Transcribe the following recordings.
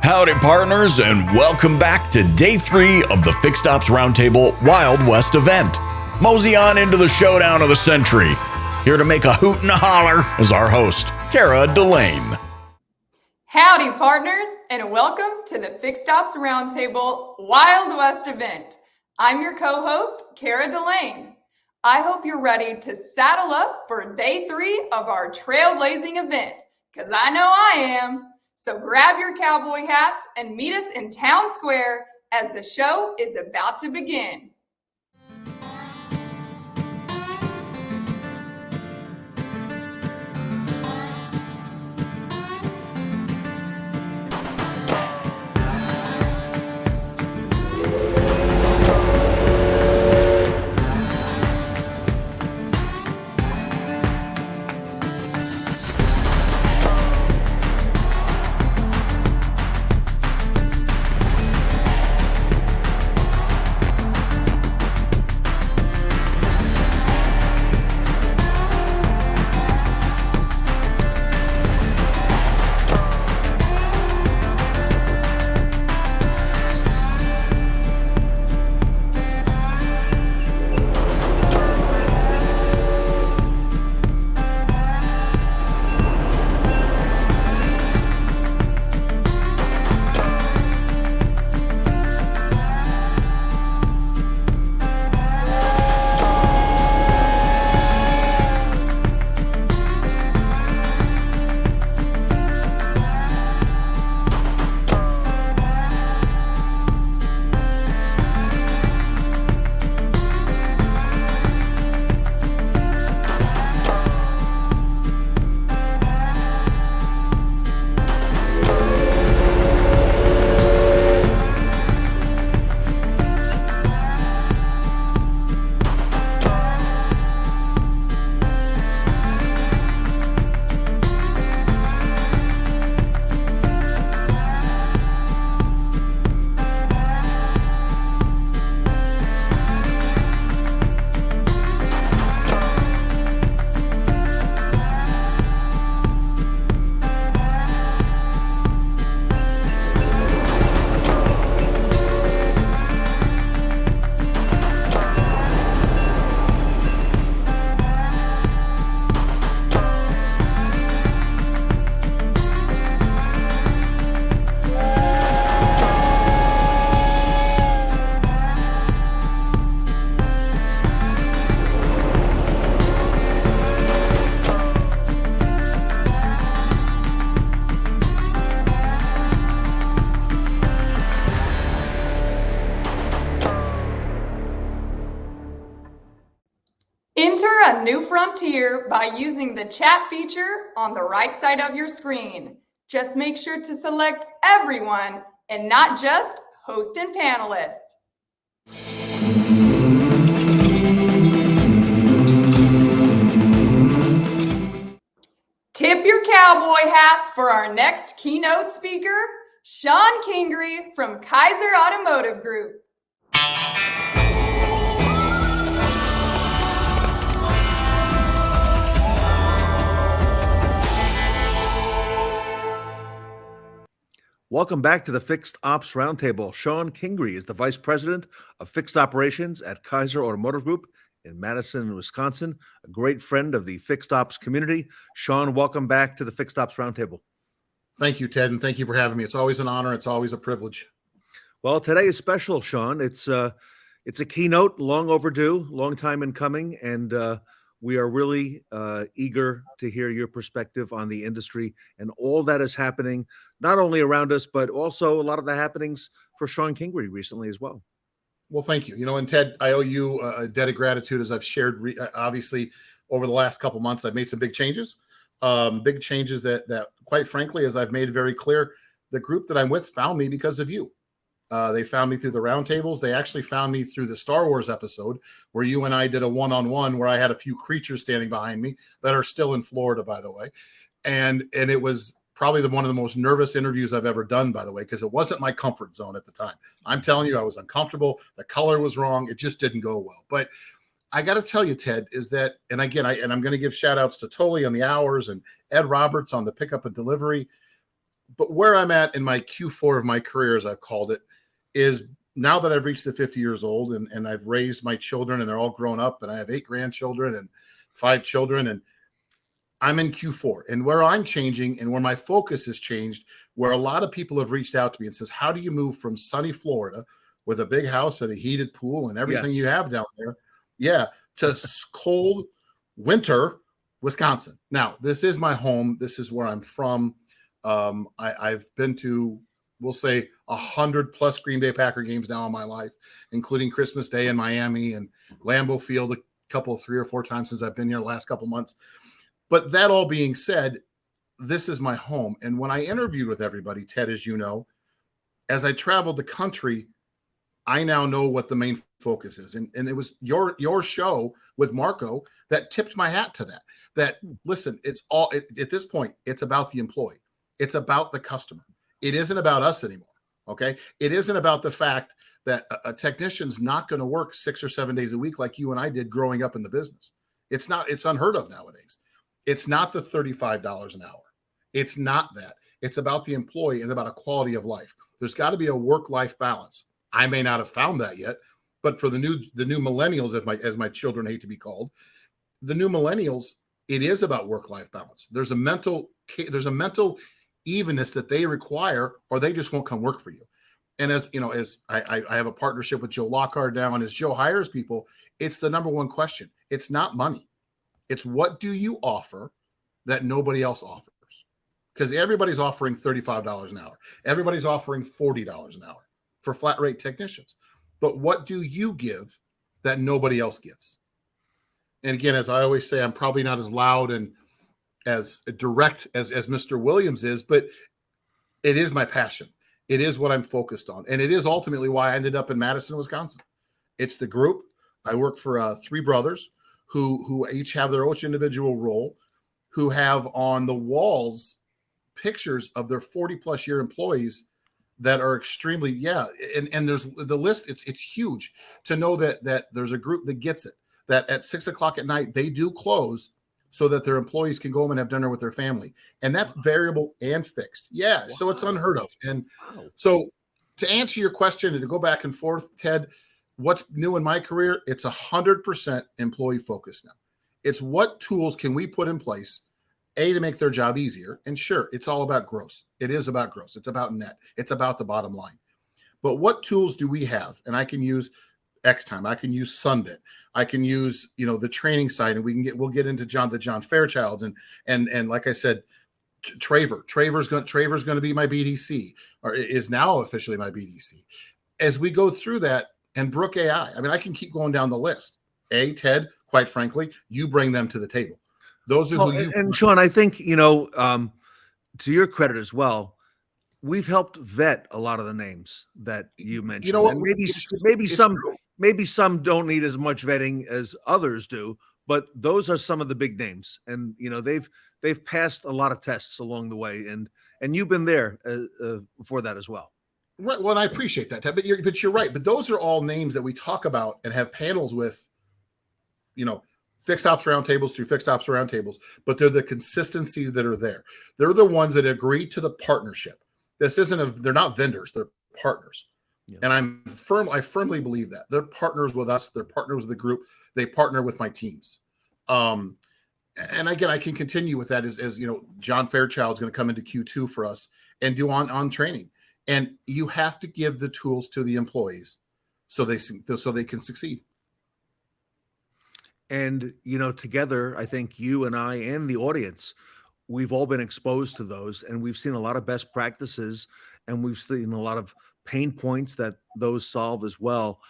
Howdy, partners, and welcome back to day 3 of the Fixed Ops Roundtable Wild West event. Mosey on into the showdown of the century. Here to make a hoot and a holler is our host, Kara Delane. Howdy, partners, and welcome to the Fixed Ops Roundtable Wild West event. I'm your co-host, Kara Delane. I hope you're ready to saddle up for day 3 of our trailblazing event, because I know I am. So grab your cowboy hats and meet us in Town Square as the show is about to begin. Enter a new frontier by using the chat feature on the right side of your screen. Just make sure to select everyone and not just host and panelist. Tip your cowboy hats for our next keynote speaker, Shon Kingrey from Kayser Automotive Group. Welcome back to the Fixed Ops Roundtable. Shon Kingrey is the Vice President of Fixed Operations at Kayser Automotive Group in Madison, Wisconsin, a great friend of the Fixed Ops community. Shon, welcome back to the Fixed Ops Roundtable. Thank you, Ted, and thank you for having me. It's always an honor. It's always a privilege. Well, today is special, Shon. It's a keynote, long overdue, long time in coming, and we are really eager to hear your perspective on the industry and all that is happening, not only around us, but also a lot of the happenings for Shon Kingrey recently as well. Well, thank you. You know, and Ted, I owe you a debt of gratitude as I've shared, obviously, over the last couple months. I've made some big changes that, quite frankly, as I've made very clear, the group that I'm with found me because of you. They found me through the roundtables. They actually found me through the Star Wars episode where you and I did a one-on-one where I had a few creatures standing behind me that are still in Florida, by the way. And it was probably one of the most nervous interviews I've ever done, by the way, because it wasn't my comfort zone at the time. I'm telling you, I was uncomfortable. The color was wrong. It just didn't go well. But I got to tell you, Ted, is that, and again, I'm going to give shout outs to Tully on the hours and Ed Roberts on the pickup and delivery. But where I'm at in my Q4 of my career, as I've called it, is now that I've reached the 50 years old and I've raised my children and they're all grown up and I have 8 grandchildren and 5 children, and I'm in Q4, and where I'm changing and where my focus has changed, where a lot of people have reached out to me and says, how do you move from sunny Florida with a big house and a heated pool and everything you have down there, to cold winter Wisconsin? Now, this is my home. This is where I'm from. I've been to, we'll say, 100+ Green Bay Packer games now in my life, including Christmas Day in Miami and Lambeau Field a couple, 3 or 4 times since I've been here the last couple months. But that all being said, this is my home. And when I interviewed with everybody, Ted, as you know, as I traveled the country, I now know what the main focus is. And it was your show with Marco that tipped my hat to that. That, listen, it's all, at this point, it's about the employee. It's about the customer. It isn't about us anymore, okay? It isn't about the fact that a technician's not going to work 6 or 7 days a week like you and I did growing up in the business. It's not, it's unheard of nowadays. It's not the $35 an hour. It's not that. It's about the employee and about a quality of life. There's got to be a work-life balance. I may not have found that yet, but for the new millennials, as my children hate to be called, the new millennials, it is about work-life balance. There's a mental evenness that they require, or they just won't come work for you. And as you know, as I have a partnership with Joe Lockhart now, and as Joe hires people, it's the number one question. It's not money. It's what do you offer that nobody else offers? Because everybody's offering $35 an hour. Everybody's offering $40 an hour for flat rate technicians. But what do you give that nobody else gives? And again, as I always say, I'm probably not as loud and as direct as Mr. Williams is, but it is my passion. It is what I'm focused on. And it is ultimately why I ended up in Madison, Wisconsin. It's the group. I work for 3 brothers who each have their own individual role, who have on the walls pictures of their 40+ year employees that are extremely, and there's the list, it's huge to know that there's a group that gets it, that at 6 o'clock at night, they do close so that their employees can go home and have dinner with their family. And that's variable and fixed. Yeah. Wow. So it's unheard of. And so to answer your question and to go back and forth, Ted, what's new in my career? It's 100% employee focused now. It's what tools can we put in place, A, to make their job easier. And sure, it's all about gross. It is about gross. It's about net. It's about the bottom line. But what tools do we have? And I can use X Time. I can use Sunbit. I can use, the training side, and we'll get into John Fairchilds and like I said, Traver's going to be my BDC, or is now officially my BDC. As we go through that, and Brooke.ai, I mean, I can keep going down the list. Ted, quite frankly, you bring them to the table. Those are who you. And Shon, I think, to your credit as well, we've helped vet a lot of the names that you mentioned. You know what? And maybe some don't need as much vetting as others do, but those are some of the big names. And, they've passed a lot of tests along the way. And you've been there for that as well. Right. Well, and I appreciate that, Ted, but you're right. But those are all names that we talk about and have panels with, fixed ops roundtables through fixed ops roundtables, but they're the consistency that are there. They're the ones that agree to the partnership. They're not vendors, they're partners. Yeah. And I firmly believe that. They're partners with us, they're partners with the group, they partner with my teams. And again, I can continue with that as John Fairchild is going to come into Q2 for us and do on training. And you have to give the tools to the employees so they can succeed. And, together, I think you and I and the audience, we've all been exposed to those, and we've seen a lot of best practices, and we've seen a lot of pain points that those solve as well.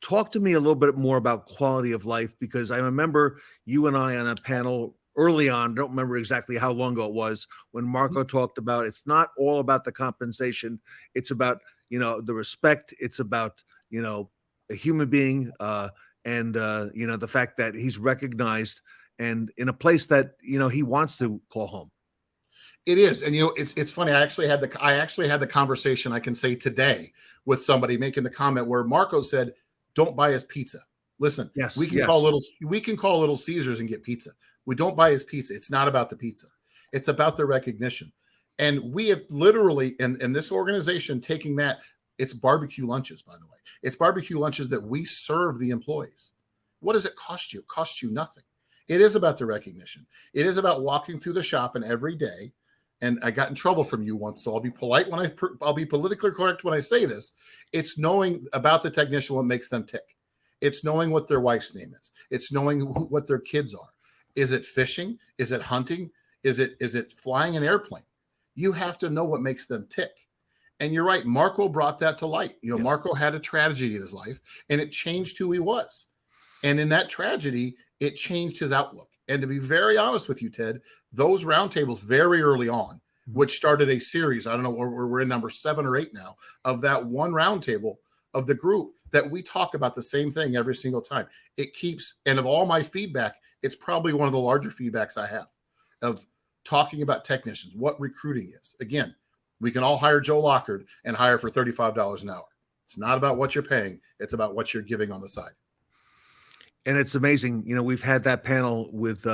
Talk to me a little bit more about quality of life, because I remember you and I on a panel early on, don't remember exactly how long ago it was, when Marco talked about it's not all about the compensation. It's about, the respect. It's about, a human being and, the fact that he's recognized and in a place that, he wants to call home. It is. And, it's funny. I actually had the conversation, I can say today, with somebody making the comment where Marco said, don't buy his pizza. Listen, yes, we can call Little Caesars and get pizza. We don't buy his pizza. It's not about the pizza. It's about the recognition. And we have literally, in this organization, taking that, it's barbecue lunches, by the way. It's barbecue lunches that we serve the employees. What does it cost you? It costs you nothing. It is about the recognition. It is about walking through the shop and every day. And I got in trouble from you once, so I'll be polite when I'll be politically correct when I say this. It's knowing about the technician what makes them tick. It's knowing what their wife's name is. It's knowing what their kids are. Is it fishing? Is it hunting? Is it flying an airplane? You have to know what makes them tick. And you're right. Marco brought that to light. Marco had a tragedy in his life, and it changed who he was. And in that tragedy, it changed his outlook. And to be very honest with you, Ted, those roundtables very early on, which started a series, I don't know, we're in number 7 or 8 now, of that one roundtable of the group that we talk about the same thing every single time. It keeps, and of all my feedback, it's probably one of the larger feedbacks I have of talking about technicians, what recruiting is. Again, we can all hire Joe Lockard and hire for $35 an hour. It's not about what you're paying. It's about what you're giving on the side. And it's amazing. We've had that panel with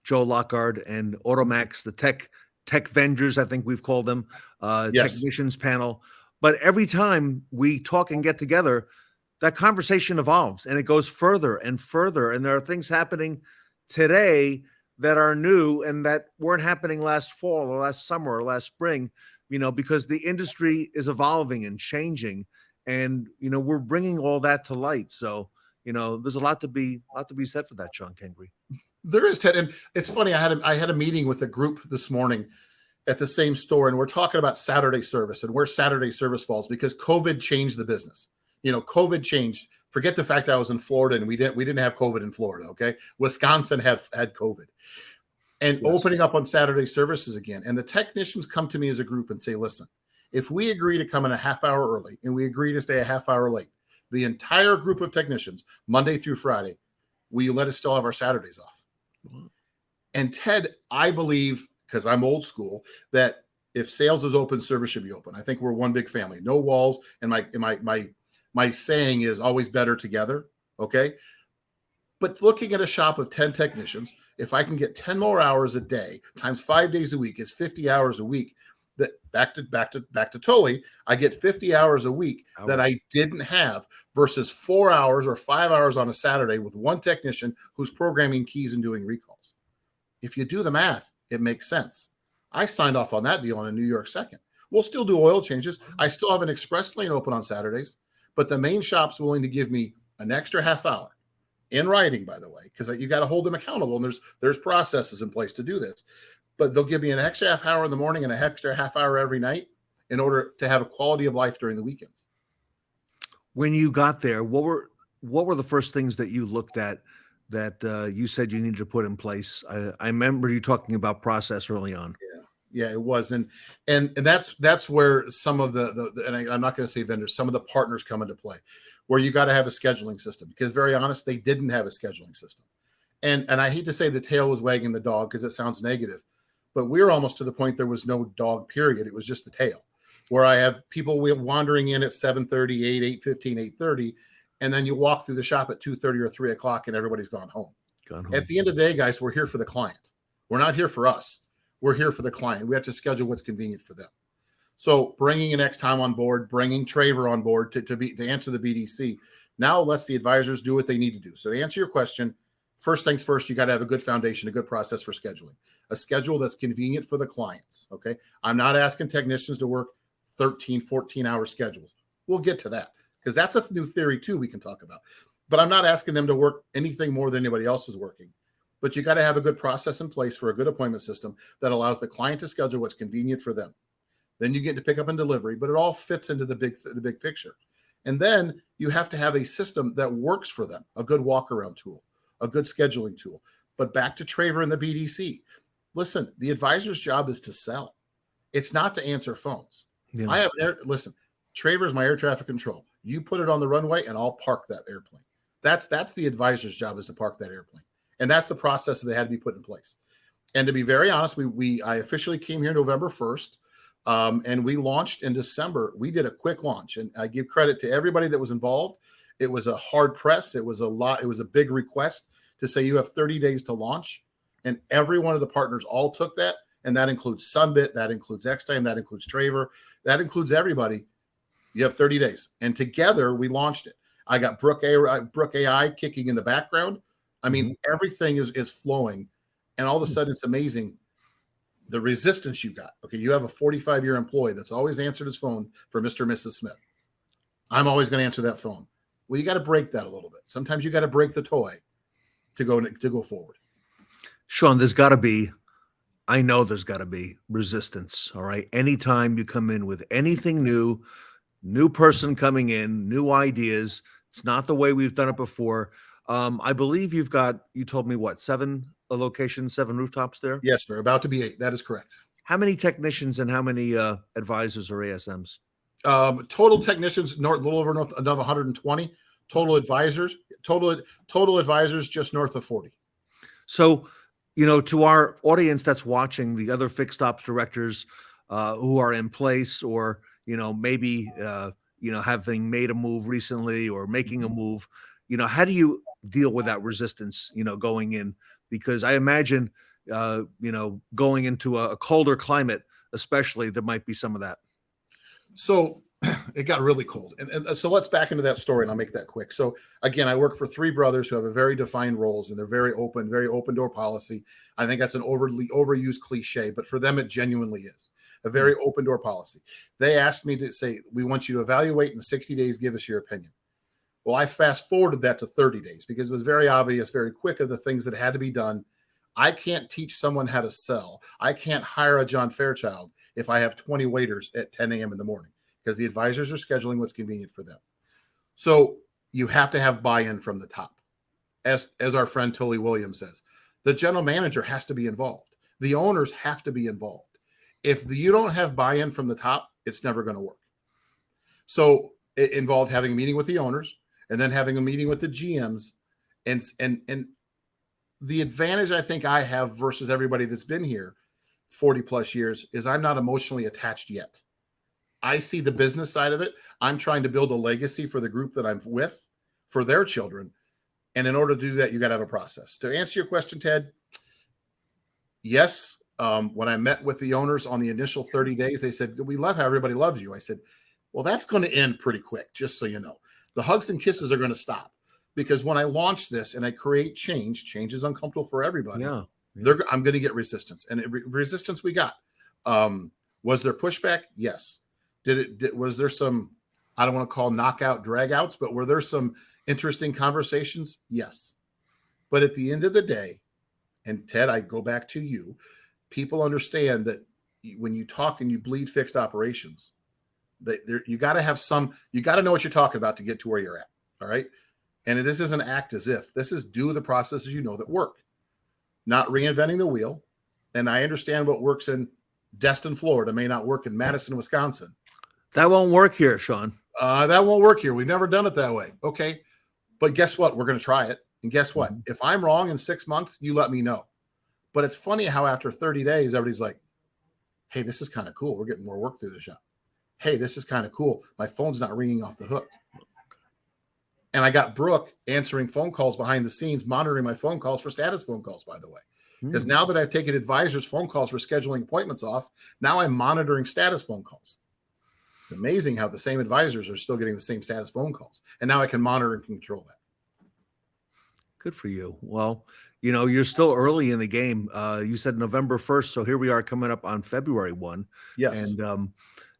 Joe Lockard and Automax, the tech vendors, I think we've called them, Yes. technicians panel. But every time we talk and get together, that conversation evolves and it goes further and further. And there are things happening today that are new and that weren't happening last fall or last summer or last spring, because the industry is evolving and changing. And, we're bringing all that to light. So, there's a lot to be said for that, Shon Kingrey. There is, Ted. And it's funny. I had a meeting with a group this morning at the same store, and we're talking about Saturday service and where Saturday service falls because COVID changed the business. COVID changed. Forget the fact I was in Florida and we didn't have COVID in Florida. Okay. Wisconsin had COVID and Yes. Opening up on Saturday services again. And the technicians come to me as a group and say, listen, if we agree to come in a half hour early and we agree to stay a half hour late, the entire group of technicians, Monday through Friday, will you let us still have our Saturdays off? Mm-hmm. And Ted, I believe, because I'm old school, that if sales is open, service should be open. I think we're one big family, no walls. And my saying is always better together. Okay. But looking at a shop of 10 technicians, if I can get 10 more hours a day times 5 days a week is 50 hours a week. That back to Tully, I get 50 hours a week that I didn't have versus 4 hours or 5 hours on a Saturday with one technician who's programming keys and doing recalls. If you do the math, it makes sense. I signed off on that deal on a New York 2nd. We'll still do oil changes. I still have an express lane open on Saturdays, but the main shop's willing to give me an extra half hour in writing, by the way, because you got to hold them accountable. And there's processes in place to do this. But they'll give me an extra half hour in the morning and an extra half hour every night in order to have a quality of life during the weekends. When you got there, what were the first things that you looked at that you said you needed to put in place? I remember you talking about process early on. Yeah, it was. And that's where some of the and I'm not going to say vendors, some of the partners come into play, where you got to have a scheduling system, because very honest, they didn't have a scheduling system. And I hate to say the tail was wagging the dog because it sounds negative, but we were almost to the point there was no dog, period. It was just the tail, where I have people wandering in at 7:30, 8, 8:15, 8:30, and then you walk through the shop at 2:30 or 3 o'clock and everybody's gone home. At the end of the day, guys, we're here for the client. We're not here for us. We're here for the client. We have to schedule what's convenient for them. So bringing an X time on board, bringing Traver on board to answer the BDC, now lets the advisors do what they need to do. So to answer your question, first things first, you got to have a good foundation, a good process for scheduling, a schedule that's convenient for the clients. Okay. I'm not asking technicians to work 13, 14-hour schedules. We'll get to that because that's a new theory too we can talk about. But I'm not asking them to work anything more than anybody else is working. But you got to have a good process in place for a good appointment system that allows the client to schedule what's convenient for them. Then you get to pick up and delivery, but it all fits into the big picture. And then you have to have a system that works for them, a good walk-around tool, a good scheduling tool. But back to Traver and the BDC. Listen, the advisor's job is to sell. It's not to answer phones. Yeah. Listen, Traver is my air traffic control. You put it on the runway and I'll park that airplane. That's the advisor's job, is to park that airplane. And that's the process that had to be put in place. And to be very honest, I officially came here November 1st, and we launched in December. We did a quick launch, and I give credit to everybody that was involved. It was a hard press. It was a lot. It was a big request to say you have 30 days to launch, and every one of the partners all took that and that includes Sunbit, that includes Xtime, that includes Traver, that includes everybody. You have 30 days. And together we launched it. I got Brooke.ai kicking in the background. I mean, everything is flowing. And all of a sudden it's amazing the resistance you got. Okay, you have a 45-year employee that's always answered his phone for Mr. and Mrs. Smith. I'm always going to answer that phone. Well, you got to break that a little bit. Sometimes you got to break the toy to go forward. Shon, I know there's got to be resistance. All right. Anytime you come in with anything new person coming in, new ideas, it's not the way we've done it before. I believe you told me what, 7 locations, 7 rooftops there? Yes, sir. About to be 8. That is correct. How many technicians and how many advisors or ASMs? Total technicians, a little over another 120. Total advisors, total advisors, just north of 40. So, to our audience that's watching, the other fixed ops directors who are in place, or maybe having made a move recently or making a move, how do you deal with that resistance, going in? Because I imagine, going into a colder climate, especially, there might be some of that. So it got really cold. And so let's back into that story and I'll make that quick. So again, I work for 3 brothers who have a very defined roles, and they're very open door policy. I think that's an overused cliche, but for them, it genuinely is a very open door policy. They asked me to say, we want you to evaluate in 60 days, give us your opinion. Well, I fast forwarded that to 30 days because it was very obvious, very quick of the things that had to be done. I can't teach someone how to sell. I can't hire a John Fairchild if I have 20 waiters at 10 a.m. in the morning, because the advisors are scheduling what's convenient for them. So you have to have buy-in from the top. As our friend Tully Williams says, the general manager has to be involved. The owners have to be involved. If you don't have buy-in from the top, it's never going to work. So it involved having a meeting with the owners and then having a meeting with the GMs. And the advantage I think I have versus everybody that's been here 40 plus years is I'm not emotionally attached yet. I see the business side of it. I'm trying to build a legacy for the group that I'm with, for their children. And in order to do that, you got to have a process. To answer your question, Ted, yes. When I met with the owners on the initial 30 days, they said, we love how everybody loves you. I said, well, that's going to end pretty quick, just so you know. The hugs and kisses are going to stop, because when I launch this and I create change is uncomfortable for everybody. Yeah. I'm going to get resistance, and resistance we got. Was there pushback? Yes. Was there some, I don't want to call knockout dragouts, but were there some interesting conversations? Yes. But at the end of the day, and Ted, I go back to you, people understand that when you talk and you bleed fixed operations, you got to know what you're talking about to get to where you're at. All right. And this isn't act as if. This is do the processes that work, not reinventing the wheel. And I understand what works in Destin, Florida may not work in Madison, Wisconsin. That won't work here, Shon. That won't work here. We've never done it that way. Okay. But guess what? We're going to try it. And guess what? If I'm wrong in 6 months, you let me know. But it's funny how after 30 days, everybody's like, hey, this is kind of cool. We're getting more work through the shop. Hey, this is kind of cool. My phone's not ringing off the hook. And I got Brooke answering phone calls behind the scenes, monitoring my phone calls for status phone calls, by the way. Because now that I've taken advisors' phone calls for scheduling appointments off, now I'm monitoring status phone calls. It's amazing how the same advisors are still getting the same status phone calls. And now I can monitor and control that. Good for you. Well, you're still early in the game. You said November 1st. So here we are coming up on February 1. Yes. And,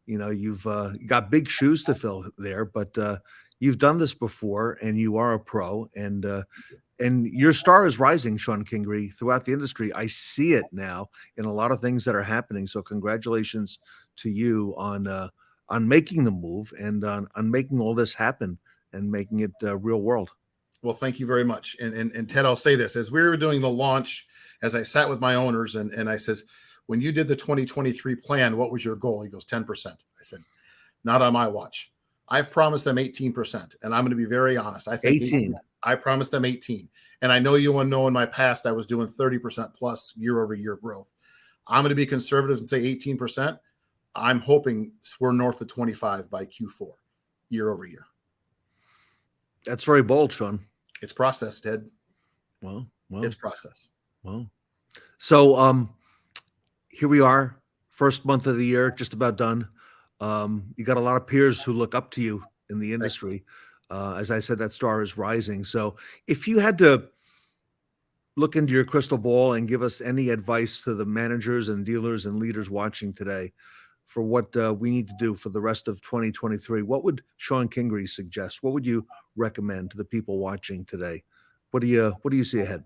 you've got big shoes to fill there, but you've done this before and you are a pro, and your star is rising, Shon Kingrey, throughout the industry. I see it now in a lot of things that are happening. So congratulations to you on making the move and on making all this happen and making it real world. Well, thank you very much. And Ted, I'll say this, as we were doing the launch, as I sat with my owners and I says, when you did the 2023 plan, what was your goal? He goes, 10%. I said, not on my watch. I've promised them 18%. And I'm going to be very honest. I think 18. I promised them 18. And I know you want to know in my past, I was doing 30% plus year over year growth. I'm going to be conservative and say 18%. I'm hoping we're north of 25 by Q4 year over year. That's very bold, Shon. It's process, Ted. Well, it's process. Well, so here we are, first month of the year, just about done. You got a lot of peers who look up to you in the industry. As I said, that star is rising. So if you had to look into your crystal ball and give us any advice to the managers and dealers and leaders watching today for what we need to do for the rest of 2023, what would Shon Kingrey suggest? What would you recommend to the people watching today? What do you see ahead?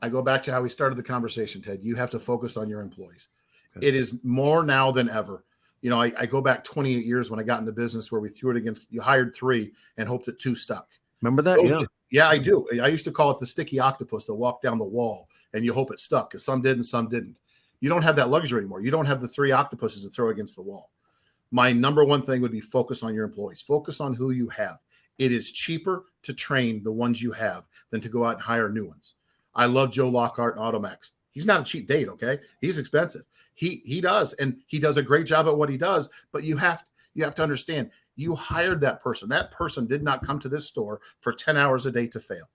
I go back to how we started the conversation, Ted. You have to focus on your employees. Okay. It is more now than ever. You know, I go back 28 years when I got in the business where we threw it against, you hired 3 and hoped that 2 stuck. Remember that? Yeah, I do. I used to call it the sticky octopus that walked down the wall and you hope it stuck because some did and some didn't. You don't have that luxury anymore. You don't have the 3 octopuses to throw against the wall. My number one thing would be focus on your employees. Focus on who you have. It is cheaper to train the ones you have than to go out and hire new ones. I love Joe Lockhart and Automax. He's not a cheap date, okay? He's expensive. He does, and he does a great job at what he does, but you have to understand, you hired that person. That person did not come to this store for 10 hours a day to fail.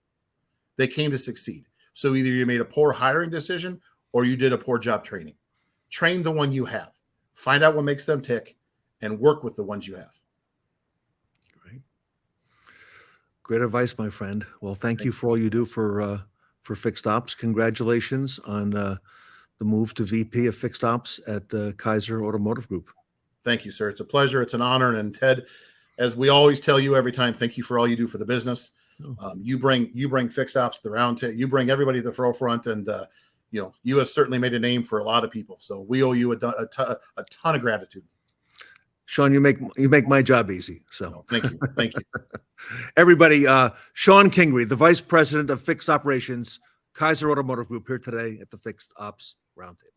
They came to succeed. So either you made a poor hiring decision or you did a poor job training. Train the one you have. Find out what makes them tick and work with the ones you have. Great advice, my friend. Well, thank you for all you do for Fixed Ops. Congratulations on the move to VP of Fixed Ops at the Kayser Automotive Group. Thank you, sir. It's a pleasure. It's an honor. And Ted, as we always tell you every time, thank you for all you do for the business. You bring Fixed Ops to the Roundtable. You bring everybody to the forefront, and you have certainly made a name for a lot of people. So we owe you a ton of gratitude. Shon, you make my job easy. So thank you. Everybody, Shon Kingrey, the Vice President of Fixed Operations, Kayser Automotive Group, here today at the Fixed Ops Roundtable.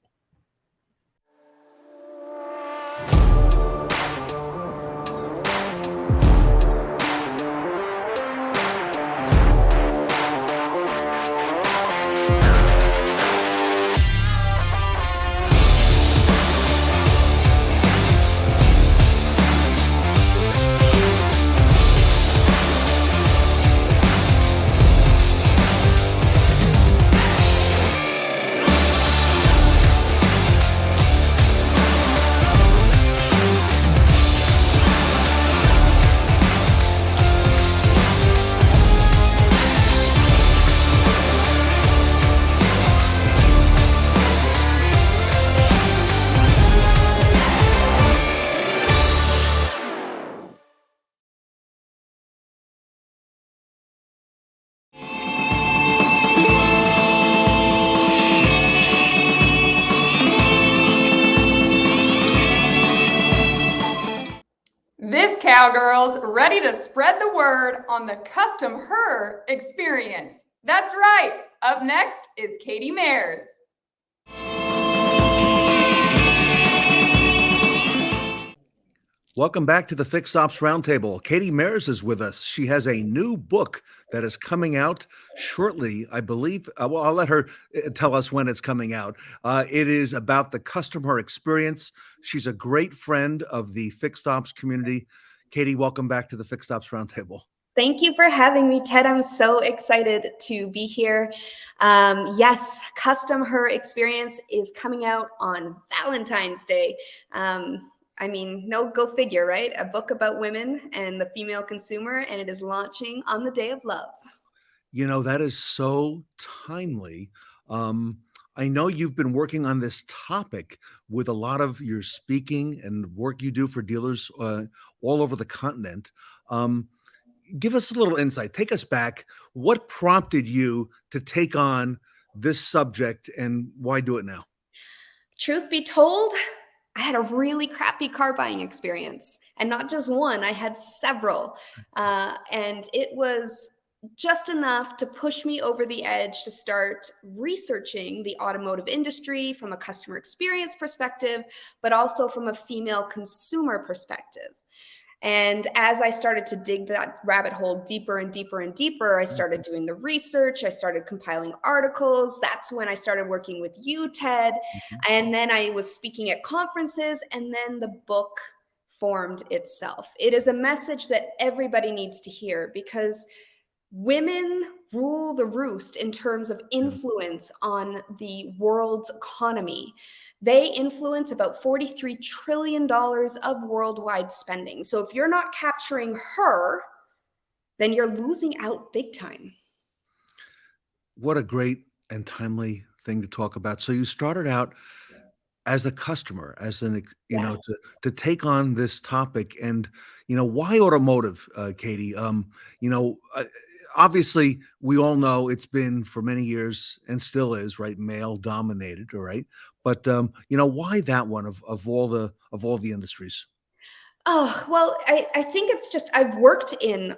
This cowgirl's ready to spread the word on the CustomHER experience. That's right. Up next is Katie Mayers. Welcome back to the Fixed Ops Roundtable. Katie Mayers is with us. She has a new book that is coming out shortly, I believe. Well, I'll let her tell us when it's coming out. It is about the CustomHER experience. She's a great friend of the Fixed Ops community. Katie, welcome back to the Fixed Ops Roundtable. Thank you for having me, Ted. I'm so excited to be here. Yes, CustomHER experience is coming out on Valentine's Day. I mean, go figure, right? A book about women and the female consumer, and it is launching on the day of love. You know, that is so timely. I know you've been working on this topic with a lot of your speaking and work you do for dealers all over the continent. Give us a little insight. Take us back. What prompted you to take on this subject, and why do it now? Truth be told, I had a really crappy car buying experience, and not just one, I had several. And it was just enough to push me over the edge to start researching the automotive industry from a customer experience perspective, but also from a female consumer perspective. And as I started to dig that rabbit hole deeper and deeper and deeper, I started doing the research. I started compiling articles. That's when I started working with you, Ted. And then I was speaking at conferences, and then the book formed itself. It is a message that everybody needs to hear, because women rule the roost in terms of influence on the world's economy. They influence about $43 trillion of worldwide spending. So if you're not capturing her, then you're losing out big time. What a great and timely thing to talk about. So you started out as a customer, as an, Yes. to take on this topic, and why automotive, Katie? Obviously, we all know it's been for many years and still is, right, male dominated, all right. But why that one of all the industries? Oh, well, I think it's just, I've worked in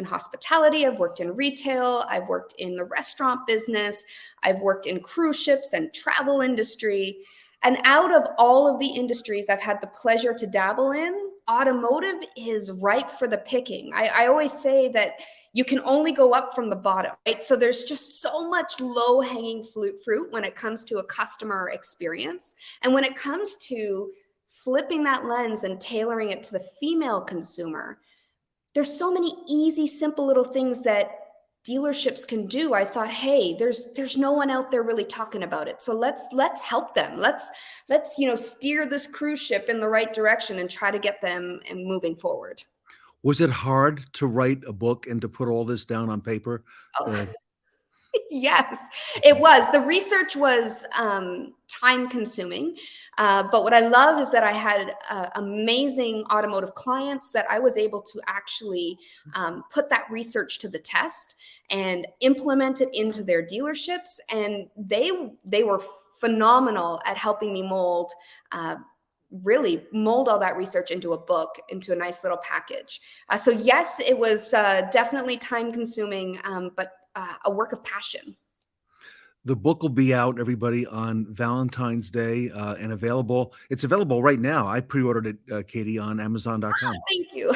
hospitality, I've worked in retail, I've worked in the restaurant business, I've worked in cruise ships and travel industry. And out of all of the industries I've had the pleasure to dabble in, automotive is ripe for the picking. I always say that you can only go up from the bottom, right? So there's just so much low-hanging fruit when it comes to a customer experience. And when it comes to flipping that lens and tailoring it to the female consumer, there's so many easy, simple little things that dealerships can do. I thought, hey, there's no one out there really talking about it. So let's help them. Let's steer this cruise ship in the right direction and try to get them and moving forward. Was it hard to write a book and to put all this down on paper? Oh. Yes, it was. The research was time consuming. But what I love is that I had amazing automotive clients that I was able to actually put that research to the test and implement it into their dealerships. And they were phenomenal at helping me really mold all that research into a book, into a nice little package. So yes, it was definitely time consuming, but a work of passion. The book will be out, everybody, on Valentine's Day, and available. It's available right now. I pre-ordered it, Katie, on Amazon.com. Thank you.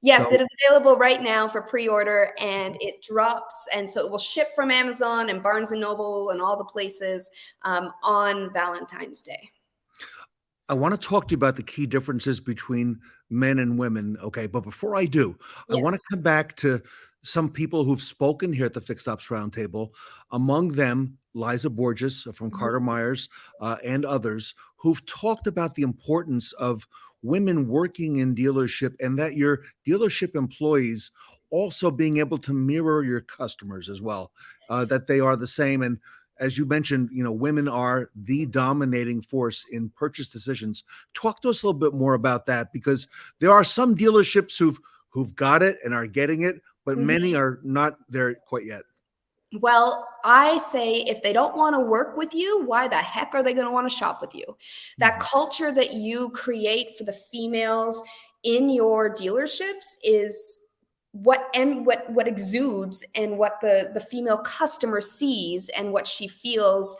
Yes, it is available right now for pre-order, and it drops, and so it will ship from Amazon and Barnes & Noble and all the places on Valentine's Day. I want to talk to you about the key differences between men and women. Okay. But before I do, I want to come back to some people who've spoken here at the Fixed Ops Roundtable. Among them, Liza Borges from Carter Myers and others who've talked about the importance of women working in dealership, and that your dealership employees also being able to mirror your customers as well, that they are the same. And as you mentioned, women are the dominating force in purchase decisions. Talk to us a little bit more about that, because there are some dealerships who've got it and are getting it, but many are not there quite yet. Well, I say if they don't want to work with you, why the heck are they going to want to shop with you? That culture that you create for the females in your dealerships is what exudes, and what the female customer sees, and what she feels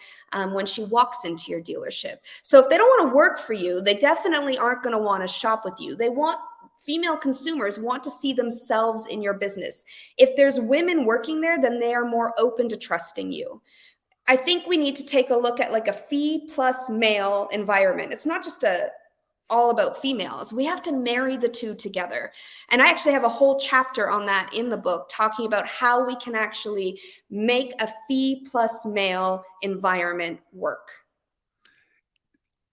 when she walks into your dealership. So if they don't want to work for you, they definitely aren't going to want to shop with you. Female consumers want to see themselves in your business. If there's women working there, then they are more open to trusting you. I think we need to take a look at like a fee plus male environment. It's not just all about females. We have to marry the two together. And I actually have a whole chapter on that in the book, talking about how we can actually make a fee plus male environment work.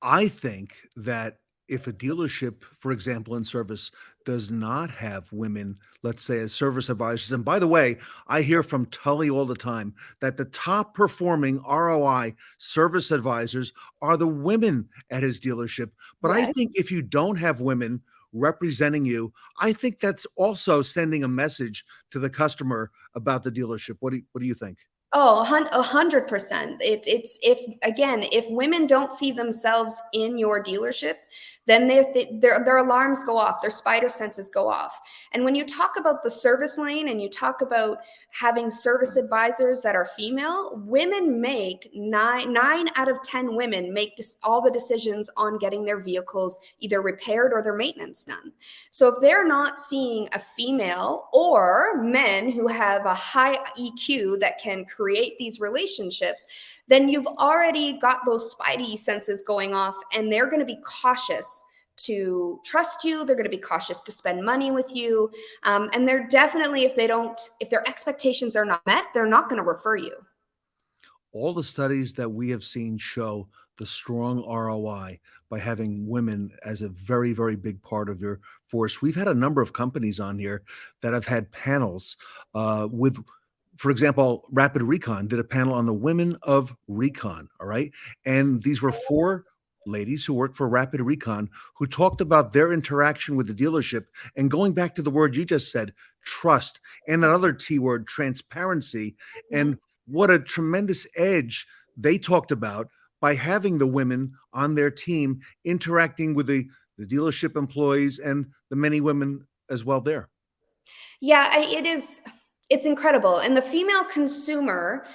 I think that if a dealership, for example, in service, does not have women, let's say, as service advisors, and by the way, I hear from Tully all the time that the top performing ROI service advisors are the women at his dealership. But I think if you don't have women representing you, I think that's also sending a message to the customer about the dealership. What do you think? Oh, 100%. It's if women don't see themselves in your dealership, then their alarms go off, their spider senses go off. And when you talk about the service lane and you talk about having service advisors that are female, women make nine out of 10 women make all the decisions on getting their vehicles either repaired or their maintenance done. So if they're not seeing a female or men who have a high EQ that can create these relationships, then you've already got those spidey senses going off, and they're going to be cautious to trust you. They're going to be cautious to spend money with you. And they're definitely, if their expectations are not met, they're not going to refer you. All the studies that we have seen show the strong ROI by having women as a very, very big part of your force. We've had a number of companies on here that have had panels with, for example, Rapid Recon did a panel on the women of recon. All right. And these were 4 ladies who work for Rapid Recon who talked about their interaction with the dealership, and going back to the word you just said, trust, and that other T word, transparency, and what a tremendous edge they talked about by having the women on their team interacting with the dealership employees and the many women as well there. Yeah, it's incredible. And the female consumer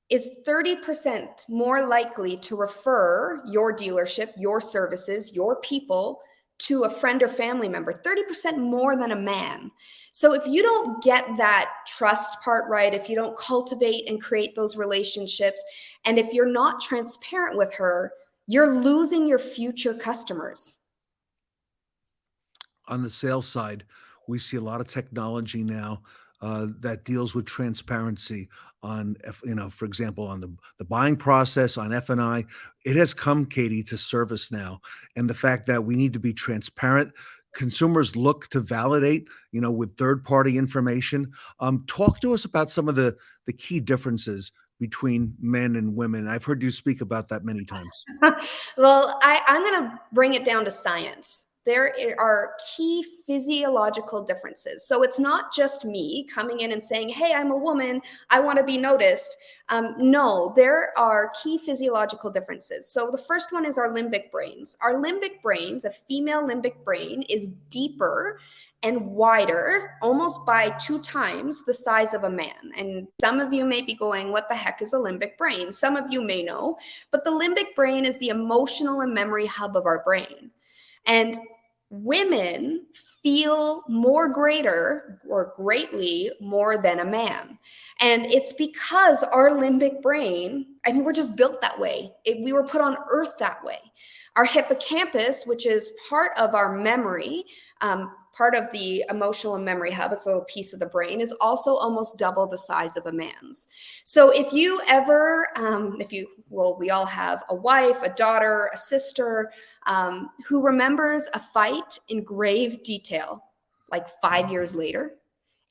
is 30% more likely to refer your dealership, your services, your people to a friend or family member, 30% more than a man. So if you don't get that trust part right, if you don't cultivate and create those relationships, and if you're not transparent with her, you're losing your future customers. On the sales side, we see a lot of technology now that deals with transparency on, for example, on the buying process, on F&I. It has come, Katie, to service now. And the fact that we need to be transparent. Consumers look to validate, with third-party information. Talk to us about some of the key differences between men and women. I've heard you speak about that many times. Well, I'm going to bring it down to science. There are key physiological differences. So it's not just me coming in and saying, hey, I'm a woman, I want to be noticed. No, there are key physiological differences. So the first one is our limbic brains. Our limbic brains, a female limbic brain, is deeper and wider, almost by 2 times the size of a man. And some of you may be going, what the heck is a limbic brain? Some of you may know, but the limbic brain is the emotional and memory hub of our brain. And women feel more greater or greatly more than a man. And it's because our limbic brain, we're just built that way. We were put on earth that way. Our hippocampus, which is part of our memory, part of the emotional and memory hub, it's a little piece of the brain, is also almost double the size of a man's. So if you ever, we all have a wife, a daughter, a sister, who remembers a fight in grave detail, like 5 years later,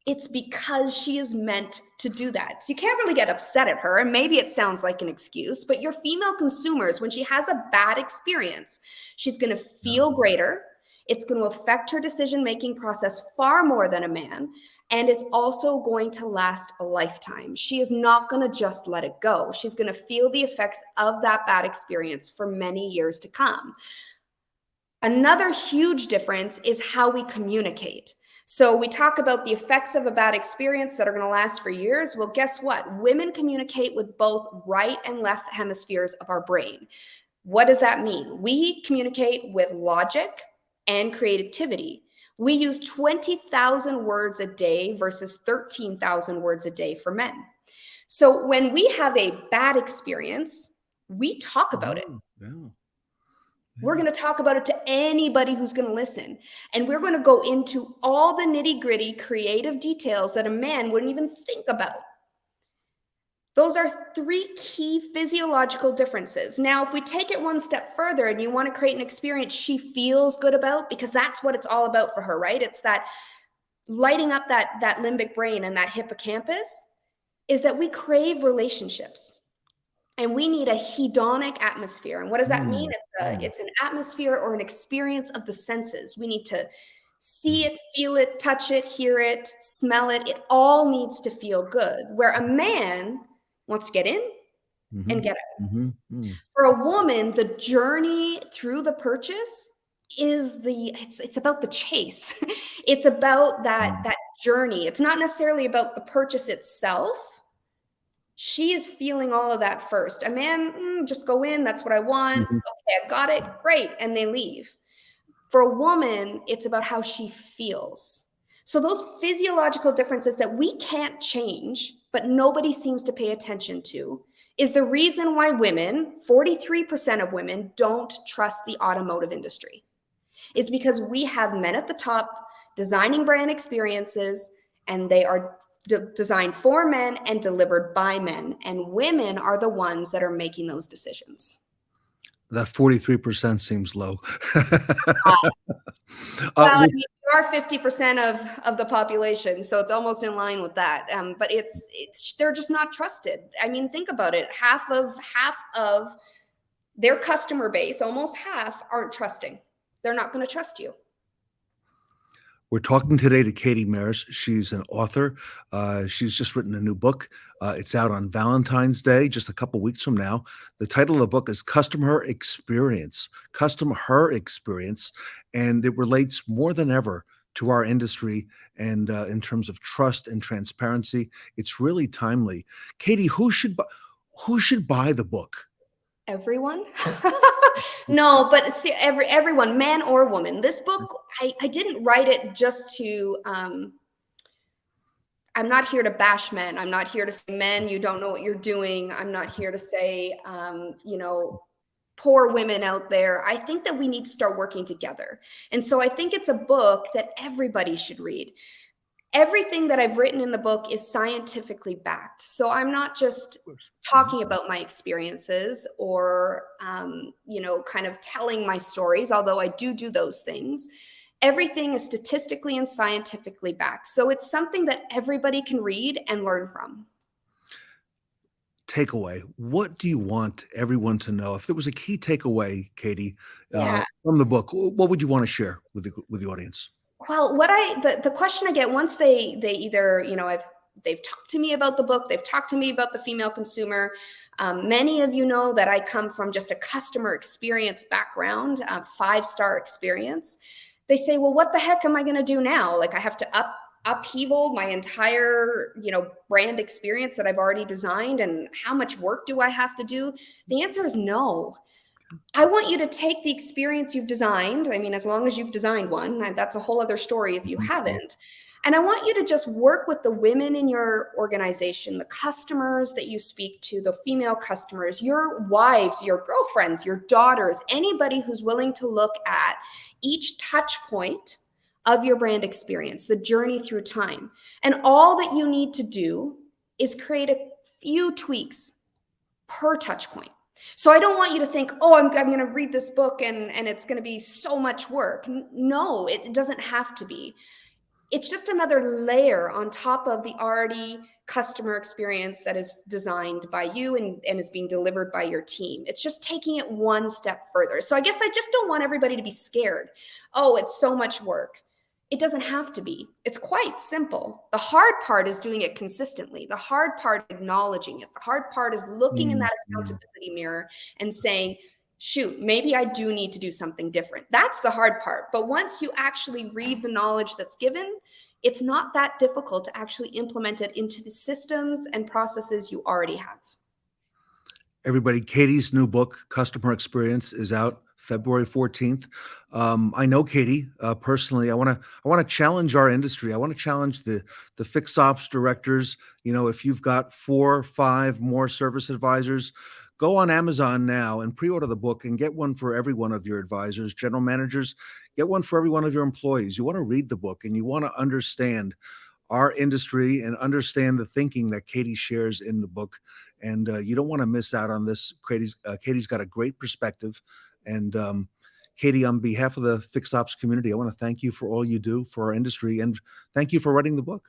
it's because she is meant to do that. So you can't really get upset at her. And maybe it sounds like an excuse, but your female consumers, when she has a bad experience, she's going to feel greater. It's going to affect her decision-making process far more than a man. And it's also going to last a lifetime. She is not going to just let it go. She's going to feel the effects of that bad experience for many years to come. Another huge difference is how we communicate. So we talk about the effects of a bad experience that are going to last for years. Well, guess what? Women communicate with both right and left hemispheres of our brain. What does that mean? We communicate with logic and creativity. We use 20,000 words a day versus 13,000 words a day for men. So when we have a bad experience, we talk about it. We're going to talk about it to anybody who's going to listen. And we're going to go into all the nitty-gritty creative details that a man wouldn't even think about. Those are 3 key physiological differences. Now, if we take it one step further and you want to create an experience she feels good about, because that's what it's all about for her, right? It's that lighting up that limbic brain and that hippocampus, is that we crave relationships. And we need a hedonic atmosphere. And what does that mean? It's an atmosphere or an experience of the senses. We need to see it, feel it, touch it, hear it, smell it. It all needs to feel good. Where a man wants to get in and get out. For a woman, the journey through the purchase is it's about the chase. It's about that journey. It's not necessarily about the purchase itself. She is feeling all of that first. A man, just go in. That's what I want. Okay, I got it. Great. And they leave. For a woman, it's about how she feels. So those physiological differences that we can't change, but nobody seems to pay attention to, is the reason why 43% of women don't trust the automotive industry. is because we have men at the top designing brand experiences, and they are designed for men and delivered by men. And women are the ones that are making those decisions. That 43% seems low. Well, I mean, you are 50% of the population, so it's almost in line with that. But it's they're just not trusted. I mean, think about it. Half of their customer base, almost half, aren't trusting. They're not going to trust you. We're talking today to Katie Mayers. She's an author. She's just written a new book. It's out on Valentine's Day, just a couple weeks from now. The title of the book is CustomHER Experience, CustomHER Experience, and it relates more than ever to our industry and in terms of trust and transparency. It's really timely. Katie, who should buy the book? Everyone? No, but see, everyone, man or woman. This book, I didn't write it just to, I'm not here to bash men. I'm not here to say, men, you don't know what you're doing. I'm not here to say, poor women out there. I think that we need to start working together. And so I think it's a book that everybody should read. Everything that I've written in the book is scientifically backed. So I'm not just talking about my experiences or, kind of telling my stories, although I do those things. Everything is statistically and scientifically backed. So it's something that everybody can read and learn from. Takeaway. What do you want everyone to know? If there was a key takeaway, Katie, Yeah. from the book, what would you want to share with the audience? Well, the question I get once they either, they've talked to me about the book, they've talked to me about the female consumer. Many of you know that I come from just a customer experience background, 5-star experience. They say, well, what the heck am I going to do now? Like, I have to upheaval my entire, brand experience that I've already designed, and how much work do I have to do? The answer is no. I want you to take the experience you've designed. I mean, as long as you've designed one, that's a whole other story if you haven't. And I want you to just work with the women in your organization, the customers that you speak to, the female customers, your wives, your girlfriends, your daughters, anybody who's willing to look at each touch point of your brand experience, the journey through time. And all that you need to do is create a few tweaks per touch point. So I don't want you to think, oh, I'm going to read this book and it's going to be so much work. No, it doesn't have to be. It's just another layer on top of the already customer experience that is designed by you and is being delivered by your team. It's just taking it one step further. So I guess I just don't want everybody to be scared. Oh, it's so much work. It doesn't have to be. It's quite simple. The hard part is doing it consistently. The hard part is acknowledging it. The hard part is looking in that accountability mirror and saying, shoot, maybe I do need to do something different. That's the hard part. But once you actually read the knowledge that's given, it's not that difficult to actually implement it into the systems and processes you already have. Everybody, Katie's new book, CustomHER Experience, is out February 14th. I know Katie personally. I want to challenge our industry. I want to challenge the fixed ops directors. If you've got 4 or 5 more service advisors, go on Amazon now and pre-order the book and get one for every one of your advisors, general managers. Get one for every one of your employees. You want to read the book and you want to understand our industry and understand the thinking that Katie shares in the book. And you don't want to miss out on this. Katie's got a great perspective. And Katie, on behalf of the fixed ops community, I want to thank you for all you do for our industry, and thank you for writing the book.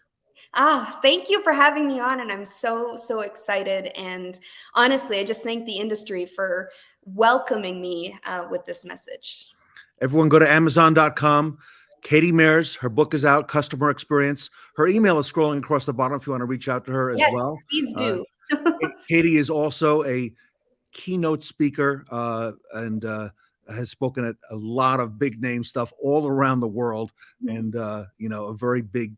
Thank you for having me on, and I'm so excited. And honestly, I just thank the industry for welcoming me with this message. Everyone go to Amazon.com. Katie Mayers, her book is out, CustomHER Experience. Her email is scrolling across the bottom if you want to reach out to her as well. Yes, please do. Katie is also a keynote speaker and has spoken at a lot of big name stuff all around the world, and a very big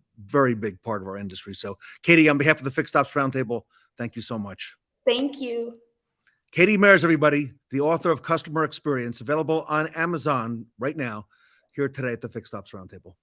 part of our industry. So Katie, on behalf of the Fixed Ops Roundtable, thank you so much. Thank you. Katie Mayers, everybody, the author of CustomHER Experience, available on Amazon right now, here today at the Fixed Ops Roundtable.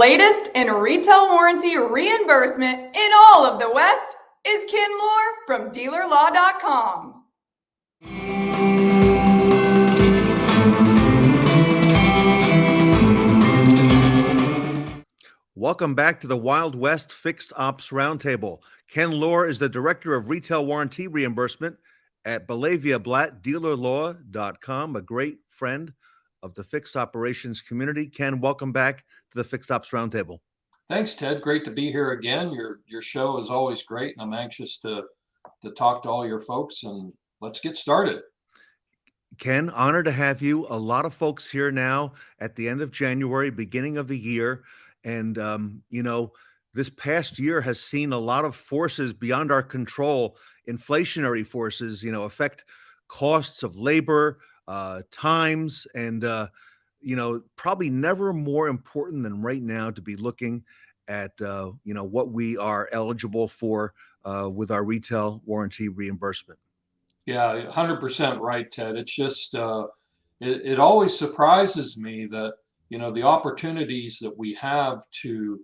latest in retail warranty reimbursement in all of the West is Ken Lohr from DealerLaw.com. Welcome back to the Wild West Fixed Ops Roundtable. Ken Lohr is the Director of Retail Warranty Reimbursement at Belavia Blatt, DealerLaw.com, a great friend of the fixed operations community. Ken, welcome back to the Fixed Ops Roundtable. Thanks, Ted. Great to be here again. Your show is always great, and I'm anxious to talk to all your folks, and let's get started. Ken, honored to have you. A lot of folks here now at the end of January, beginning of the year. And, this past year has seen a lot of forces beyond our control, inflationary forces, affect costs of labor, times, and, probably never more important than right now to be looking at, what we are eligible for with our retail warranty reimbursement. Yeah, 100% right, Ted. It's just, it always surprises me that, the opportunities that we have to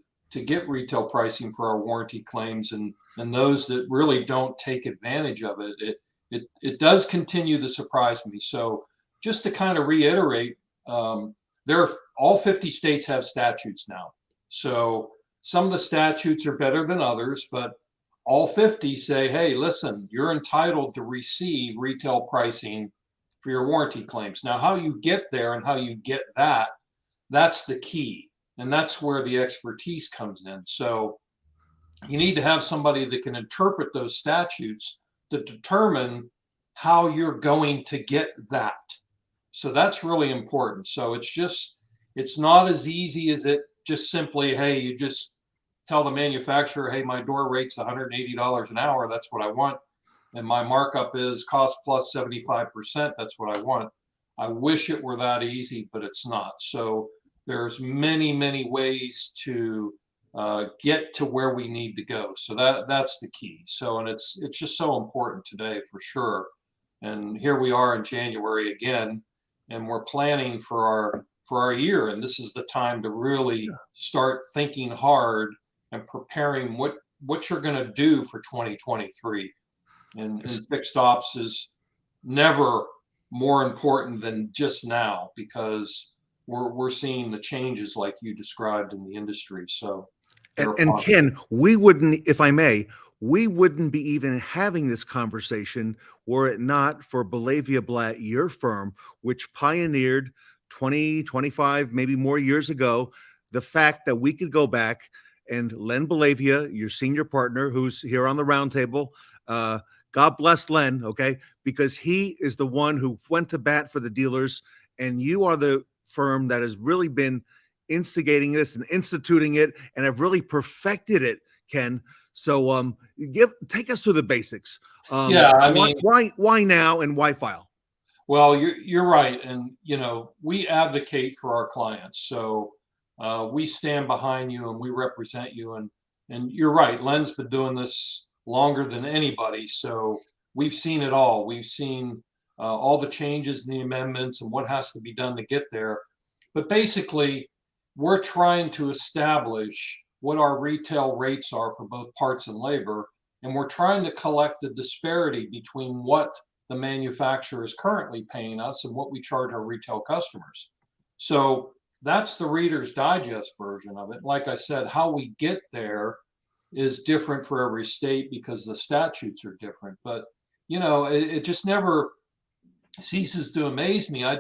get retail pricing for our warranty claims and those that really don't take advantage of it does continue to surprise me. So just to kind of reiterate, all 50 states have statutes now. So some of the statutes are better than others, but all 50 say, hey, listen, you're entitled to receive retail pricing for your warranty claims. Now, how you get there and how you get that's the key. And that's where the expertise comes in. So you need to have somebody that can interpret those statutes to determine how you're going to get that. So that's really important. So it's not as easy as it just simply, hey, you just tell the manufacturer, hey, my door rate's $180 an hour. That's what I want. And my markup is cost plus 75%. That's what I want. I wish it were that easy, but it's not. So there's many, many ways to get to where we need to go. So that's the key. So, and it's just so important today for sure. And here we are in January again, and we're planning for our year. And this is the time to really start thinking hard and preparing what you're going to do for 2023. And fixed ops is never more important than just now, because we're seeing the changes like you described in the industry. So, and Ken, we wouldn't, if I may, we wouldn't be even having this conversation were it not for Belavia Blatt, your firm, which pioneered 20, 25, maybe more years ago, the fact that we could go back and Len Belavia, your senior partner, who's here on the roundtable, God bless Len, okay, because he is the one who went to bat for the dealers, and you are the firm that has really been instigating this and instituting it and have really perfected it, Ken. So take us through the basics. Why now and why file? Well, you're right. And, we advocate for our clients. So we stand behind you and we represent you. And you're right. Len's been doing this longer than anybody. So we've seen it all. We've seen all the changes and the amendments and what has to be done to get there. But basically, we're trying to establish what our retail rates are for both parts and labor. And we're trying to collect the disparity between what the manufacturer is currently paying us and what we charge our retail customers. So that's the Reader's Digest version of it. Like I said, how we get there is different for every state because the statutes are different. But, it just never ceases to amaze me. I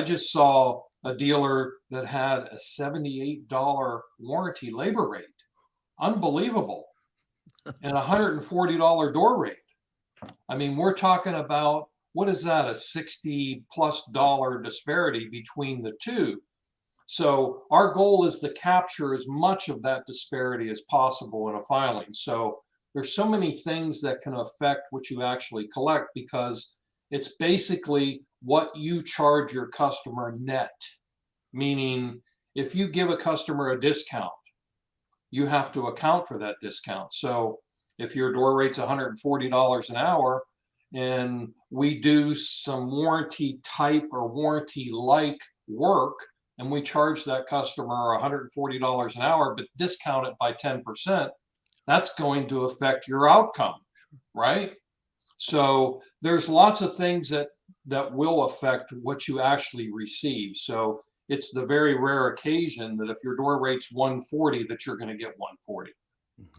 just saw a dealer that had a $78 warranty labor rate. Unbelievable. And a $140 door rate. I mean, we're talking about, what is that, a $60+ disparity between the two. So our goal is to capture as much of that disparity as possible in a filing. So there's so many things that can affect what you actually collect, because it's basically what you charge your customer net. Meaning, if you give a customer a discount, you have to account for that discount. So if your door rate's $140 an hour and we do some warranty type or warranty like work and we charge that customer $140 an hour, but discount it by 10%, that's going to affect your outcome, right? So there's lots of things that will affect what you actually receive. So it's the very rare occasion that if your door rate's 140, that you're going to get 140.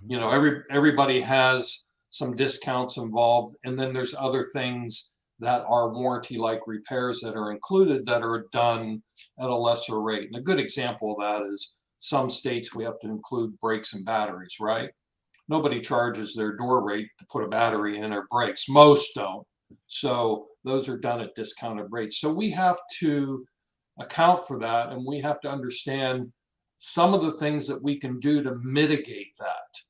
You know, everybody has some discounts involved, and then there's other things that are warranty like repairs that are included that are done at a lesser rate. And a good example of that is some states we have to include brakes and batteries, right? Nobody charges their door rate to put a battery in or brakes. Most don't. So those are done at discounted rates. So we have to account for that, and we have to understand some of the things that we can do to mitigate that.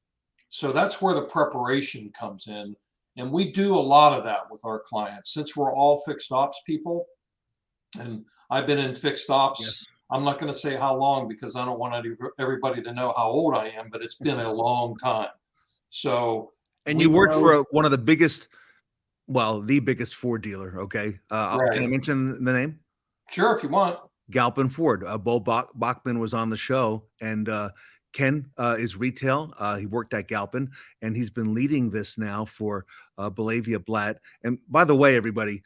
So that's where the preparation comes in. And we do a lot of that with our clients. Since we're all fixed ops people, and I've been in fixed ops, yes. I'm not going to say how long because I don't want everybody to know how old I am, but it's been a long time. So, and you worked for one of the biggest, well, the biggest Ford dealer. Okay. Right. Can I mention the name? Sure, if you want. Galpin Ford. Bo Bachman was on the show, and Ken is retail. He worked at Galpin, and he's been leading this now for Belavia Blatt. And by the way, everybody,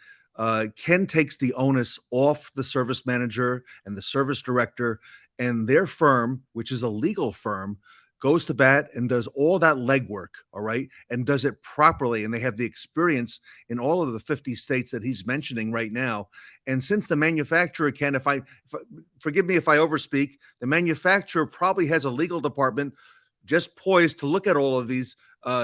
Ken takes the onus off the service manager and the service director, and their firm, which is a legal firm, goes to bat and does all that legwork, all right, and does it properly. And they have the experience in all of the 50 states that he's mentioning right now. And since the manufacturer can, forgive me if I overspeak, the manufacturer probably has a legal department just poised to look at all of these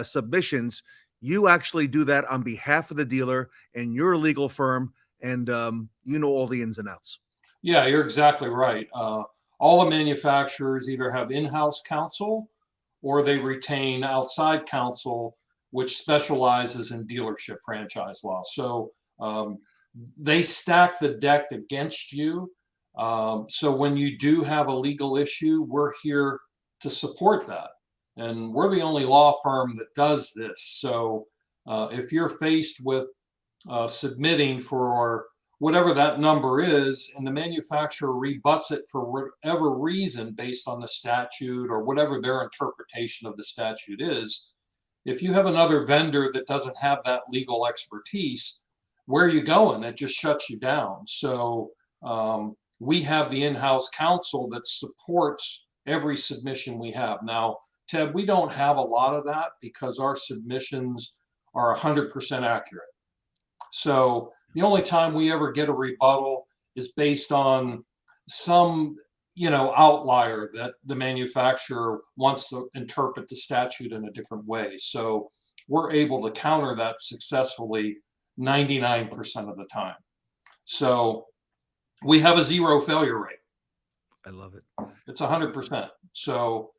submissions. You actually do that on behalf of the dealer and your legal firm, and you know all the ins and outs. Yeah, you're exactly right. All the manufacturers either have in-house counsel or they retain outside counsel, which specializes in dealership franchise law. So they stack the deck against you. So when you do have a legal issue, we're here to support that. And we're the only law firm that does this. So if you're faced with submitting for whatever that number is, and the manufacturer rebuts it for whatever reason based on the statute or whatever their interpretation of the statute is, if you have another vendor that doesn't have that legal expertise, where are you going? It just shuts you down. So we have the in-house counsel that supports every submission we have. Now, Ted, we don't have a lot of that because our submissions are 100% accurate. So the only time we ever get a rebuttal is based on some, outlier that the manufacturer wants to interpret the statute in a different way. So we're able to counter that successfully 99% of the time. So we have a 0 failure rate. I love it. It's 100%. So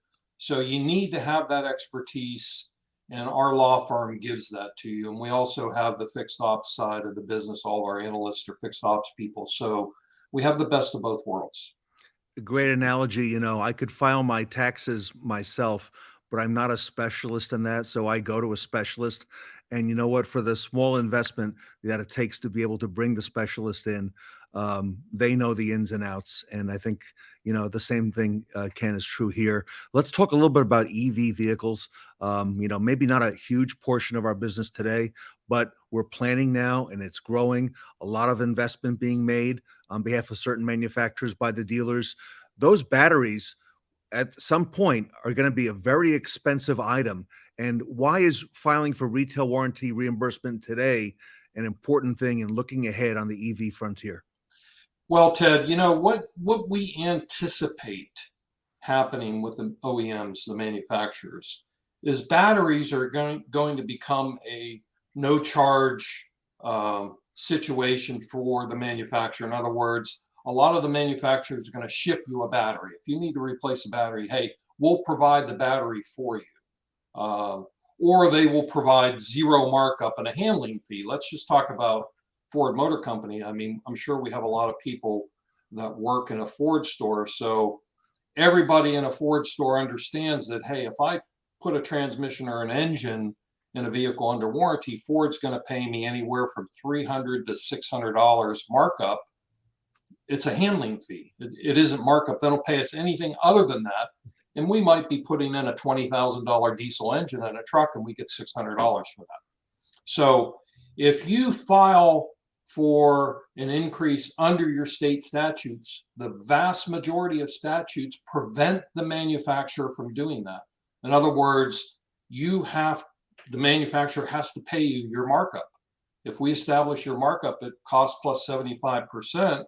you need to have that expertise. And our law firm gives that to you. And we also have the fixed ops side of the business. All our analysts are fixed ops people. So we have the best of both worlds. A great analogy. I could file my taxes myself, but I'm not a specialist in that. So I go to a specialist. And you know what? For the small investment that it takes to be able to bring the specialist in, they know the ins and outs. And I think, the same thing, Ken, is true here. Let's talk a little bit about EV vehicles. Maybe not a huge portion of our business today, but we're planning now and it's growing. A lot of investment being made on behalf of certain manufacturers by the dealers. Those batteries at some point are going to be a very expensive item. And why is filing for retail warranty reimbursement today an important thing in looking ahead on the EV frontier? Well, Ted, what we anticipate happening with the OEMs, the manufacturers, is batteries are going to become a no charge situation for the manufacturer. In other words, a lot of the manufacturers are going to ship you a battery. If you need to replace a battery, hey, we'll provide the battery for you. Or they will provide 0 markup and a handling fee. Let's just talk about Ford Motor Company. I mean, I'm sure we have a lot of people that work in a Ford store. So everybody in a Ford store understands that, hey, if I put a transmission or an engine in a vehicle under warranty, Ford's going to pay me anywhere from $300 to $600 markup it's a handling fee. It isn't markup. They don't pay us anything other than that. And we might be putting in a $20,000 diesel engine in a truck and we get $600 for that. So if you file for an increase under your state statutes, the vast majority of statutes prevent the manufacturer from doing that. In other words, the manufacturer has to pay you your markup. If we establish your markup at cost plus 75%,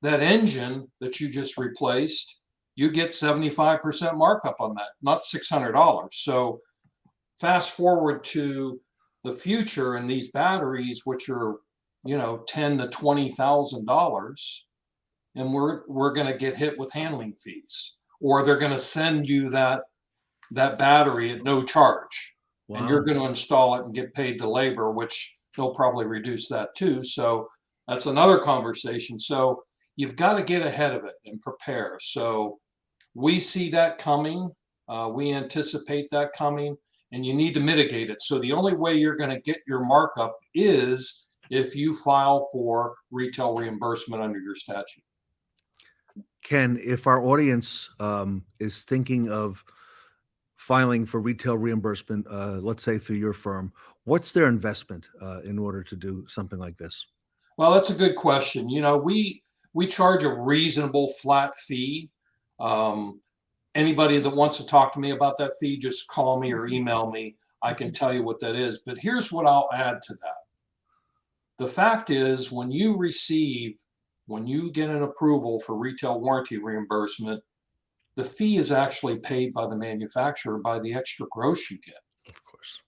that engine that you just replaced, you get 75% markup on that, not $600. So fast forward to the future and these batteries, which are, $10,000 to $20,000, and we're going to get hit with handling fees, or they're going to send you that battery at no charge. Wow. And you're going to install it and get paid the labor, which they'll probably reduce that too. So that's another conversation. So you've got to get ahead of it and prepare. So we see that coming. We anticipate that coming, and you need to mitigate it. So the only way you're going to get your markup is if you file for retail reimbursement under your statute. Ken, if our audience is thinking of filing for retail reimbursement, let's say through your firm, what's their investment in order to do something like this? Well, that's a good question. We charge a reasonable flat fee. Anybody that wants to talk to me about that fee, just call me or email me. I can tell you what that is. But here's what I'll add to that. The fact is, when you get an approval for retail warranty reimbursement, the fee is actually paid by the manufacturer by the extra gross you get. Of course.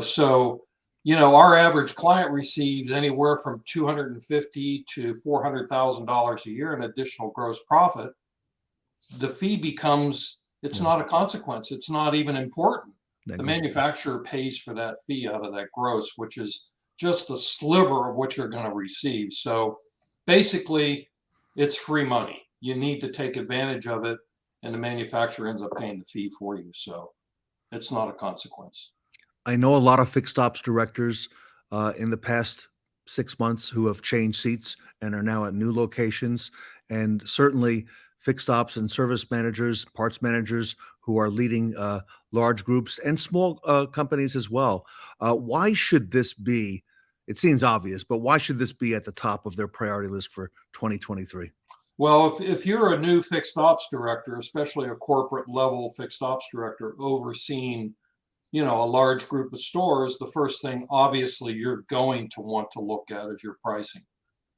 So our average client receives anywhere from $250,000 to $400,000 a year in additional gross profit. The fee becomes, it's not a consequence. It's not even important. The manufacturer pays for that fee out of that gross, which is just a sliver of what you're going to receive. So basically, it's free money. You need to take advantage of it, and the manufacturer ends up paying the fee for you. So it's not a consequence. I know a lot of fixed ops directors in the past 6 months who have changed seats and are now at new locations, and certainly fixed ops and service managers, parts managers who are leading large groups and small companies as well. Why should this be? It seems obvious, but why should this be at the top of their priority list for 2023? Well, if you're a new fixed ops director, especially a corporate level fixed ops director overseeing, a large group of stores, the first thing obviously you're going to want to look at is your pricing.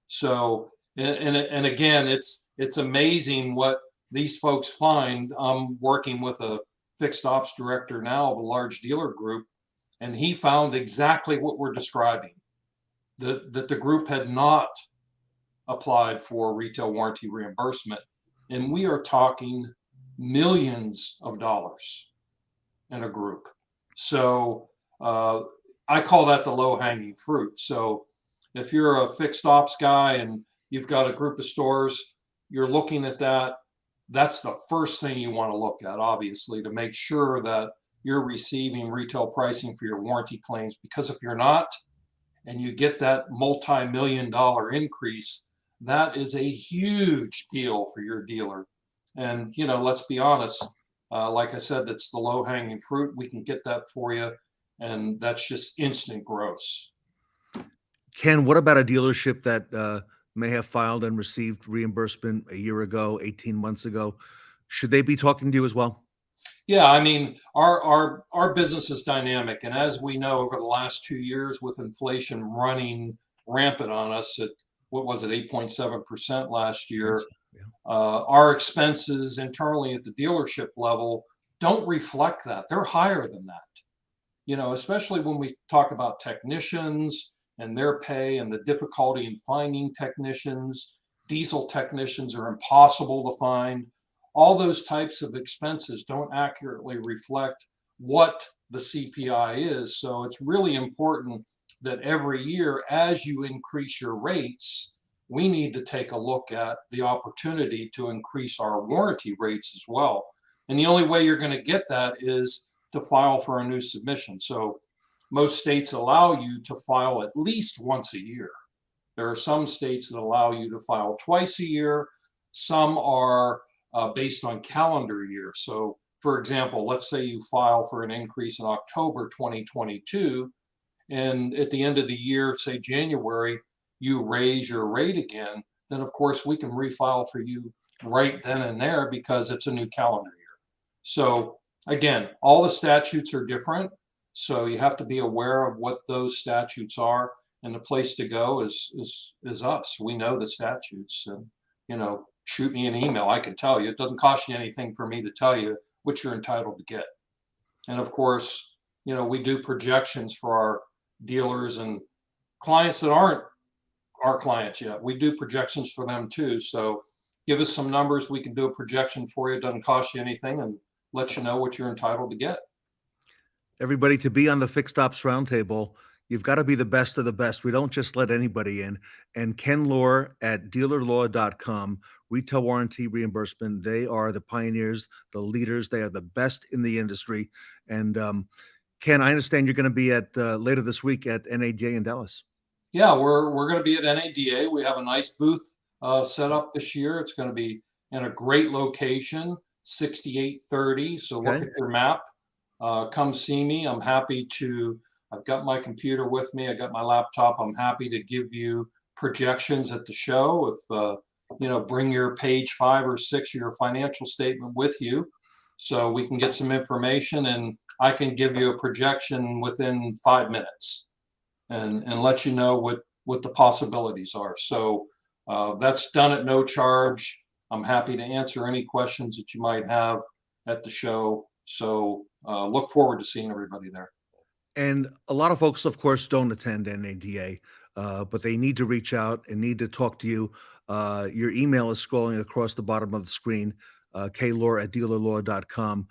So, and again, it's amazing what these folks find. I'm working with a fixed ops director now of a large dealer group, and he found exactly what we're describing, that the group had not applied for retail warranty reimbursement. And we are talking millions of dollars in a group. So I call that the low-hanging fruit. So if you're a fixed ops guy and you've got a group of stores, you're looking at that. That's the first thing you want to look at, obviously, to make sure that you're receiving retail pricing for your warranty claims. Because if you're not, and you get that multi-million-dollar increase, that is a huge deal for your dealer. And, let's be honest, like I said, that's the low-hanging fruit. We can get that for you, and that's just instant gross. Ken, what about a dealership that may have filed and received reimbursement a year ago, 18 months ago? Should they be talking to you as well? Yeah, I mean, our business is dynamic. And as we know, over the last 2 years, with inflation running rampant on us at, 8.7% last year, our expenses internally at the dealership level don't reflect that. They're higher than that, especially when we talk about technicians and their pay and the difficulty in finding technicians. Diesel technicians are impossible to find. All those types of expenses don't accurately reflect what the CPI is. So it's really important that every year, as you increase your rates, we need to take a look at the opportunity to increase our warranty rates as well. And the only way you're going to get that is to file for a new submission. So most states allow you to file at least once a year. There are some states that allow you to file twice a year. Some are based on calendar year. So for example, let's say you file for an increase in October 2022, and at the end of the year, say January, you raise your rate again, then of course we can refile for you right then and there because it's a new calendar year. So again, all the statutes are different. So you have to be aware of what those statutes are, and the place to go is us. We know the statutes, and shoot me an email. I can tell you. It doesn't cost you anything for me to tell you what you're entitled to get. And of course, we do projections for our dealers and clients that aren't our clients yet. We do projections for them too. So give us some numbers. We can do a projection for you. It doesn't cost you anything, and let you know what you're entitled to get. Everybody, to be on the Fixed Ops Roundtable, you've got to be the best of the best. We don't just let anybody in. And Ken Lohr at dealerlaw.com, retail warranty reimbursement. They are the pioneers, the leaders. They are the best in the industry. And Ken, I understand you're going to be at later this week at NADA in Dallas. Yeah, we're going to be at NADA. We have a nice booth set up this year. It's going to be in a great location, 6830. So look at your map. Come see me. I'm happy to. I've got my computer with me. I got my laptop. I'm happy to give you projections at the show. If bring your page 5 or 6 of your financial statement with you, so we can get some information, and I can give you a projection within 5 minutes, and let you know what the possibilities are. So that's done at no charge. I'm happy to answer any questions that you might have at the show. So look forward to seeing everybody there. And a lot of folks, of course, don't attend NADA, but they need to reach out and need to talk to you. Your email is scrolling across the bottom of the screen, klohr at dealerlaw.com.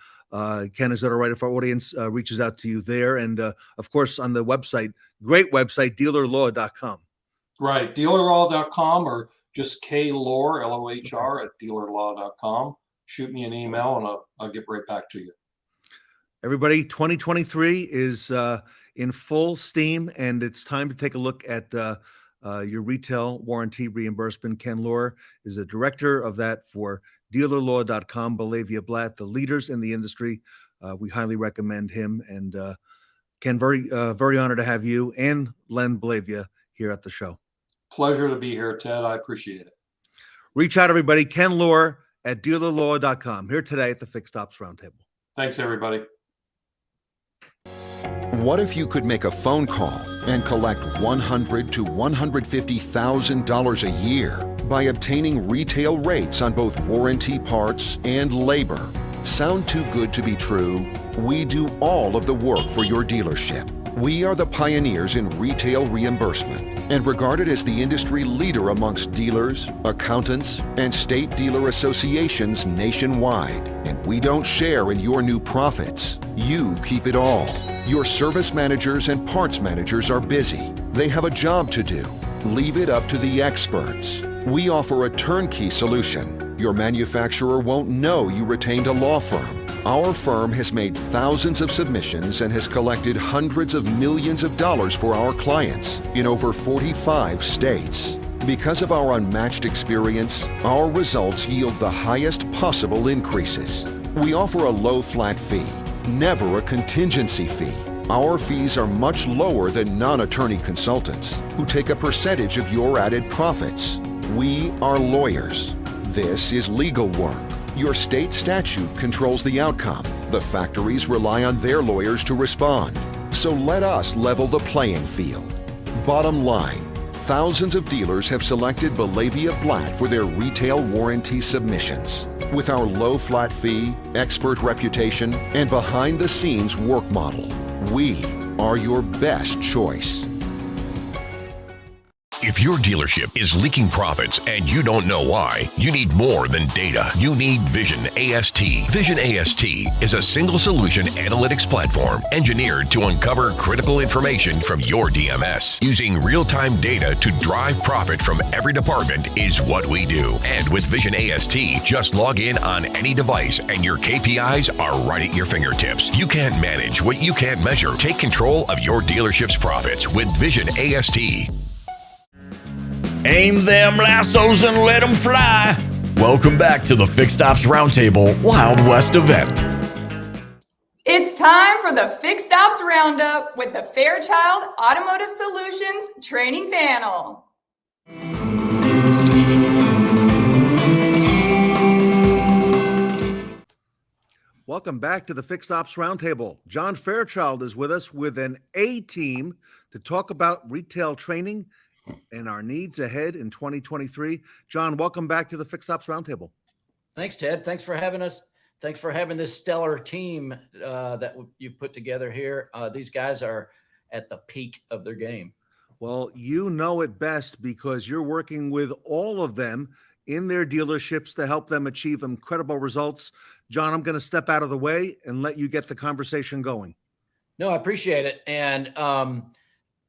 Ken, is that all right if our audience reaches out to you there? And of course, on the website, great website, dealerlaw.com. Right, dealerlaw.com, or just Lohr, Lohr at dealerlaw.com. Shoot me an email and I'll get right back to you. Everybody, 2023 is in full steam, and it's time to take a look at your retail warranty reimbursement. Ken Lohr is the director of that for dealerlaw.com. Belavia Blatt, the leaders in the industry. We highly recommend him. And Ken, very honored to have you and Len Belavia here at the show. Pleasure to be here, Ted. I appreciate it. Reach out, everybody. Ken Lohr at dealerlaw.com, here today at the Fixed Ops Roundtable. Thanks, everybody. What if you could make a phone call and collect $100,000 to $150,000 a year by obtaining retail rates on both warranty parts and labor? Sound too good to be true? We do all of the work for your dealership. We are the pioneers in retail reimbursement and regarded as the industry leader amongst dealers, accountants, and state dealer associations nationwide. And we don't share in your new profits. You keep it all. Your service managers and parts managers are busy. They have a job to do. Leave it up to the experts. We offer a turnkey solution. Your manufacturer won't know you retained a law firm. Our firm has made thousands of submissions and has collected hundreds of millions of dollars for our clients in over 45 states. Because of our unmatched experience, our results yield the highest possible increases. We offer a low flat fee, never a contingency fee. Our fees are much lower than non-attorney consultants who take a percentage of your added profits. We are lawyers. This is legal work. Your state statute controls the outcome. The factories rely on their lawyers to respond. So let us level the playing field. Bottom line, thousands of dealers have selected Belavia Blatt for their retail warranty submissions. With our low flat fee, expert reputation, and behind-the-scenes work model, we are your best choice. If your dealership is leaking profits and you don't know why, you need more than data. You need Vision AST. Vision AST is a single solution analytics platform engineered to uncover critical information from your DMS. Using real-time data to drive profit from every department is what we do. And with Vision AST, just log in on any device and your KPIs are right at your fingertips. You can't manage what you can't measure. Take control of your dealership's profits with Vision AST. Aim them lassos and let them fly. Welcome back to the Fixed Ops Roundtable Wild West event. It's time for the Fixed Ops Roundup with the Fairchild Automotive Solutions Training Panel. Welcome back to the Fixed Ops Roundtable. John Fairchild is with us with an A team to talk about retail training and our needs ahead in 2023. John, welcome back to the Fixed Ops Roundtable. Thanks, Ted. Thanks for having us. Thanks for having this stellar team that you've put together here. These guys are at the peak of their game. Well, you know it best because you're working with all of them in their dealerships to help them achieve incredible results. John, I'm going to step out of the way and let you get the conversation going. No, I appreciate it. And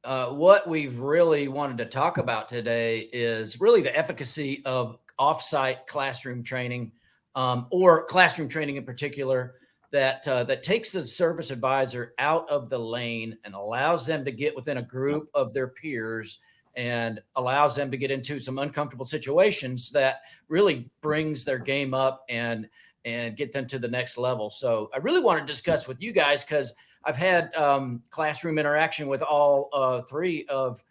what we've really wanted to talk about today is really the efficacy of offsite classroom training, or classroom training in particular, that takes the service advisor out of the lane and allows them to get within a group of their peers and allows them to get into some uncomfortable situations that really brings their game up and get them to the next level. So I really want to discuss with you guys, because I've had classroom interaction with all three of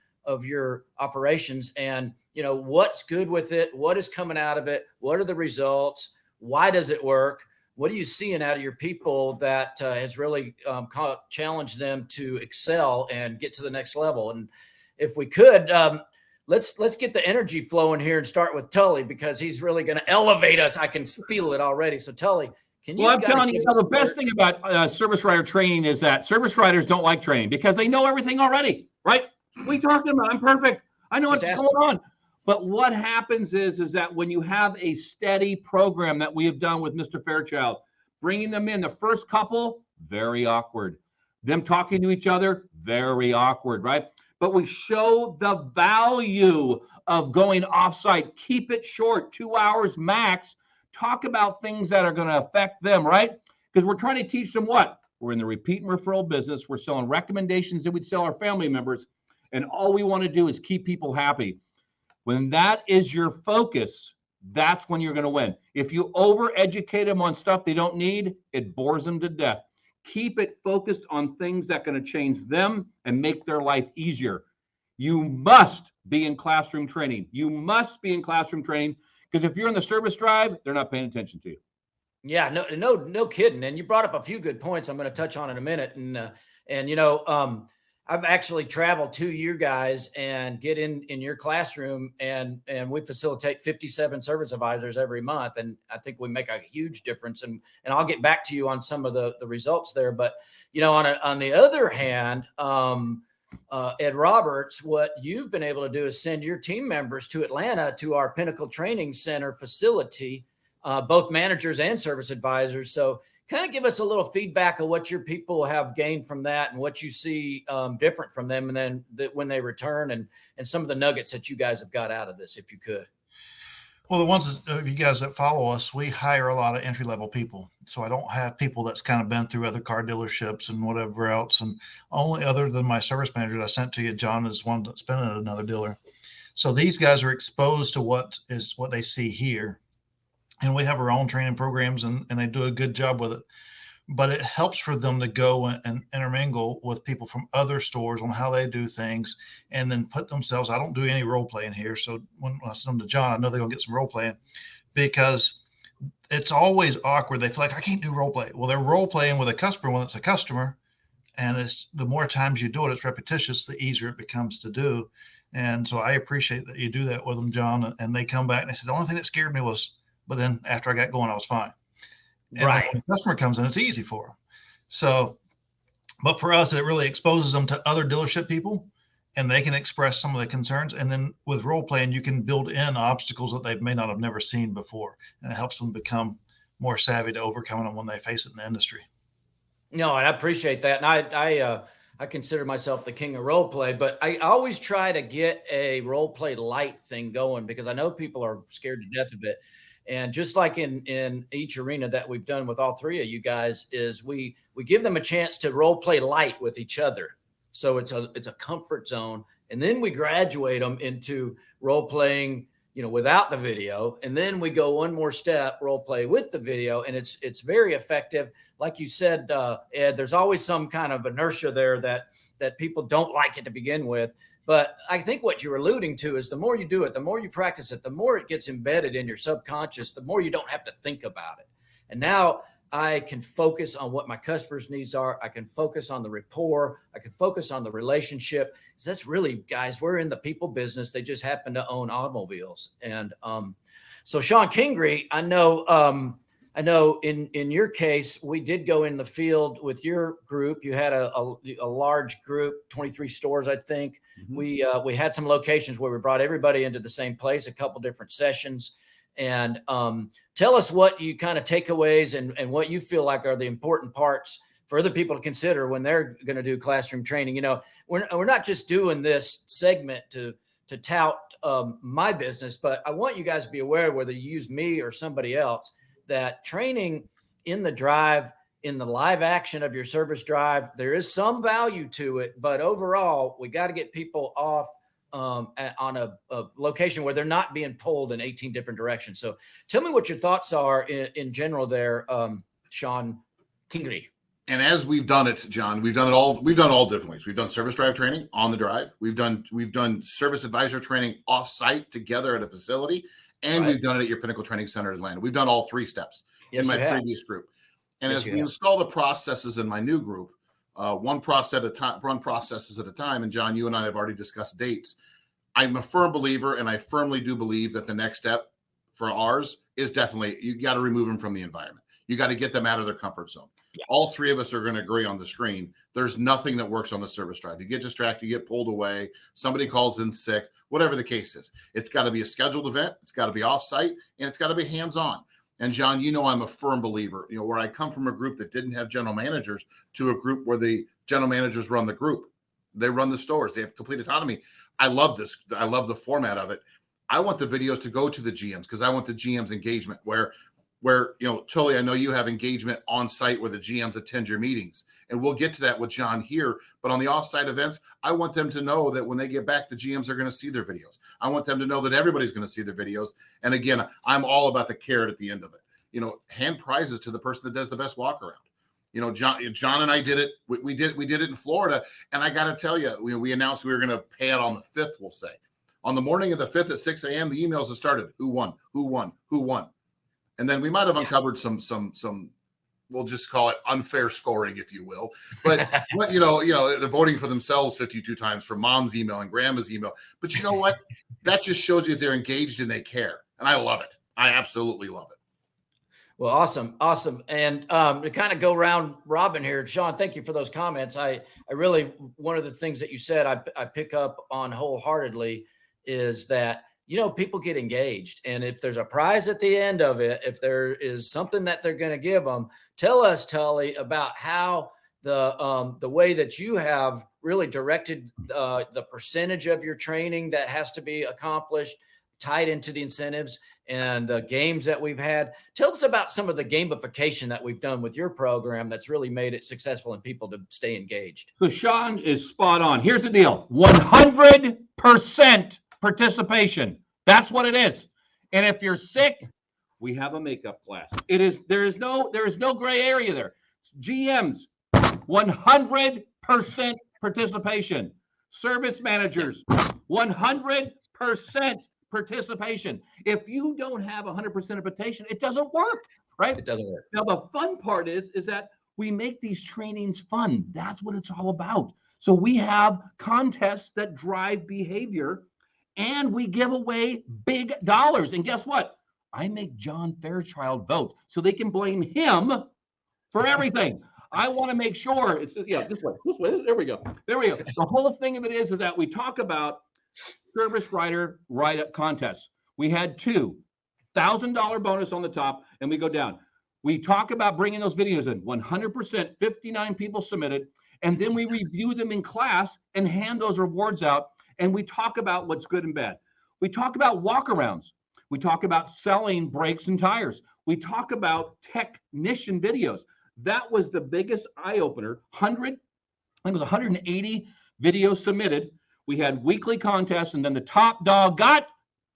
your operations, and you know what's good with it, what is coming out of it, what are the results, why does it work, what are you seeing out of your people that has really challenged them to excel and get to the next level. And if we could, let's get the energy flowing here and start with Tully, because he's really going to elevate us. I can feel it already. So Tully, can you? Well, I'm telling you, the best thing about service writer training is that service writers don't like training because they know everything already, right? What are you talking about? I'm perfect. I know what's going on. But what happens is that when you have a steady program that we have done with Mr. Fairchild, bringing them in, the first couple, very awkward. Them talking to each other, very awkward, right? But we show the value of going offsite. Keep it short, 2 hours max. Talk about things that are going to affect them, right? Because we're trying to teach them what? We're in the repeat and referral business. We're selling recommendations that we'd sell our family members. And all we want to do is keep people happy. When that is your focus, that's when you're going to win. If you over-educate them on stuff they don't need, it bores them to death. Keep it focused on things that are going to change them and make their life easier. You must be in classroom training. You must be in classroom training, because if you're in the service drive, they're not paying attention to you. Yeah, no kidding. And you brought up a few good points I'm going to touch on in a minute. And you know, I've actually traveled to you guys and get in your classroom, and we facilitate 57 service advisors every month. And I think we make a huge difference. And I'll get back to you on some of the results there. But, you know, on the other hand, Ed Roberts, what you've been able to do is send your team members to Atlanta to our Pinnacle Training Center facility, both managers and service advisors. So kind of give us a little feedback of what your people have gained from that and what you see different from them, and then when they return, and some of the nuggets that you guys have got out of this, if you could. Well, the ones that you guys that follow us, we hire a lot of entry-level people. So I don't have people that's kind of been through other car dealerships and whatever else. And only other than my service manager that I sent to you, John, is one that's been at another dealer. So these guys are exposed to what they see here. And we have our own training programs, and they do a good job with it. But it helps for them to go and intermingle with people from other stores on how they do things, and then put themselves. I don't do any role playing here. So when I send them to John, I know they're going to get some role playing, because it's always awkward. They feel like, I can't do role play. Well, they're role playing with a customer when it's a customer. And it's the more times you do it, it's repetitious, the easier it becomes to do. And so I appreciate that you do that with them, John. And they come back and they said, the only thing that scared me was, but then after I got going, I was fine. And right. When the customer comes in, it's easy for them. So, but for us, it really exposes them to other dealership people, and they can express some of the concerns. And then with role playing, you can build in obstacles that they may not have never seen before. And it helps them become more savvy to overcome them when they face it in the industry. No, and I appreciate that. And I consider myself the king of role play, but I always try to get a role play light thing going, because I know people are scared to death of it. And just like in each arena that we've done with all three of you guys, is we give them a chance to role play light with each other. So it's a comfort zone, And then we graduate them into role playing, without the video. And then we go one more step, role play with the video. And it's very effective. Like you said, Ed, there's always some kind of inertia there that people don't like it to begin with. But I think what you're alluding to is the more you do it, the more you practice it, the more it gets embedded in your subconscious, the more you don't have to think about it. And now I can focus on what my customers' needs are. I can focus on the rapport. I can focus on the relationship. Because that's really, guys, we're in the people business. They just happen to own automobiles. And so Shon Kingrey, I know in your case, we did go in the field with your group. You had a large group, 23 stores, I think. Mm-hmm. We had some locations where we brought everybody into the same place, a couple different sessions. And tell us what you kind of takeaways and what you feel like are the important parts for other people to consider when they're going to do classroom training. We're not just doing this segment to tout my business, but I want you guys to be aware, whether you use me or somebody else, that training in the drive, in the live action of your service drive, there is some value to it, but overall, we got to get people off on a location where they're not being pulled in 18 different directions. So tell me what your thoughts are in general there, Shon Kingrey. And as we've done it, John, we've done all different ways. We've done service drive training on the drive. We've done service advisor training off-site together at a facility. And We've done it at your Pinnacle Training Center in Atlanta. We've done all three steps in my previous group. And as we install the processes in my new group, one processes at a time. And John, you and I have already discussed dates. I'm a firm believer, and I firmly do believe that the next step for ours is definitely, you got to remove them from the environment. You got to get them out of their comfort zone. Yeah. All three of us are going to agree on the screen. There's nothing that works on the service drive. You get distracted, you get pulled away, somebody calls in sick, whatever the case is. It's got to be a scheduled event. It's got to be off-site, and it's got to be hands-on. And John, I'm a firm believer, where I come from a group that didn't have general managers to a group where the general managers run the group. They run the stores. They have complete autonomy. I love this. I love the format of it. I want the videos to go to the GMs because I want the GMs engagement where Tully, I know you have engagement on site where the GMs attend your meetings, and we'll get to that with John here. But on the off-site events, I want them to know that when they get back, the GMs are going to see their videos. I want them to know that everybody's going to see their videos. And again, I'm all about the carrot at the end of it. Hand prizes to the person that does the best walk around. John and I did it. We did it in Florida, and I got to tell you, we announced we were going to pay it on the 5th. We'll say on the morning of the 5th at 6 a.m. the emails have started. Who won? Who won? Who won? And then we might have uncovered some we'll just call it unfair scoring, if you will. But they're voting for themselves 52 times from mom's email and grandma's email. But you know what? That just shows you they're engaged and they care. And I love it. I absolutely love it. Well, awesome. And to kind of go round robin here, Shon, thank you for those comments. I really, one of the things that you said I pick up on wholeheartedly is that people get engaged. And if there's a prize at the end of it, if there is something that they're going to give them, tell us, Tully, about how the way that you have really directed the percentage of your training that has to be accomplished, tied into the incentives and the games that we've had. Tell us about some of the gamification that we've done with your program that's really made it successful and people to stay engaged. So Shon is spot on. Here's the deal. 100% participation. That's what it is. And if you're sick, we have a makeup class. There is no gray area there. GMs, 100% participation. Service managers, 100% participation. If you don't have 100% participation, it doesn't work, right? It doesn't work. Now the fun part is that we make these trainings fun. That's what it's all about. So we have contests that drive behavior, and we give away big dollars. And guess what? I make John Fairchild vote so they can blame him for everything. I want to make sure it's this way. There we go. The whole thing of it is that we talk about service writer write-up contests. We had two, $1,000 bonus on the top, and we go down. We talk about bringing those videos in. 100%, 59 people submitted, and then we review them in class and hand those rewards out. And we talk about what's good and bad. We talk about walkarounds. We talk about selling brakes and tires. We talk about technician videos. That was the biggest eye opener. 180 videos submitted. We had weekly contests, and then the top dog got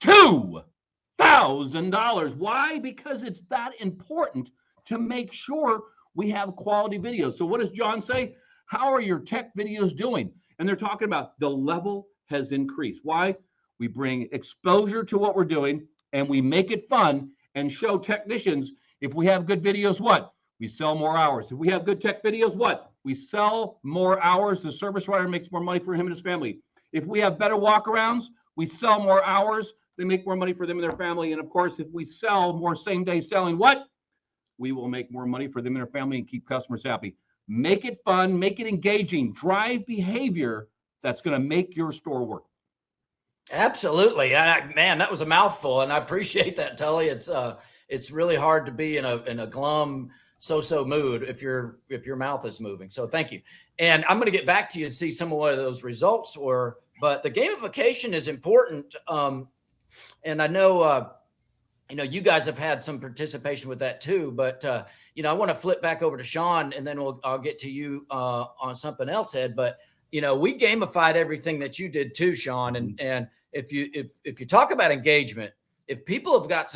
$2,000. Why? Because it's that important to make sure we have quality videos. So what does John say? How are your tech videos doing? And they're talking about the level has increased. Why? We bring exposure to what we're doing, and we make it fun and show technicians, if we have good videos, what? We sell more hours. If we have good tech videos, what? We sell more hours. The service writer makes more money for him and his family. If we have better walkarounds, we sell more hours. They make more money for them and their family. And of course, if we sell more same-day selling, what? We will make more money for them and their family and keep customers happy. Make it fun, make it engaging, drive behavior that's going to make your store work. Absolutely. Man, that was a mouthful, and I appreciate that, Tully. It's really hard to be in a glum, so mood if your mouth is moving. So thank you. And I'm going to get back to you and see some of what those results were, but the gamification is important. And I know, you guys have had some participation with that too, but I want to flip back over to Shon, and then I'll get to you on something else, Ed. But we gamified everything that you did too, Shon. And if you talk about engagement, if people have got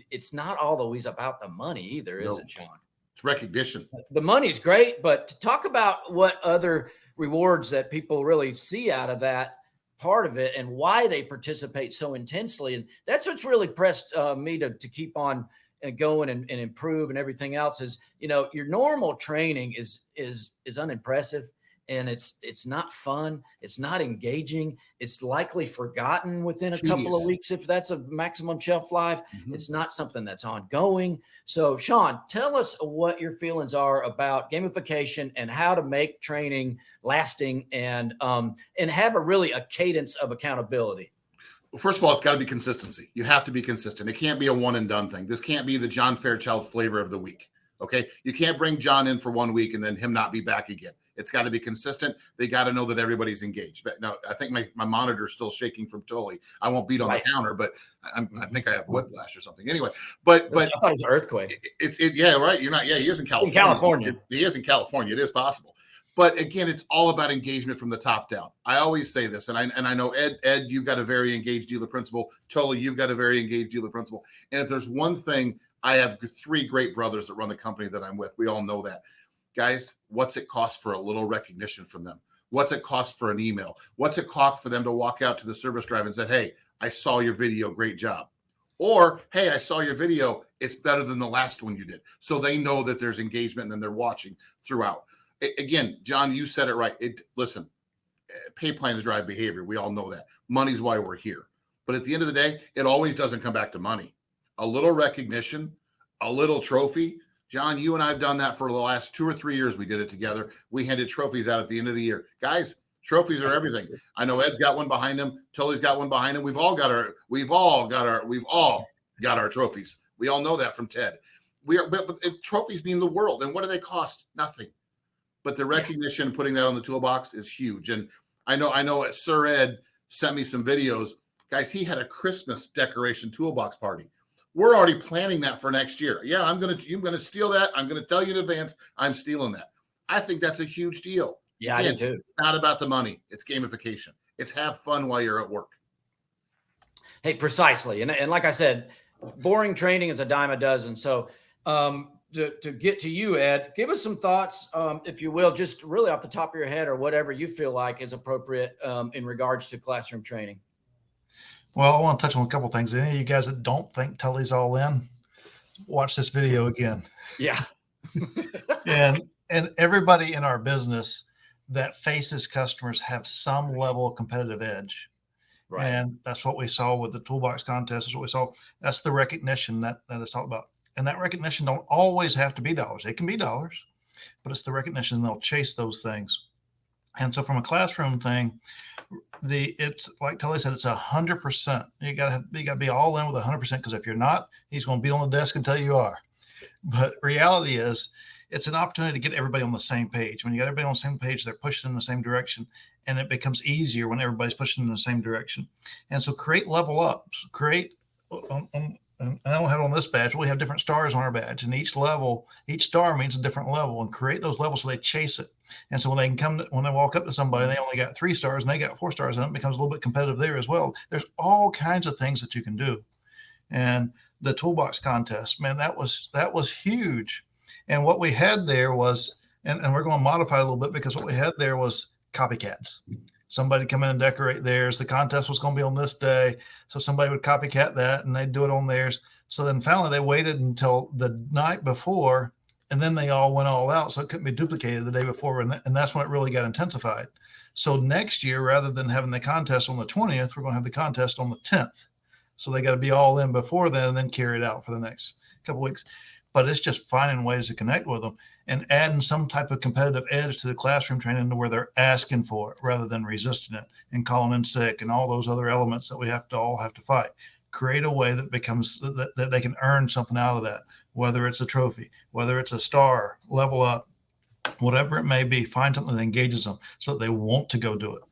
it's not always about the money either, is it, Shon? It's recognition. The money's great, but to talk about what other rewards that people really see out of that part of it and why they participate so intensely. And that's what's really pressed me to keep on going and improve and everything else is, your normal training is unimpressive. And it's not fun. It's not engaging. It's likely forgotten within a couple of weeks if that's a maximum shelf life. Mm-hmm. It's not something that's ongoing. So, Shon, tell us what your feelings are about gamification and how to make training lasting and have a cadence of accountability. Well, first of all, it's got to be consistency. You have to be consistent. It can't be a one and done thing. This can't be the John Fairchild flavor of the week. Okay, you can't bring John in for 1 week and then him not be back again. It's got to be consistent. They got to know that everybody's engaged. But now I think my monitor is still shaking from Tully. I won't beat on the counter, but I think I have whiplash or something. Anyway, but I thought it was an earthquake. Yeah, right. You're not. Yeah, he is in California. He is in California. It is possible. But again, it's all about engagement from the top down. I always say this, and I know Ed, you've got a very engaged dealer principal. Tully, you've got a very engaged dealer principal. And if there's one thing, I have 3 great brothers that run the company that I'm with. We all know that. Guys, what's it cost for a little recognition from them? What's it cost for an email? What's it cost for them to walk out to the service drive and say, hey, I saw your video, great job. Or, hey, I saw your video, it's better than the last one you did. So they know that there's engagement and they're watching throughout. Again, John, you said it right. Listen, pay plans drive behavior. We all know that. Money's why we're here. But at the end of the day, it always doesn't come back to money. A little recognition, a little trophy. John, you and I have done that for the last 2 or 3 years. We did it together. We handed trophies out at the end of the year. Guys, trophies are everything. I know Ed's got one behind him. Tully's got one behind him. We've all got our trophies. We all know that from Ted. But trophies mean the world. And what do they cost? Nothing. But the recognition, putting that on the toolbox is huge. And I know Sir Ed sent me some videos. Guys, he had a Christmas decoration toolbox party. We're already planning that for next year. Yeah, I'm gonna steal that. I'm gonna tell you in advance. I'm stealing that. I think that's a huge deal. Yeah, I do too. It's not about the money. It's gamification. It's have fun while you're at work. Hey, precisely. And like I said, boring training is a dime a dozen. So to get to you, Ed, give us some thoughts, if you will, just really off the top of your head or whatever you feel like is appropriate in regards to classroom training. Well, I want to touch on a couple of things. Any of you guys that don't think Tully's all in, watch this video again. Yeah. and everybody in our business that faces customers have some level of competitive edge. Right. And that's what we saw with the toolbox contest. Is what we saw. That's the recognition that is talked about. And that recognition don't always have to be dollars. It can be dollars, but it's the recognition. They'll chase those things. And so from a classroom thing, it's like Tully said, it's 100%. You gotta be all in with 100%, because if you're not, he's going to be on the desk until you are. But reality is, it's an opportunity to get everybody on the same page. When you got everybody on the same page, they're pushing in the same direction, and it becomes easier when everybody's pushing in the same direction. And so create level ups, create and I don't have it on this badge, we have different stars on our badge, and each star means a different level, and create those levels so they chase it. And so when they walk up to somebody, they only got 3 stars and they got 4 stars, and it becomes a little bit competitive there as well. There's all kinds of things that you can do. And the toolbox contest, man, that was huge. And what we had there was, and we're going to modify it a little bit, because what we had there was copycats. Somebody come in and decorate theirs. The contest was going to be on this day, so somebody would copycat that and they'd do it on theirs. So then finally they waited until the night before, and then they all went all out, so it couldn't be duplicated the day before, and that's when it really got intensified. So next year, rather than having the contest on the 20th, we're going to have the contest on the 10th. So they got to be all in before then and then carry it out for the next couple of weeks. But it's just finding ways to connect with them and adding some type of competitive edge to the classroom training to where they're asking for it rather than resisting it and calling in sick and all those other elements that we all have to fight. Create a way that becomes that they can earn something out of that, whether it's a trophy, whether it's a star, level up, whatever it may be. Find something that engages them so that they want to go do it.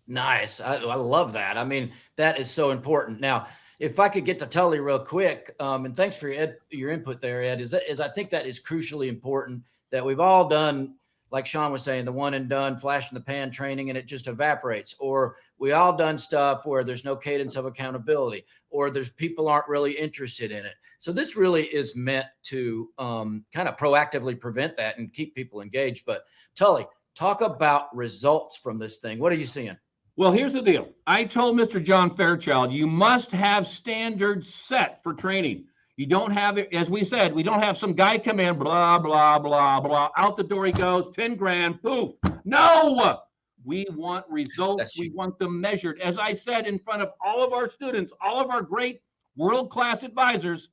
Nice. I love that. I mean, that is so important. Now, if I could get to Tully real quick, and thanks for your input there, Ed, is I think that is crucially important, that we've all done, like Shon was saying, the one and done flash in the pan training and it just evaporates, or we all done stuff where there's no cadence of accountability, or there's people aren't really interested in it. So this really is meant to kind of proactively prevent that and keep people engaged. But Tully, talk about results from this thing. What are you seeing? Well, here's the deal. I told Mr. John Fairchild, you must have standards set for training. You don't have it, as we said, we don't have some guy come in, blah, blah, blah, blah, out the door he goes, 10 grand, poof. No, we want results. We want them measured. As I said in front of all of our students, all of our great world-class advisors,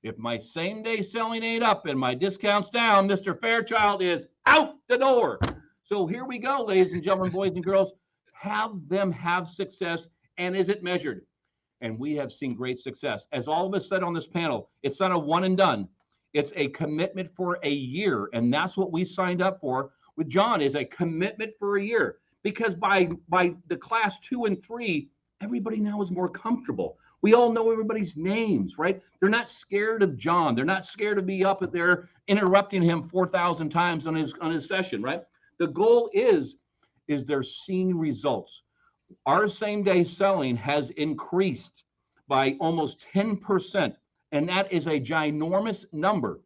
if my same-day selling ain't up and my discount's down, Mr. Fairchild is out the door. So here we go, ladies and gentlemen, boys and girls. Have them have success, and is it measured? And we have seen great success. As all of us said on this panel, it's not a one and done. It's a commitment for a year, and that's what we signed up for with John, is a commitment for a year. Because by the class 2 and 3, everybody now is more comfortable. We all know everybody's names, right? They're not scared of John. They're not scared to be up at there interrupting him 4,000 times on his session, right? The goal is they're seeing results. Our same-day selling has increased by almost 10%, and that is a ginormous number.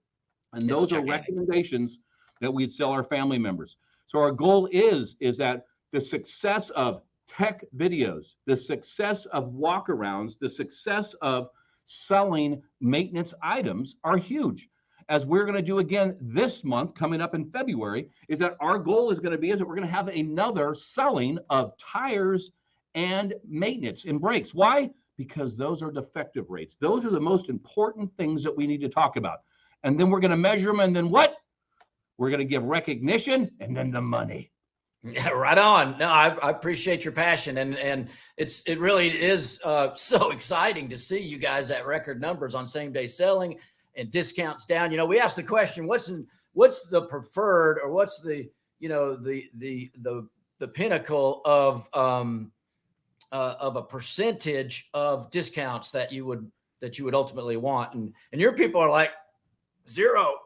And those are recommendations that we'd sell our family members. So our goal is that the success of tech videos, the success of walkarounds, the success of selling maintenance items are huge. As we're going to do again this month, coming up in February, is that our goal is going to be is that we're going to have another selling of tires and maintenance and brakes. Why? Because those are defective rates. Those are the most important things that we need to talk about. And then we're going to measure them, and then what? We're going to give recognition and then the money. Yeah, right on. No, I appreciate your passion, and it really is so exciting to see you guys at record numbers on same day selling and discounts down. You know, we asked the question, what's the preferred, or what's the pinnacle of a percentage of discounts that you would ultimately want, and your people are like 0,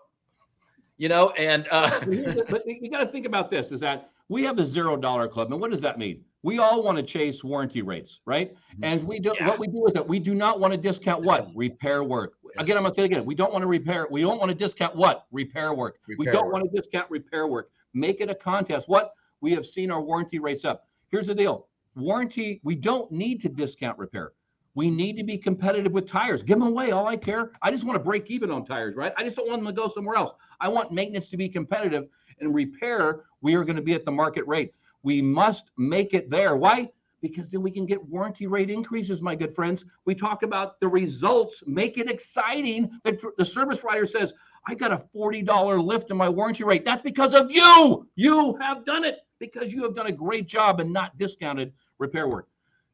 you know, and but you got to think about this, is that we have the $0 club. And what does that mean? We all want to chase warranty rates, right? And what we do is that we do not want to discount what? Repair work. Yes. Again, I'm going to say it again. We don't want to repair. We don't want to discount what? Repair work. We don't want to discount repair work. Make it a contest. What? We have seen our warranty rates up. Here's the deal. Warranty, we don't need to discount repair. We need to be competitive with tires. Give them away. All I care. I just want to break even on tires, right? I just don't want them to go somewhere else. I want maintenance to be competitive, and repair, we are going to be at the market rate. We must make it there. Why? Because then we can get warranty rate increases, my good friends. We talk about the results, make it exciting. The service writer says, I got a $40 lift in my warranty rate. That's because of you. You have done it because you have done a great job and not discounted repair work.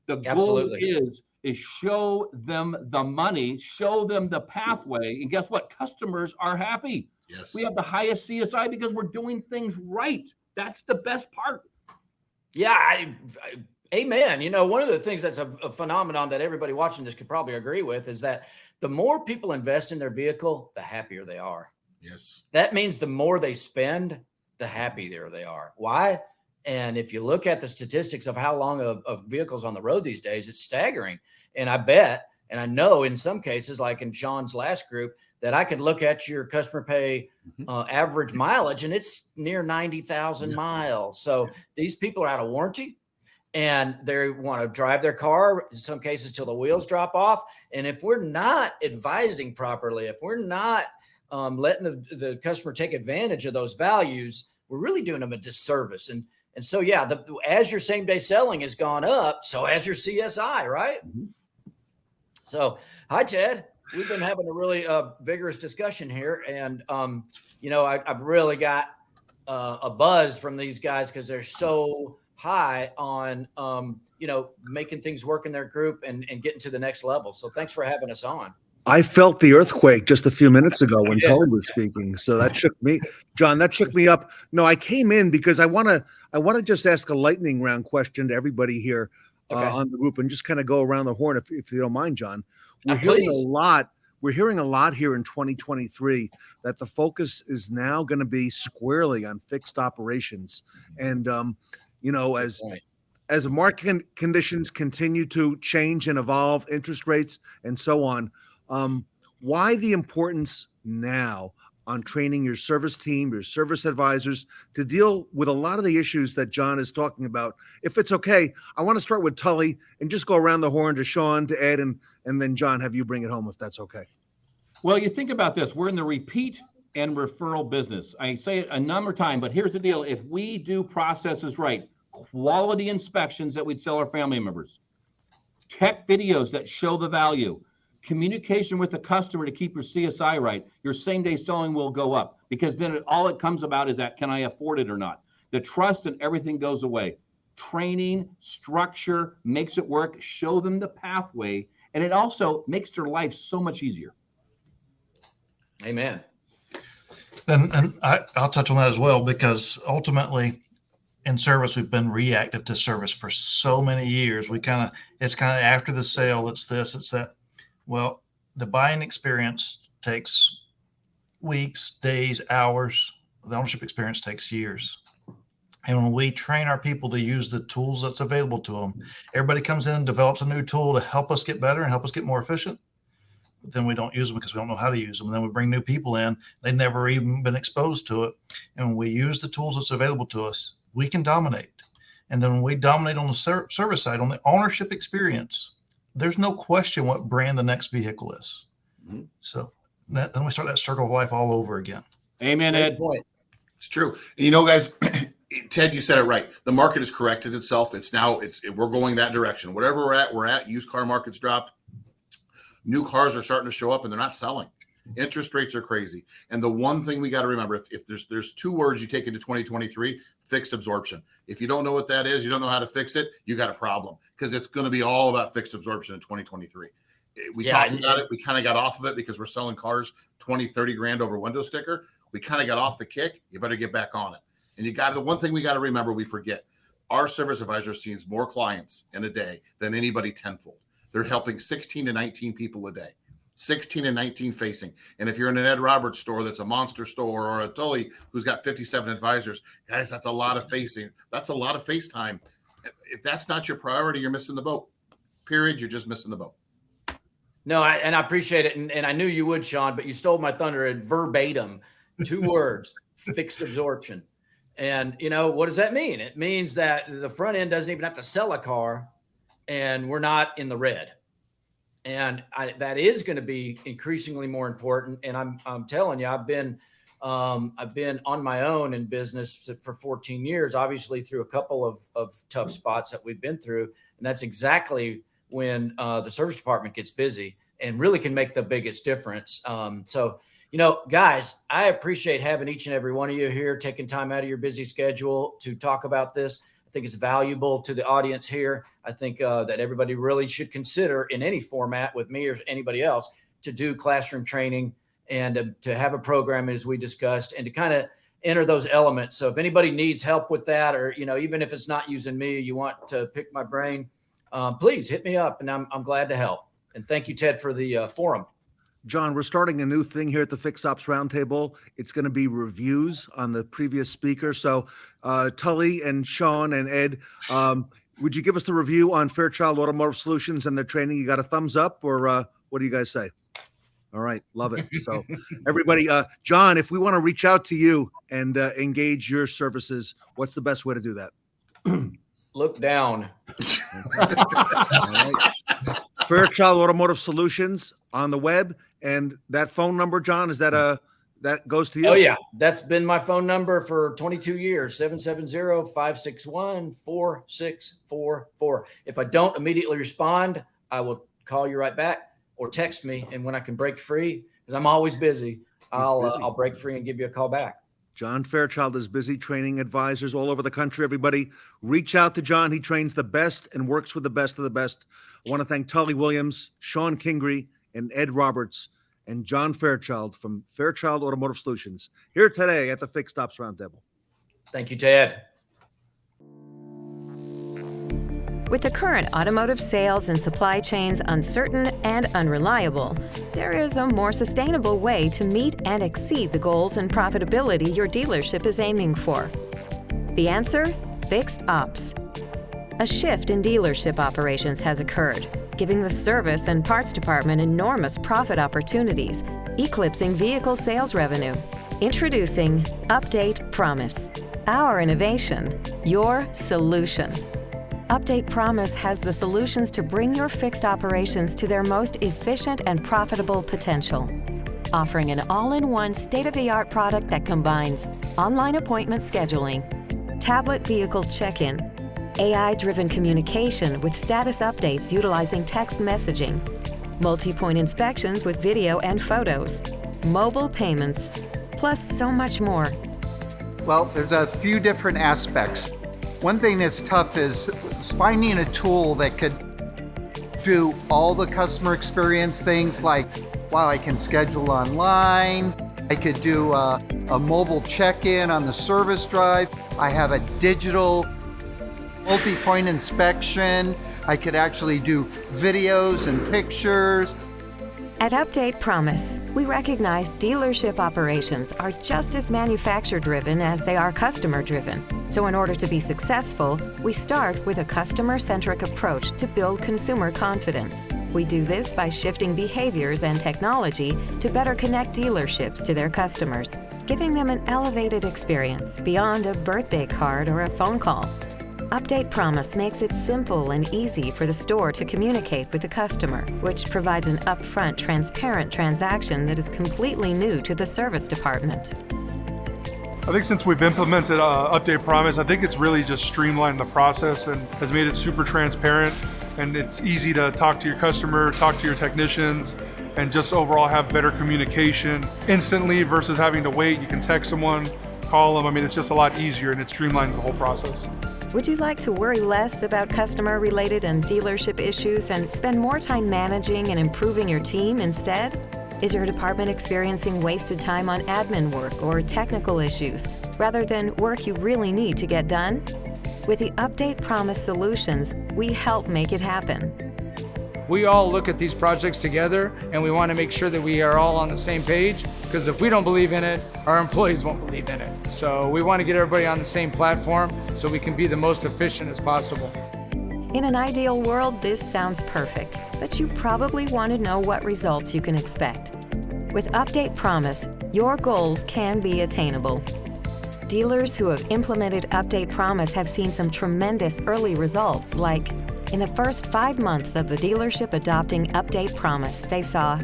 The goal is show them the money, show them the pathway. And guess what? Customers are happy. Yes. We have the highest CSI because we're doing things right. That's the best part. Yeah, Amen. You know, one of the things that's a phenomenon that everybody watching this could probably agree with is that the more people invest in their vehicle, the happier they are. Yes. That means the more they spend, the happier they are. Why? And if you look at the statistics of how long of vehicles on the road these days, it's staggering. And I bet, and I know in some cases, like in Shon's last group, that I could look at your customer pay average mileage and it's near 90,000 miles. So these people are out of warranty. And they want to drive their car, in some cases, till the wheels drop off. And if we're not advising properly, if we're not letting the customer take advantage of those values, we're really doing them a disservice. And so, yeah, as your same day selling has gone up, so has your CSI, right? So, hi, Ted. We've been having a really vigorous discussion here. And, you know, I've really got a buzz from these guys because they're so high on, you know, making things work in their group and getting to the next level. So thanks for having us on. I felt the earthquake just a few minutes ago when Tully was speaking. So that shook me, John, that shook me up. No, I came in because I want to just ask a lightning round question to everybody here on the group and just kind of go around the horn if you don't mind, John. We're hearing a lot here in 2023 that the focus is now going to be squarely on fixed operations. And, you know, as market conditions continue to change and evolve, interest rates and so on, why the importance now on training your service team, your service advisors to deal with a lot of the issues that John is talking about? If it's okay, I want to start with Tully and just go around the horn to Shon, to Ed, and then John, have you bring it home if that's okay. Well, you think about this. We're in the repeat and referral business. I say it a number of times, but here's the deal. If we do processes right, quality inspections that we'd sell our family members, tech videos that show the value, communication with the customer to keep your CSI right, your same day selling will go up, because then all it comes about is that, can I afford it or not? The trust and everything goes away. Training, structure makes it work, show them the pathway, and it also makes their life so much easier. Amen. And I'll touch on that as well, because ultimately in service, we've been reactive to service for so many years. It's kind of after the sale, it's this, it's that. Well, the buying experience takes weeks, days, hours. The ownership experience takes years. And when we train our people to use the tools that's available to them, everybody comes in and develops a new tool to help us get better and help us get more efficient. But then we don't use them because we don't know how to use them. And then we bring new people in. They've never even been exposed to it. And when we use the tools that's available to us, we can dominate. And then when we dominate on the service side, on the ownership experience, there's no question what brand the next vehicle is. Mm-hmm. So then we start that circle of life all over again. Amen, Ed. It's true. And you know, guys, Ted, you said it right. The market has corrected itself. We're going that direction. Whatever we're at. Used car market's dropped. New cars are starting to show up and they're not selling. Interest rates are crazy. And the one thing we got to remember, if there's two words you take into 2023, fixed absorption. If you don't know what that is, you don't know how to fix it, you got a problem, because it's going to be all about fixed absorption in 2023. We talked about it. We kind of got off of it because we're selling cars 20, 30 grand over window sticker. We kind of got off the kick. You better get back on it. And the one thing we got to remember, we forget, our service advisor sees more clients in a day than anybody tenfold. They're helping 16 to 19 people a day, 16 and 19 facing. And if you're in an Ed Roberts store that's a monster store, or a Tully who's got 57 advisors, guys, that's a lot of facing. That's a lot of face time. If that's not your priority, you're missing the boat. Period. You're just missing the boat. No, I appreciate it. And I knew you would, Shon, but you stole my thunder at verbatim. 2 words, fixed absorption. And, you know, what does that mean? It means that the front end doesn't even have to sell a car and we're not in the red. And that is going to be increasingly more important. And I'm telling you, I've been on my own in business for 14 years, obviously through a couple of tough spots that we've been through. And that's exactly when the service department gets busy and really can make the biggest difference. So, you know, guys, I appreciate having each and every one of you here, taking time out of your busy schedule to talk about this. I think it's valuable to the audience here. I think that everybody really should consider, in any format with me or anybody else, to do classroom training and to have a program as we discussed, and to kind of enter those elements. So if anybody needs help with that, or, even if it's not using me, you want to pick my brain, please hit me up, and I'm glad to help. And thank you, Ted, for the forum. John, we're starting a new thing here at the Fixed Ops Roundtable. It's going to be reviews on the previous speaker. So Tully and Shon and Ed, would you give us the review on Fairchild Automotive Solutions and their training? You got a thumbs up, or what do you guys say? All right, love it. So everybody, John, if we want to reach out to you and engage your services, what's the best way to do that? Look down. All right. Fairchild Automotive Solutions on the web, and that phone number, John, is that that goes to you? Oh yeah, that's been my phone number for 22 years. 770-561-4644. If I don't immediately respond, I will call you right back or text me, and when I can break free, because I'm always busy, I'll break free and give you a call back. John Fairchild is busy training advisors all over the country. Everybody, reach out to John. He trains the best and works with the best of the best. I want to thank Tully Williams, Shon Kingrey, and Ed Roberts, and John Fairchild from Fairchild Automotive Solutions here today at the Fixed Ops Roundtable. Thank you, Ted. With the current automotive sales and supply chains uncertain and unreliable, there is a more sustainable way to meet and exceed the goals and profitability your dealership is aiming for. The answer? Fixed Ops. A shift in dealership operations has occurred, giving the service and parts department enormous profit opportunities, eclipsing vehicle sales revenue. Introducing Update Promise. Our innovation, your solution. Update Promise has the solutions to bring your fixed operations to their most efficient and profitable potential. Offering an all-in-one state-of-the-art product that combines online appointment scheduling, tablet vehicle check-in, AI-driven communication with status updates utilizing text messaging, multi-point inspections with video and photos, mobile payments, plus so much more. Well, there's a few different aspects. One thing that's tough is finding a tool that could do all the customer experience things like, wow, I can schedule online, I could do a mobile check-in on the service drive, I have a digital multi-point inspection, I could actually do videos and pictures. At Update Promise, we recognize dealership operations are just as manufacturer-driven as they are customer-driven. So in order to be successful, we start with a customer-centric approach to build consumer confidence. We do this by shifting behaviors and technology to better connect dealerships to their customers, giving them an elevated experience beyond a birthday card or a phone call. Update Promise makes it simple and easy for the store to communicate with the customer, which provides an upfront, transparent transaction that is completely new to the service department. I think since we've implemented Update Promise, I think it's really just streamlined the process and has made it super transparent, and it's easy to talk to your customer, talk to your technicians, and just overall have better communication instantly versus having to wait. You can text someone, call them. I mean, it's just a lot easier and it streamlines the whole process. Would you like to worry less about customer-related and dealership issues and spend more time managing and improving your team instead? Is your department experiencing wasted time on admin work or technical issues rather than work you really need to get done? With the Update Promise solutions, we help make it happen. We all look at these projects together and we want to make sure that we are all on the same page, because if we don't believe in it, our employees won't believe in it. So we want to get everybody on the same platform so we can be the most efficient as possible. In an ideal world, this sounds perfect, but you probably want to know what results you can expect. With Update Promise, your goals can be attainable. Dealers who have implemented Update Promise have seen some tremendous early results, like in the first 5 months of the dealership adopting Update Promise, they saw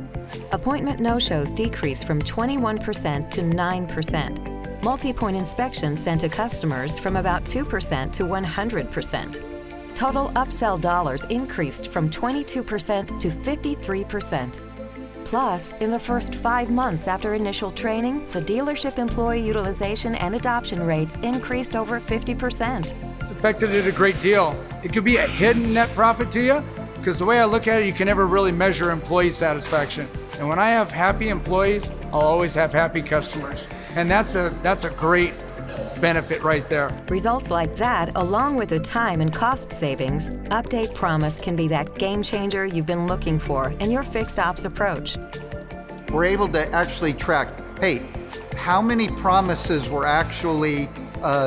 appointment no-shows decrease from 21% to 9%, multi-point inspections sent to customers from about 2% to 100%. Total upsell dollars increased from 22% to 53%. Plus, in the first 5 months after initial training, the dealership employee utilization and adoption rates increased over 50%. It's affected it a great deal. It could be a hidden net profit to you, Because the way I look at it, you can never really measure employee satisfaction. And when I have happy employees, I'll always have happy customers. And that's a great benefit right there. Results like that, along with the time and cost savings, Update Promise can be that game changer you've been looking for in your fixed ops approach. We're able to actually track, hey, how many promises were actually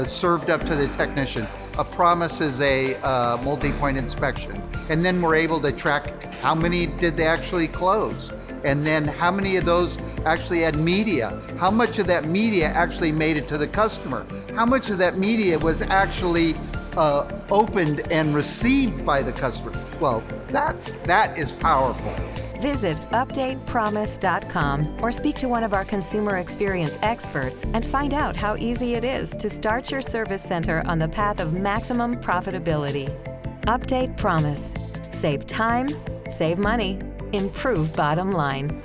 served up to the technician? A promise is a multi-point inspection. And then we're able to track how many did they actually close? And then how many of those actually had media? How much of that media actually made it to the customer? How much of that media was actually opened and received by the customer? Well, that is powerful. Visit updatepromise.com or speak to one of our consumer experience experts and find out how easy it is to start your service center on the path of maximum profitability. Update Promise. Save time, save money, improve bottom line.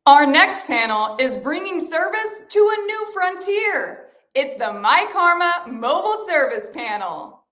Our next panel is bringing service to a new frontier. It's the myKaarma Mobile Service Panel.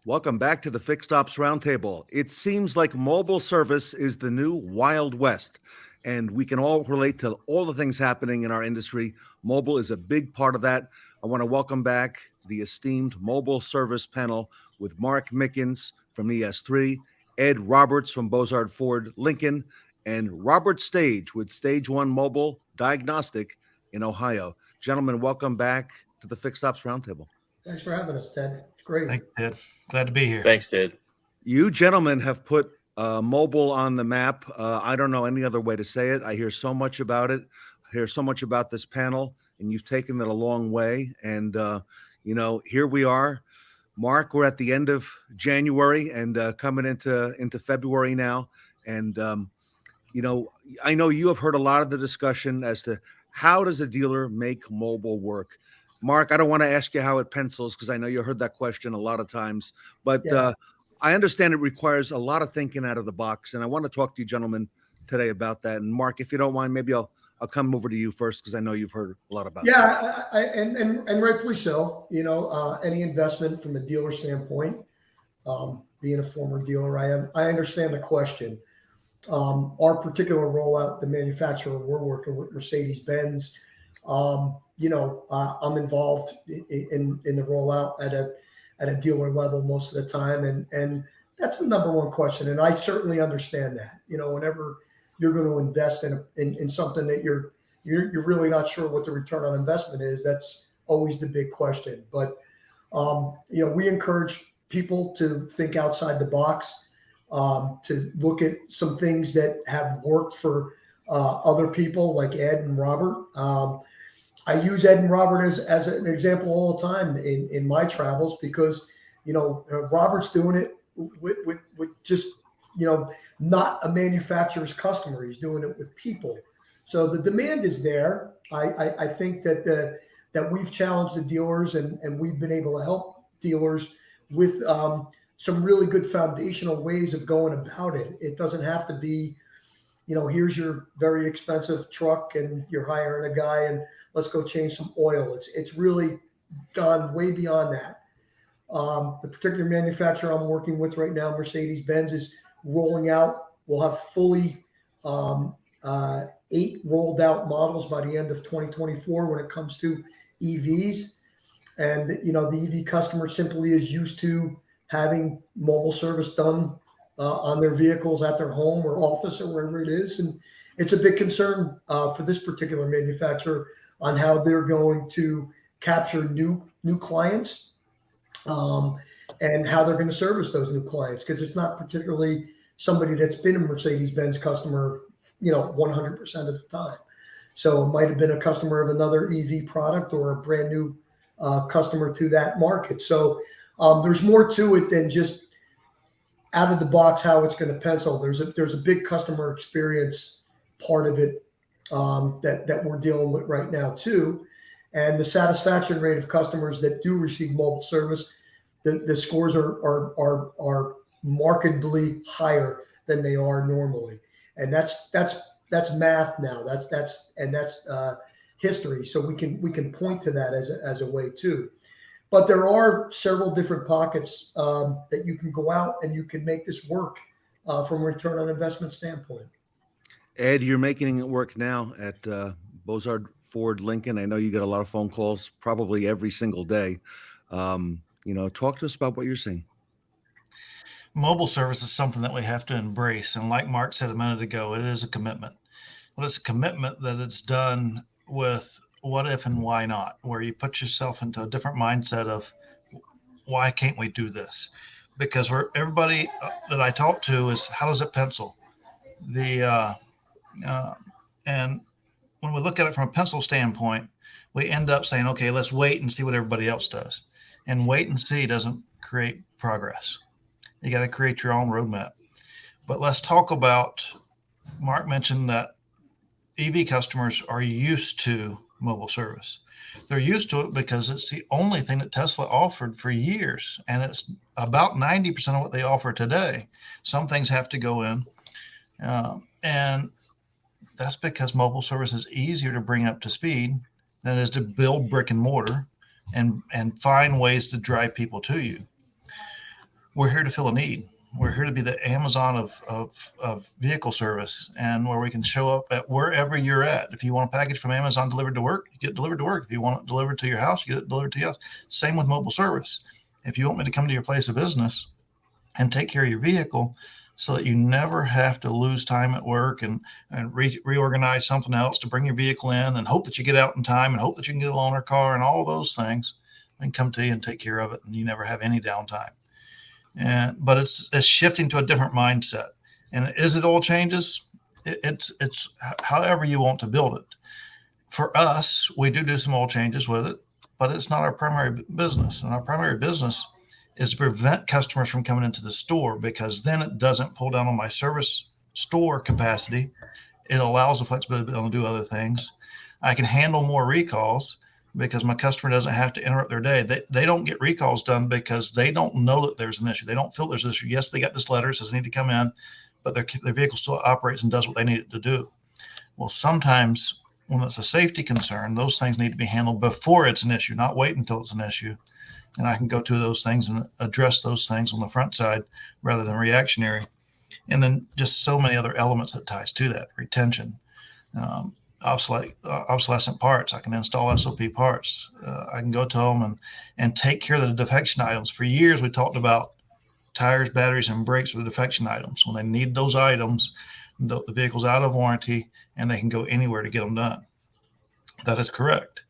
Welcome back to the Fixed Ops Roundtable. It seems like mobile service is the new Wild West, and we can all relate to all the things happening in our industry. Mobile is a big part of that. I want to welcome back the esteemed mobile service panel with Mark Mickens from ES3, Ed Roberts from Bozard Ford Lincoln, and Robert Stage with Stage One Mobile Diagnostic in Ohio. Gentlemen, welcome back to the Fixed Ops Roundtable. Thanks for having us, Ted. It's great. Thanks, Ted. Glad to be here. Thanks, Ted. You gentlemen have put mobile on the map. I don't know any other way to say it. I hear so much about it. I hear so much about this panel, and you've taken it a long way. And, here we are. Mark, we're at the end of January and coming into February now. And, I know you have heard a lot of the discussion as to how does a dealer make mobile work? Mark, I don't want to ask you how it pencils because I know you heard that question a lot of times, but I understand it requires a lot of thinking out of the box. And I want to talk to you gentlemen today about that. And Mark, if you don't mind, maybe I'll come over to you first because I know you've heard a lot about it. And rightfully so. Any investment from a dealer standpoint, being a former dealer, I understand the question. Our particular rollout, the manufacturer we're working with, Mercedes-Benz, I'm involved in the rollout at a dealer level most of the time, and that's the number one question. And I certainly understand that. Whenever you're going to invest in something that you're really not sure what the return on investment is, that's always the big question. But we encourage people to think outside the box, to look at some things that have worked for other people like Ed and Robert. I use Ed and Robert as an example all the time in my travels because, Robert's doing it with just, not a manufacturer's customer. He's doing it with people. So the demand is there. I think that we've challenged the dealers and we've been able to help dealers with some really good foundational ways of going about it. It doesn't have to be, here's your very expensive truck and you're hiring a guy and let's go change some oil. It's really gone way beyond that. The particular manufacturer I'm working with right now, Mercedes-Benz, is rolling out. We'll have fully 8 rolled out models by the end of 2024 when it comes to EVs. And, the EV customer simply is used to having mobile service done on their vehicles at their home or office or wherever it is. And it's a big concern for this particular manufacturer on how they're going to capture new clients and how they're going to service those new clients, because it's not particularly somebody that's been a Mercedes-Benz customer, 100% of the time. So it might have been a customer of another EV product or a brand new customer to that market. So there's more to it than just out of the box how it's going to pencil. There's a big customer experience part of it that we're dealing with right now too. And the satisfaction rate of customers that do receive mobile service, the scores are markedly higher than they are normally. And that's math now. That's history. So we can point to that as a way too. But there are several different pockets that you can go out and you can make this work from a return on investment standpoint. Ed, you're making it work now at Bozard Ford Lincoln. I know you get a lot of phone calls probably every single day. Talk to us about what you're seeing. Mobile service is something that we have to embrace. And like Mark said a minute ago, it is a commitment. But it's a commitment that it's done with what if and why not, where you put yourself into a different mindset of why can't we do this? Because everybody that I talk to is, how does it pencil? And when we look at it from a pencil standpoint, we end up saying, okay, let's wait and see what everybody else does. And wait and see doesn't create progress. You got to create your own roadmap. But let's talk about, Mark mentioned that EV customers are used to mobile service. They're used to it because it's the only thing that Tesla offered for years. And it's about 90% of what they offer today. Some things have to go in. And that's because mobile service is easier to bring up to speed than it is to build brick and mortar and find ways to drive people to you. We're here to fill a need. We're here to be the Amazon of vehicle service, and where we can show up at wherever you're at. If you want a package from Amazon delivered to work, you get it delivered to work. If you want it delivered to your house, you get it delivered to your house. Same with mobile service. If you want me to come to your place of business and take care of your vehicle so that you never have to lose time at work and reorganize something else to bring your vehicle in and hope that you get out in time and hope that you can get a loaner car and all those things, I can come to you and take care of it, and you never have any downtime. But it's shifting to a different mindset. And is it all changes? It's however you want to build it. For us, we do some oil changes with it, but it's not our primary business. And our primary business is to prevent customers from coming into the store, because then it doesn't pull down on my service store capacity. It allows the flexibility to be able to do other things. I can handle more recalls because my customer doesn't have to interrupt their day. They don't get recalls done because they don't know that there's an issue. They don't feel there's an issue. Yes, they got this letter, it says they need to come in, but their vehicle still operates and does what they need it to do. Well, sometimes when it's a safety concern, those things need to be handled before it's an issue, not wait until it's an issue. And I can go to those things and address those things on the front side rather than reactionary. And then just so many other elements that ties to that: retention, obsolescent parts. I can install SOP parts. I can go to them and take care of the defection items. For years, we talked about tires, batteries, and brakes were the defection items. When they need those items, the vehicle's out of warranty and they can go anywhere to get them done. That is correct.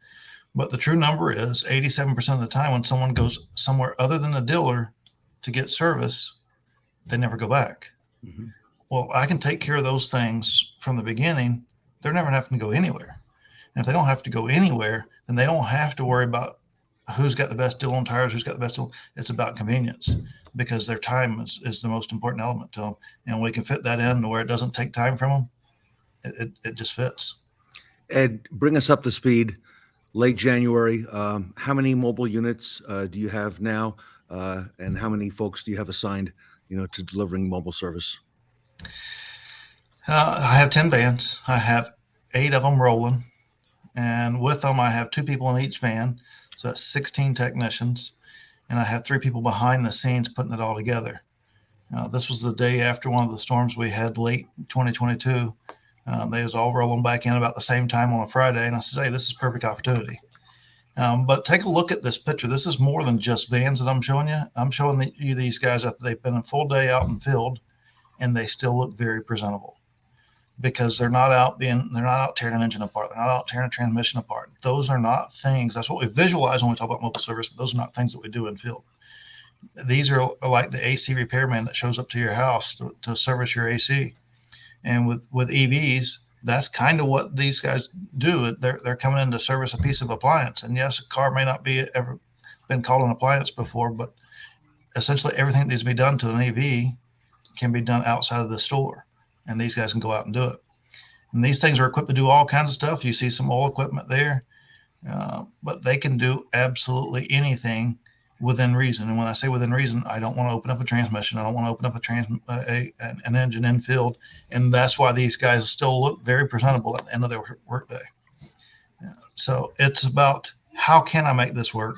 But the true number is 87% of the time when someone goes somewhere other than the dealer to get service, they never go back. Mm-hmm. Well, I can take care of those things from the beginning. They're never having to go anywhere. And if they don't have to go anywhere, then they don't have to worry about who's got the best deal on tires, who's got the best deal. It's about convenience, because their time is the most important element to them. And we can fit that in to where it doesn't take time from them. It just fits. Ed, bring us up to speed. Late January, how many mobile units do you have now? And how many folks do you have assigned, to delivering mobile service? I have 10 vans. I have 8 of them rolling. And with them, I have 2 people in each van. So that's 16 technicians. And I have 3 people behind the scenes putting it all together. This was the day after one of the storms we had late 2022. They was all rolling back in about the same time on a Friday. And I said, hey, this is a perfect opportunity. But take a look at this picture. This is more than just vans that I'm showing you. I'm showing you these guys after they've been a full day out in the field, and they still look very presentable, because they're not out tearing an engine apart. They're not out tearing a transmission apart. Those are not things. That's what we visualize when we talk about mobile service, but those are not things that we do in field. These are like the AC repairman that shows up to your house to service your AC. And with EVs, that's kind of what these guys do. They're coming in to service a piece of appliance. And yes, a car may not be ever been called an appliance before, but essentially everything that needs to be done to an EV can be done outside of the store. And these guys can go out and do it. And these things are equipped to do all kinds of stuff. You see some oil equipment there, but they can do absolutely anything within reason. And when I say within reason, I don't want to open up a transmission. I don't want to open up an engine in field. And that's why these guys still look very presentable at the end of their workday. So it's about how can I make this work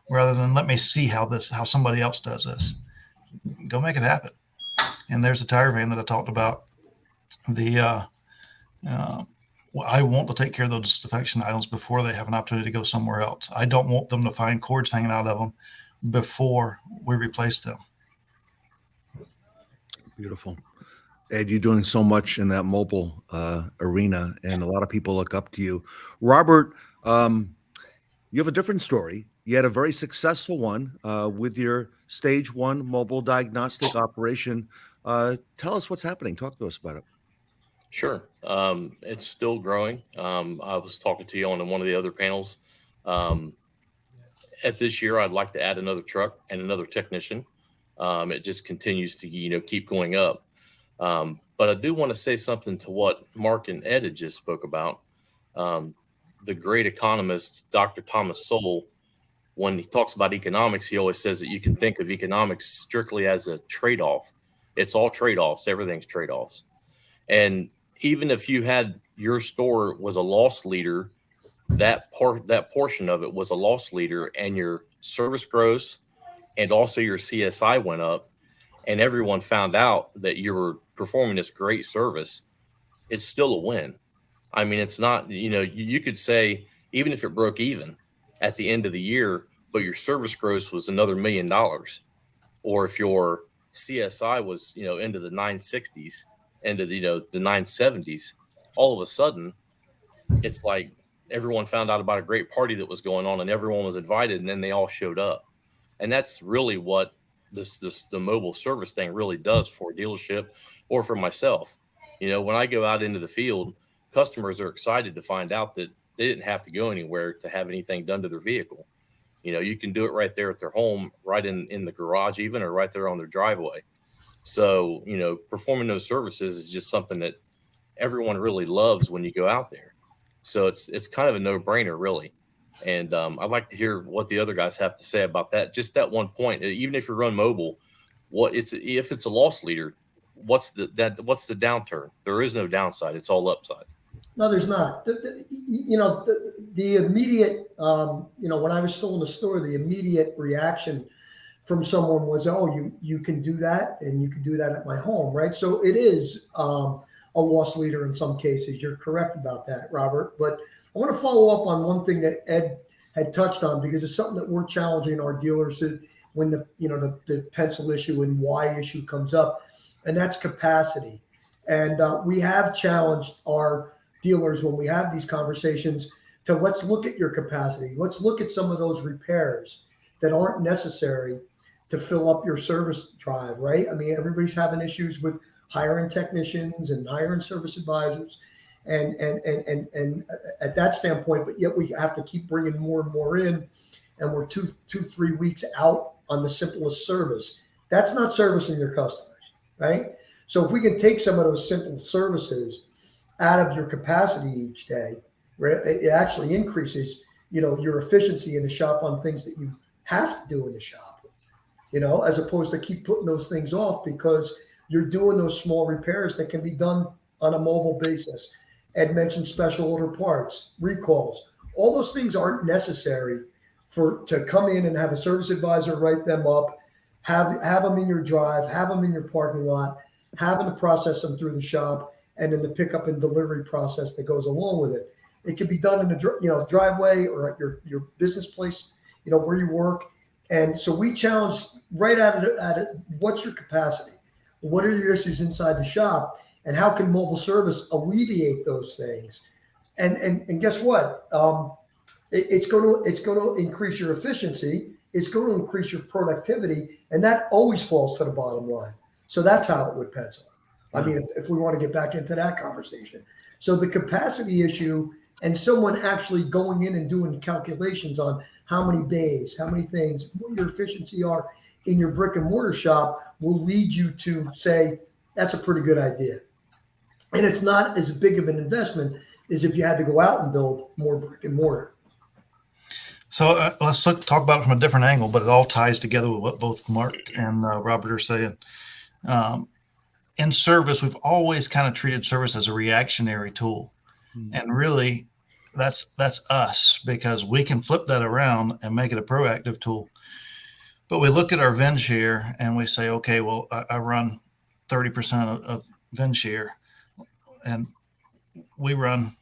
rather than let me see how somebody else does this. Go make it happen. And there's the tire van that I talked about. I want to take care of those defection items before they have an opportunity to go somewhere else. I don't want them to find cords hanging out of them before we replace them. Beautiful. Ed, you're doing so much in that mobile arena, and a lot of people look up to you. Robert, you have a different story. You had a very successful one with your stage 1 mobile diagnostic operation. Tell us what's happening. Talk to us about it. Sure. It's still growing. I was talking to you on one of the other panels. At this year, I'd like to add another truck and another technician. It just continues to, keep going up. But I do want to say something to what Mark and Ed had just spoke about. The great economist, Dr. Thomas Sowell, when he talks about economics, he always says that you can think of economics strictly as a trade-off. It's all trade-offs. Everything's trade-offs. And even if you had your store was a loss leader, that portion of it was a loss leader, and your service gross and also your CSI went up, and everyone found out that you were performing this great service, it's still a win. I mean, it's not, you could say, even if it broke even at the end of the year, but your service gross was another $1 million, or if your CSI was, into the 960s, into the 970s, all of a sudden, it's like everyone found out about a great party that was going on, and everyone was invited, and then they all showed up. And that's really what the mobile service thing really does for a dealership or for myself. When I go out into the field, customers are excited to find out that they didn't have to go anywhere to have anything done to their vehicle. You can do it right there at their home, right in the garage even, or right there on their driveway. So, performing those services is just something that everyone really loves when you go out there. So it's kind of a no-brainer, really. And I'd like to hear what the other guys have to say about that. Just that one point, even if you run mobile, if it's a loss leader, what's the downturn? There is no downside. It's all upside. No, there's not. The immediate, when I was still in the store, the immediate reaction from someone was, "Oh, you can do that, and you can do that at my home," right? So it is a loss leader in some cases. You're correct about that, Robert. But I want to follow up on one thing that Ed had touched on, because it's something that we're challenging our dealers when the pencil issue and why issue comes up, and that's capacity. And we have challenged our dealers when we have these conversations to let's look at your capacity. Let's look at some of those repairs that aren't necessary to fill up your service drive, right? I mean, everybody's having issues with hiring technicians and hiring service advisors, and at that standpoint, but yet we have to keep bringing more and more in, and we're 3 weeks out on the simplest service. That's not servicing your customers, right? So if we can take some of those simple services out of your capacity each day, right, it actually increases, your efficiency in the shop on things that you have to do in the shop, as opposed to keep putting those things off because you're doing those small repairs that can be done on a mobile basis. Ed mentioned special order parts, recalls. All those things aren't necessary to come in and have a service advisor write them up, have them in your drive, have them in your parking lot, having to process them through the shop, and then the pickup and delivery process that goes along with it. It can be done in the driveway or at your business place, where you work. And so we challenge right at it, what's your capacity? What are your issues inside the shop? And how can mobile service alleviate those things? And guess what? It's going to increase your efficiency, it's going to increase your productivity, and that always falls to the bottom line. So that's how it would pencil. I mean, if we want to get back into that conversation. So the capacity issue and someone actually going in and doing calculations on how many bays, how many things, what your efficiency are in your brick and mortar shop will lead you to say, that's a pretty good idea. And it's not as big of an investment as if you had to go out and build more brick and mortar. So let's talk about it from a different angle, but it all ties together with what both Mark and Robert are saying. In service, we've always kind of treated service as a reactionary tool. And really, that's us, because we can flip that around and make it a proactive tool. But we look at our VIN share and we say, okay, well, I run 30% of VIN share, and we run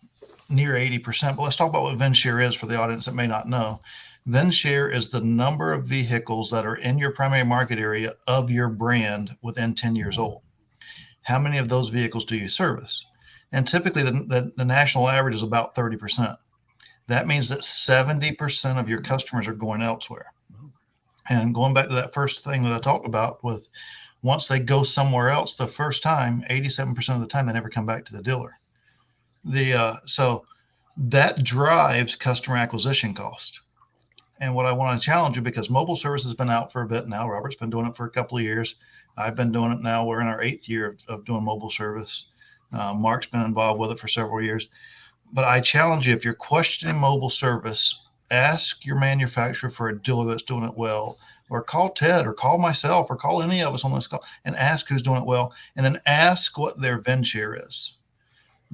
near 80%. But let's talk about what VIN share is for the audience that may not know. VIN share is the number of vehicles that are in your primary market area of your brand within 10 years old. How many of those vehicles do you service? And typically the national average is about 30%. That means that 70% of your customers are going elsewhere. And going back to that first thing that I talked about with once they go somewhere else the first time, 87% of the time, they never come back to the dealer. So that drives customer acquisition cost. And what I want to challenge you, because mobile service has been out for a bit now, Robert's been doing it for a couple of years. I've been doing it now. We're in our 8th year of doing mobile service. Mark's been involved with it for several years. But I challenge you, if you're questioning mobile service, ask your manufacturer for a dealer that's doing it well, or call Ted or call myself or call any of us on this call and ask who's doing it well, and then ask what their VIN share is.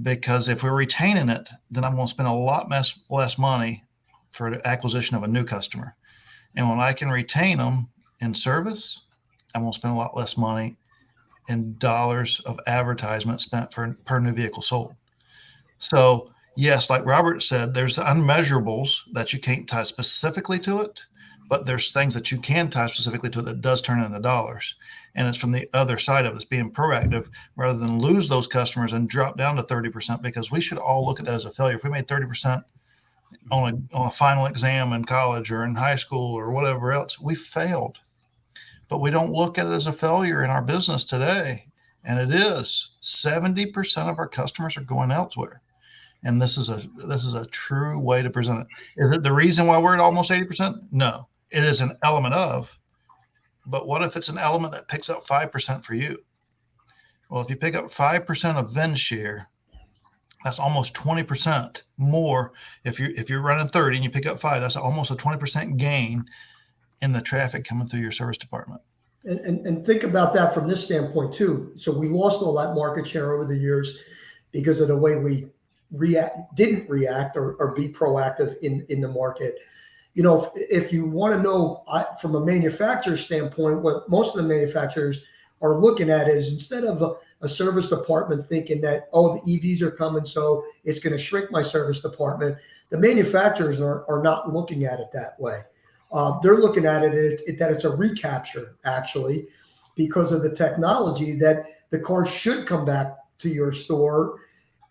Because if we're retaining it, then I'm going to spend a lot less money for the acquisition of a new customer. And when I can retain them in service, I'm going to spend a lot less money in dollars of advertisement spent per new vehicle sold. So yes, like Robert said, there's the unmeasurables that you can't tie specifically to it, but there's things that you can tie specifically to it that does turn into dollars. And it's from the other side of it. It's being proactive rather than lose those customers and drop down to 30%, because we should all look at that as a failure. If we made 30% on a final exam in college or in high school or whatever else, we failed. But we don't look at it as a failure in our business today. And it is 70% of our customers are going elsewhere. And this is a true way to present it. Is it the reason why we're at almost 80%? No, it is an element of. But what if it's an element that picks up 5% for you? Well, if you pick up 5% of VIN share, that's almost 20% more. If you're running 30 and you pick up 5, that's almost a 20% gain in the traffic coming through your service department. And think about that from this standpoint too. So we lost all that market share over the years because of the way we didn't react or be proactive in the market. You know, if you want to know from a manufacturer standpoint, what most of the manufacturers are looking at is, instead of a service department thinking that, oh, the EVs are coming, so it's going to shrink my service department, the manufacturers are not looking at it that way. They're looking at it that it's a recapture, actually, because of the technology, that the car should come back to your store.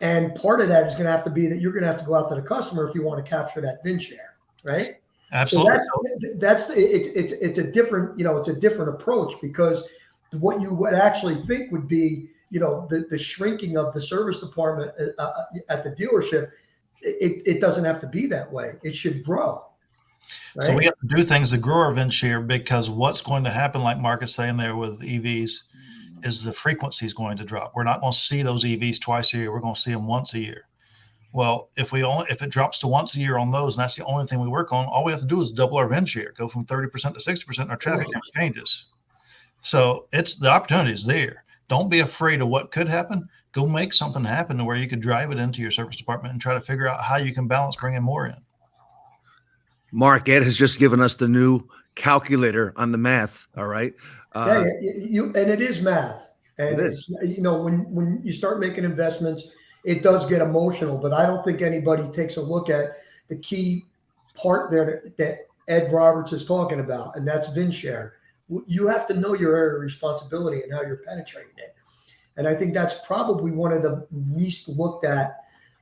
And part of that is going to have to be that you're going to have to go out to the customer if you want to capture that VIN share, right? Absolutely. So it's a different, it's a different approach, because what you would actually think would be, the shrinking of the service department at the dealership, it doesn't have to be that way. It should grow. Right? So we have to do things to grow our VIN share, because what's going to happen, like Mark is saying there with EVs, is the frequency is going to drop. We're not going to see those EVs twice a year. We're going to see them once a year. Well, if it drops to once a year on those, and that's the only thing we work on, all we have to do is double our VIN share, go from 30% to 60%, and our traffic never changes. So the opportunity is there. Don't be afraid of what could happen. Go make something happen to where you could drive it into your service department and try to figure out how you can balance bringing more in. Mark, Ed has just given us the new calculator on the math. All right. And it is math. And it is. When you start making investments, it does get emotional, but I don't think anybody takes a look at the key part there that Ed Roberts is talking about, and that's VIN share. You have to know your area of responsibility and how you're penetrating it. And I think that's probably one of the least looked at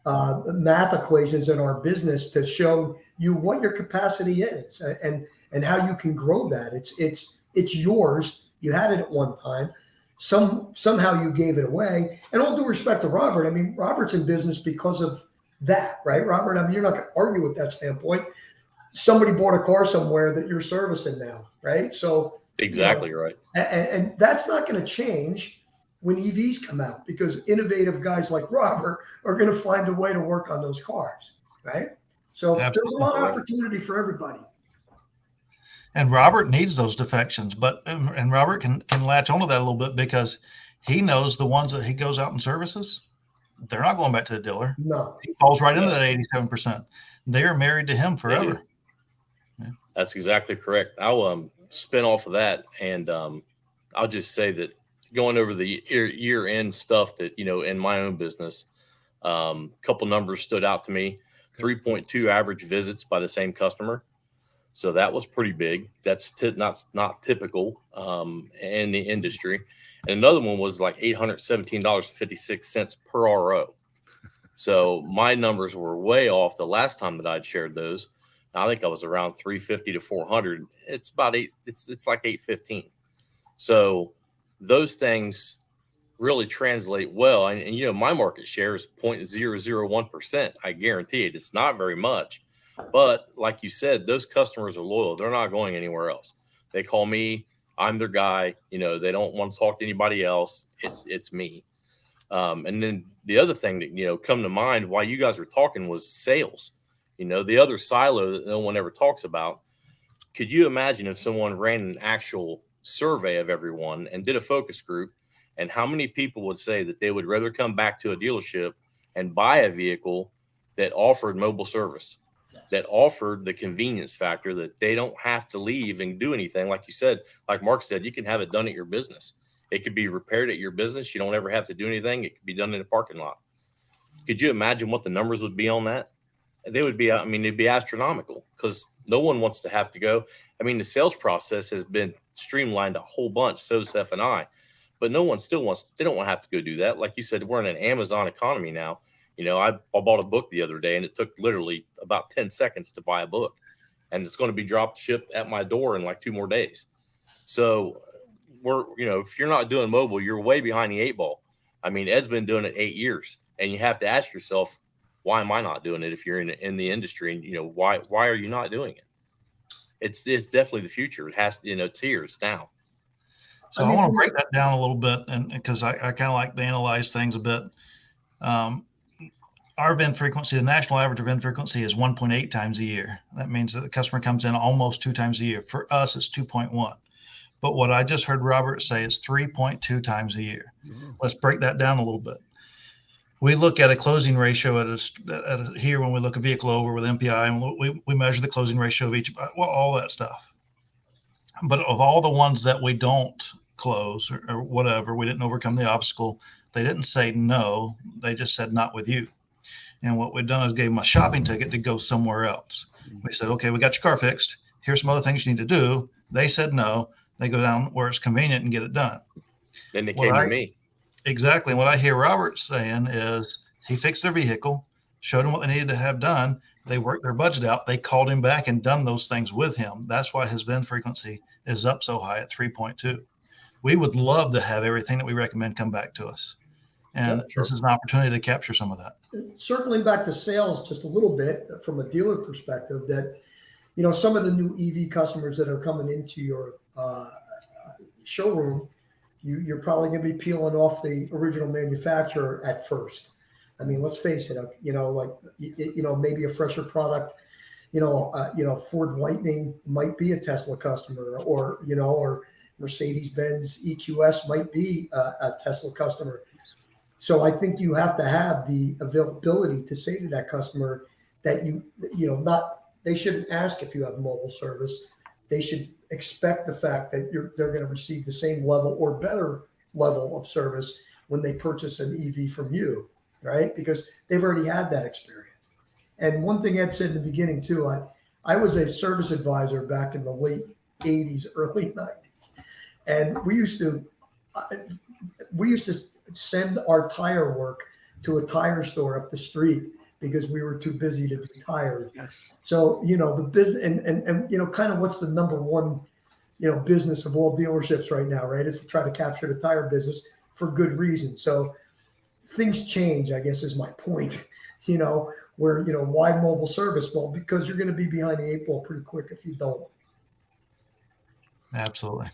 math equations in our business, to show you what your capacity is. And and how you can grow that. It's yours. You had it at one time. Somehow you gave it away. And all due respect to Robert, I mean, Robert's in business because of that, right, Robert? I mean, you're not going to argue with that standpoint. Somebody bought a car somewhere that you're servicing now, right? So exactly right. And that's not going to change when EVs come out, because innovative guys like Robert are going to find a way to work on those cars, right? So there's a lot of opportunity for everybody. And Robert needs those defections, and Robert can latch onto that a little bit because he knows the ones that he goes out and services, they're not going back to the dealer. No, he falls right into that 87%. They are married to him forever. Yeah. That's exactly correct. I'll spin off of that, and I'll just say that going over the year-end stuff that, in my own business, a couple numbers stood out to me. 3.2 average visits by the same customer. So that was pretty big. That's not typical in the industry. And another one was like $817.56 per RO. So my numbers were way off the last time that I'd shared those. I think I was around 350 to 400. It's about it's like 815. So those things really translate well. And my market share is 0.001%. I guarantee it. It's not very much. But like you said, those customers are loyal. They're not going anywhere else. They call me. I'm their guy. They don't want to talk to anybody else. It's me. And then the other thing that, come to mind while you guys were talking was sales. The other silo that no one ever talks about. Could you imagine if someone ran an actual survey of everyone and did a focus group, and how many people would say that they would rather come back to a dealership and buy a vehicle that offered mobile service, that offered the convenience factor, that they don't have to leave and do anything. Like you said, like Mark said, you can have it done at your business. It could be repaired at your business. You don't ever have to do anything. It could be done in a parking lot. Could you imagine what the numbers would be on that? They would be, it'd be astronomical, because no one wants to have to go. The sales process has been streamlined a whole bunch. So is F&I, but no one still they don't want to have to go do that. Like you said, we're in an Amazon economy now. I bought a book the other day, and it took literally about 10 seconds to buy a book, and it's going to be shipped at my door in like 2 more days. So if you're not doing mobile, you're way behind the 8 ball. Ed's been doing it 8 years, and you have to ask yourself, why am I not doing it? If you're in the industry, and why are you not doing it? It's definitely the future. It has to, it's here, it's now. So I want to break that down a little bit, and because I kind of like to analyze things a bit. Our VIN frequency, the national average of VIN frequency is 1.8 times a year. That means that the customer comes in almost 2 times a year. For us, it's 2.1. But what I just heard Robert say is 3.2 times a year. Mm-hmm. Let's break that down a little bit. We look at a closing ratio here when we look a vehicle over with MPI, and we measure the closing ratio of each, all that stuff. But of all the ones that we don't close or whatever, we didn't overcome the obstacle, they didn't say no, they just said not with you. And what we've done is gave them a shopping ticket to go somewhere else. We said, okay, we got your car fixed. Here's some other things you need to do. They said no. They go down where it's convenient and get it done. Then they came to me. Exactly. What I hear Robert saying is he fixed their vehicle, showed them what they needed to have done. They worked their budget out. They called him back and done those things with him. That's why his VIN frequency is up so high at 3.2. We would love to have everything that we recommend come back to us. And this is an opportunity to capture some of that. Circling back to sales just a little bit from a dealer perspective, that, some of the new EV customers that are coming into your showroom, you're probably going to be peeling off the original manufacturer at first. Let's face it, maybe a fresher product, Ford Lightning might be a Tesla customer, or Mercedes-Benz EQS might be a Tesla customer. So I think you have to have the availability to say to that customer that they shouldn't ask if you have mobile service. They should expect the fact that they're going to receive the same level or better level of service when they purchase an EV from you, right? Because they've already had that experience. And one thing Ed said in the beginning too, I was a service advisor back in the late 80s, early 90s. And we used to send our tire work to a tire store up the street because we were too busy to be tired. Yes. So, the business and kind of what's the number one, business of all dealerships right now, right? Is to try to capture the tire business for good reason. So things change, I guess is my point, where, why mobile service? Well, because you're going to be behind the eight ball pretty quick if you don't. Absolutely.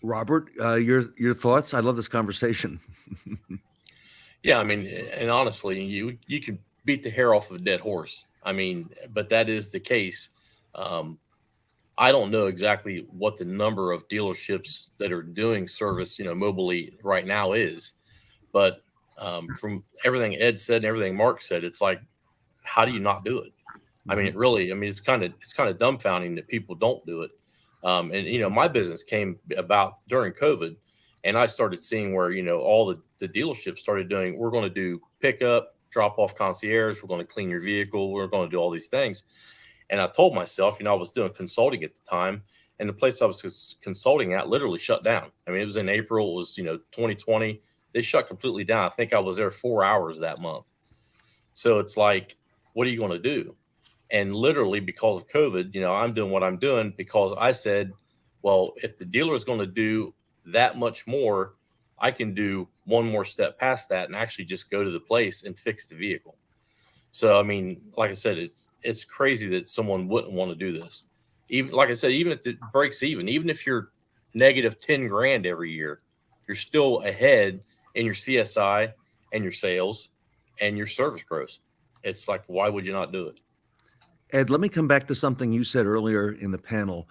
Robert, your thoughts? I love this conversation. Yeah, I mean, and honestly, you can beat the hair off of a dead horse. I mean, but that is the case. I don't know exactly what the number of dealerships that are doing service, mobilely right now is, but from everything Ed said and everything Mark said, it's like, how do you not do it? I mean, it's kind of dumbfounding that people don't do it. And my business came about during COVID, and I started seeing where all the dealerships started doing. We're going to do pickup, drop off concierge. We're going to clean your vehicle. We're going to do all these things. And I told myself, I was doing consulting at the time, and the place I was consulting at literally shut down. I mean, it was in April. It was 2020. They shut completely down. I think I was there 4 hours that month. So it's like, what are you going to do? And literally because of COVID, I'm doing what I'm doing because I said, well, if the dealer is going to do that much more, I can do one more step past that and actually just go to the place and fix the vehicle. So, I mean, like I said, it's crazy that someone wouldn't want to do this. Even like I said, even if it breaks even if you're negative 10 grand every year, you're still ahead in your CSI and your sales and your service gross. It's like, why would you not do it? Ed, let me come back to something you said earlier in the panel.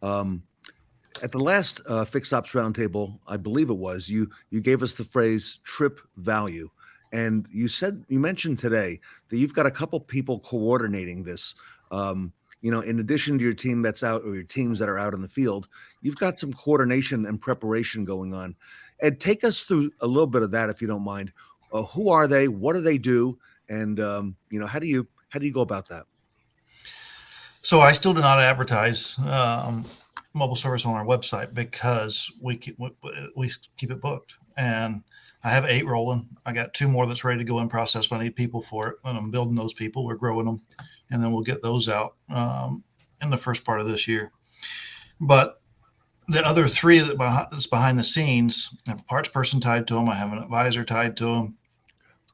At the last Fixed Ops Roundtable, I believe it was, you gave us the phrase trip value. And you mentioned today that you've got a couple people coordinating this. In addition to your team that's out or your teams that are out in the field, you've got some coordination and preparation going on. Ed, take us through a little bit of that, if you don't mind. Who are they? What do they do? And how do you go about that? So I still do not advertise mobile service on our website because we keep it booked. And I have 8 rolling. I got 2 more that's ready to go in process, but I need people for it. And I'm building those people. We're growing them. And then we'll get those out in the first part of this year. But the other 3 that's behind the scenes, I have a parts person tied to them. I have an advisor tied to them.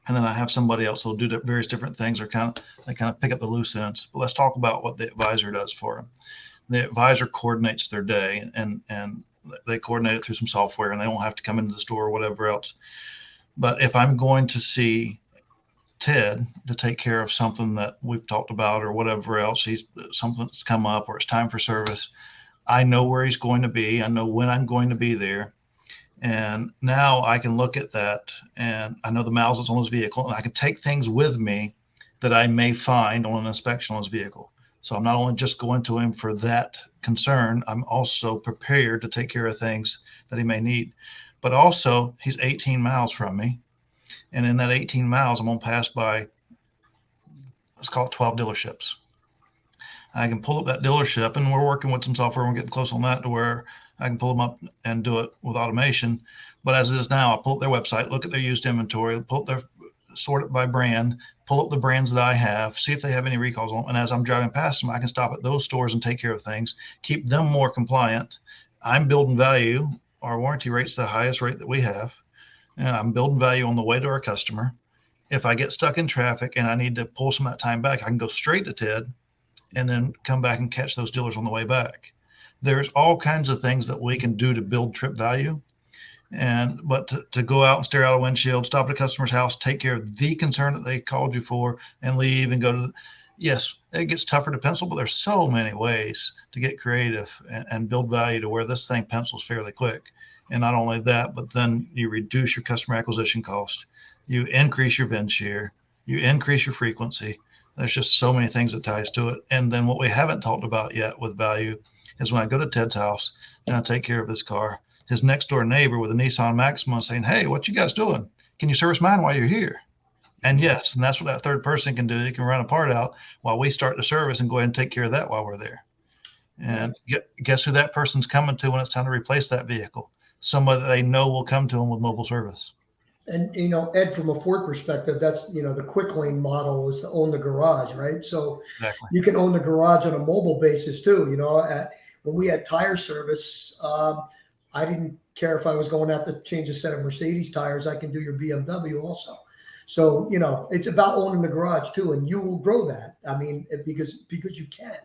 And then I have somebody else who'll do various different things or kind of pick up the loose ends. But let's talk about what the advisor does for them. The advisor coordinates their day and they coordinate it through some software, and they don't have to come into the store or whatever else. But if I'm going to see Ted to take care of something that we've talked about or whatever else, something that's come up or it's time for service, I know where he's going to be. I know when I'm going to be there. And now I can look at that and I know the miles that's on his vehicle, and I can take things with me that I may find on an inspection on his vehicle. So I'm not only just going to him for that concern, I'm also prepared to take care of things that he may need. But also, he's 18 miles from me. And in that 18 miles, I'm going to pass by, let's call it 12 dealerships. I can pull up that dealership, and we're working with some software. We're getting close on that to where I can pull them up and do it with automation. But as it is now, I pull up their website, look at their used inventory, sort it by brand, pull up the brands that I have, see if they have any recalls on. And as I'm driving past them, I can stop at those stores and take care of things, keep them more compliant. I'm building value. Our warranty rate's the highest rate that we have. And I'm building value on the way to our customer. If I get stuck in traffic and I need to pull some of that time back, I can go straight to Ted and then come back and catch those dealers on the way back. There's all kinds of things that we can do to build trip value. But to go out and stare out a windshield, stop at a customer's house, take care of the concern that they called you for, and leave and go to yes, it gets tougher to pencil, but there's so many ways to get creative and build value to where this thing pencils fairly quick. And not only that, but then you reduce your customer acquisition cost. You increase your VIN share. You increase your frequency. There's just so many things that ties to it. And then what we haven't talked about yet with value is when I go to Ted's house and I take care of his car, his next door neighbor with a Nissan Maxima saying, hey, what you guys doing? Can you service mine while you're here? And yes, and that's what that third person can do. They can run a part out while we start the service and go ahead and take care of that while we're there. And guess who that person's coming to when it's time to replace that vehicle? Somebody that they know will come to them with mobile service. And, Ed, from a Ford perspective, that's, the quick lane model is to own the garage, right? So Exactly. you can own the garage on a mobile basis too. When we had tire service, I didn't care if I was going out to change a set of Mercedes tires. I can do your BMW also. So, it's about owning the garage too, and you will grow that. I mean, because you can.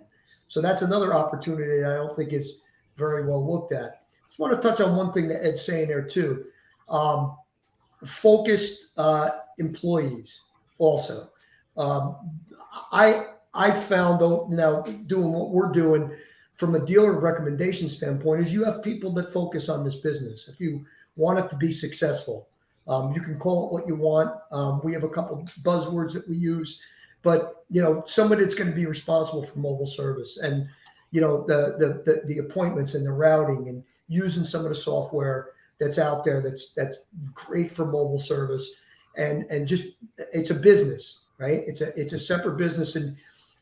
So that's another opportunity that I don't think is very well looked at. Just want to touch on one thing that Ed's saying there too. Focused employees also. I found, though, now doing what we're doing from a dealer recommendation standpoint is you have people that focus on this business. If you want it to be successful, you can call it what you want. We have a couple buzzwords that we use, but somebody that's going to be responsible for mobile service and the appointments and the routing and using some of the software that's out there that's great for mobile service and just it's a business, right? It's a separate business, and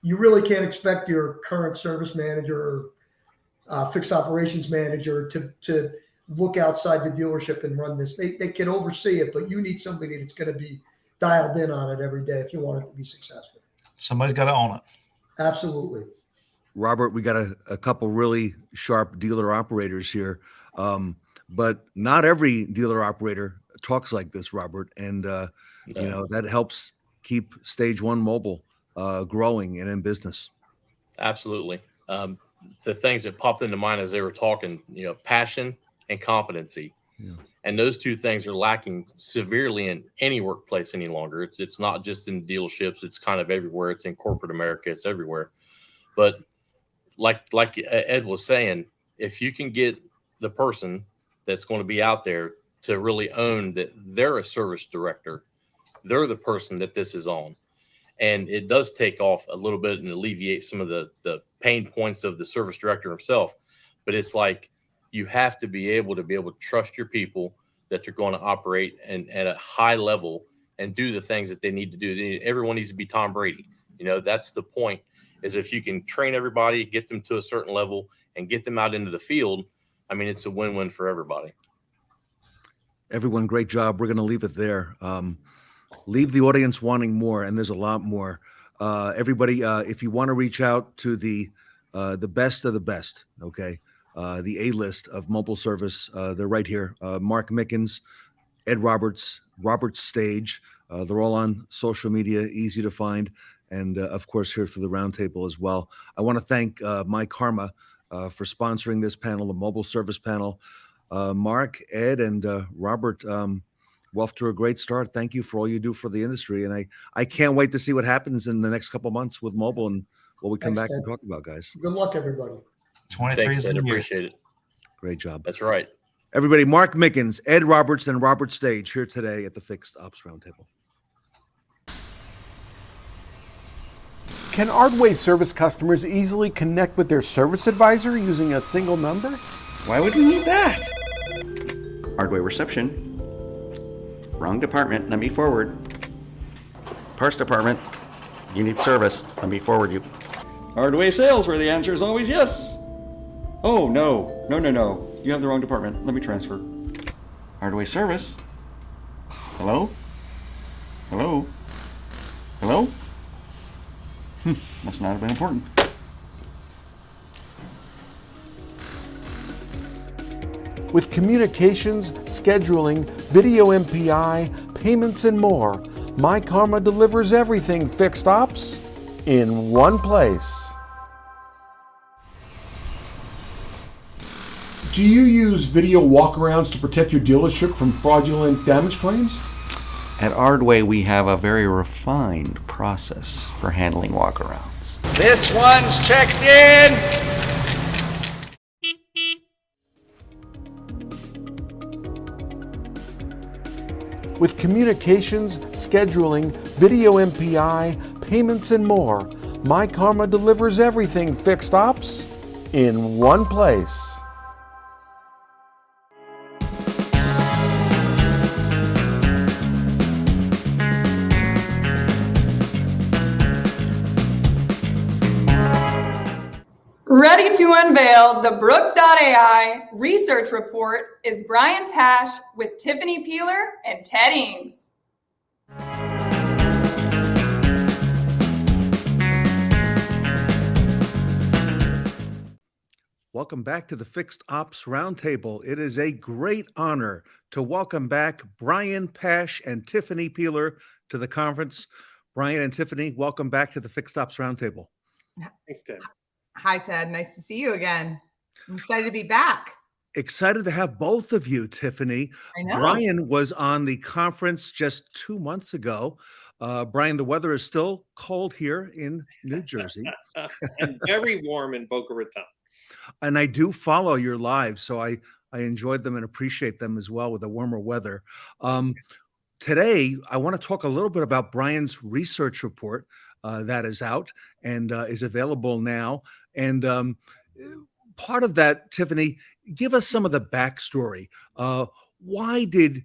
you really can't expect your current service manager or fixed operations manager to look outside the dealership and run this. They can oversee it, but you need somebody that's going to be dialed in on it every day if you want it to be successful. Somebody's got to own it. Absolutely. Robert, we got a couple really sharp dealer operators here. But not every dealer operator talks like this, Robert. And, that helps keep Stage One Mobile growing and in business. Absolutely. The things that popped into mind as they were talking, passion and competency. Yeah. And those two things are lacking severely in any workplace any longer. It's not just in dealerships. It's kind of everywhere. It's in corporate America. It's everywhere. But like Ed was saying, if you can get the person that's going to be out there to really own that they're a service director, they're the person that this is on. And it does take off a little bit and alleviate some of the pain points of the service director himself. But it's like you have to be able to trust your people that they're going to operate and at a high level and do the things that they need to do. Everyone needs to be Tom Brady. That's the point, is if you can train everybody, get them to a certain level and get them out into the field, I mean, it's a win-win for everybody. Everyone, great job. We're going to leave it there. Leave the audience wanting more, and there's a lot more. Everybody, if you want to reach out to the best of the best, okay, the A-list of mobile service, they're right here. Mark Mickens, Ed Roberts, Robert Stage. They're all on social media, easy to find, and of course here through the Roundtable as well. I want to thank myKaarma for sponsoring this panel, the mobile service panel. Mark, Ed, and Robert, we're off to a great start. Thank you for all you do for the industry. And I can't wait to see what happens in the next couple of months with mobile and what we come back and talk about, guys. Good luck, everybody. 23 Thanks, is Ed. the year. Appreciate it. Great job. That's right. Everybody, Mark Mickens, Ed Roberts, and Robert Stage here today at the Fixed Ops Roundtable. Can Ardway service customers easily connect with their service advisor using a single number? Why would we need that? Ardway reception. Wrong department, let me forward. Parts department, you need service, let me forward you. Ardway sales, where the answer is always yes. Oh, no. You have the wrong department, let me transfer. Ardway service. Hello? Must not have been important. With communications, scheduling, video MPI, payments, and more, myKaarma delivers everything fixed ops in one place. Do you use video walkarounds to protect your dealership from fraudulent damage claims? At Ardway, we have a very refined process for handling walkarounds. This one's checked in. With communications, scheduling, video MPI, payments, and more, myKaarma delivers everything fixed ops in one place. Ready ready to unveil the Brooke.ai research report is Brian Pasch with Tiffany Peeler and Ted Ings. Welcome back to the Fixed Ops Roundtable. It is a great honor to welcome back Brian Pasch and Tiffany Peeler to the conference. Brian and Tiffany, welcome back to the Fixed Ops Roundtable. Thanks, Ted. Hi, Ted. Nice to see you again. I'm excited to be back. Excited to have both of you, Tiffany. I know. Brian was on the conference just 2 months ago. Brian, the weather is still cold here in New Jersey. And very warm in Boca Raton. And I do follow your lives, so I enjoyed them and appreciate them as well with the warmer weather. Today, I want to talk a little bit about Brian's research report that is out and is available now. And part of that, Tiffany, give us some of the backstory. Why did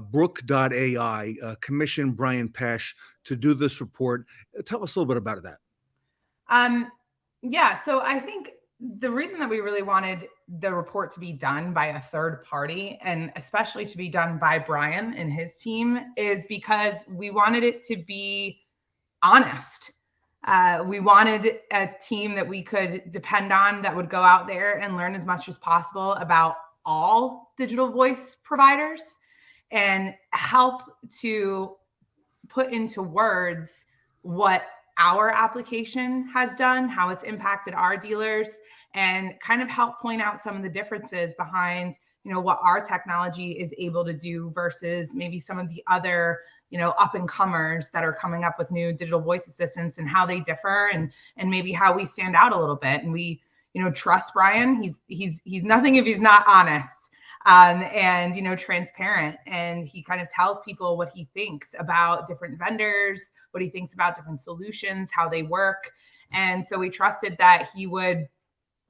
Brooke.ai commission Brian Pasch to do this report? Tell us a little bit about that. Yeah, so I think the reason that we really wanted the report to be done by a third party, and especially to be done by Brian and his team, is because we wanted it to be honest. We wanted a team that we could depend on that would go out there and learn as much as possible about all digital voice providers and help to put into words what our application has done, how it's impacted our dealers, and kind of help point out some of the differences behind, what our technology is able to do versus maybe some of the other, up and comers that are coming up with new digital voice assistants and how they differ and maybe how we stand out a little bit. And we, trust Brian. He's nothing if he's not honest, and transparent. And he kind of tells people what he thinks about different vendors, what he thinks about different solutions, how they work. And so we trusted that he would,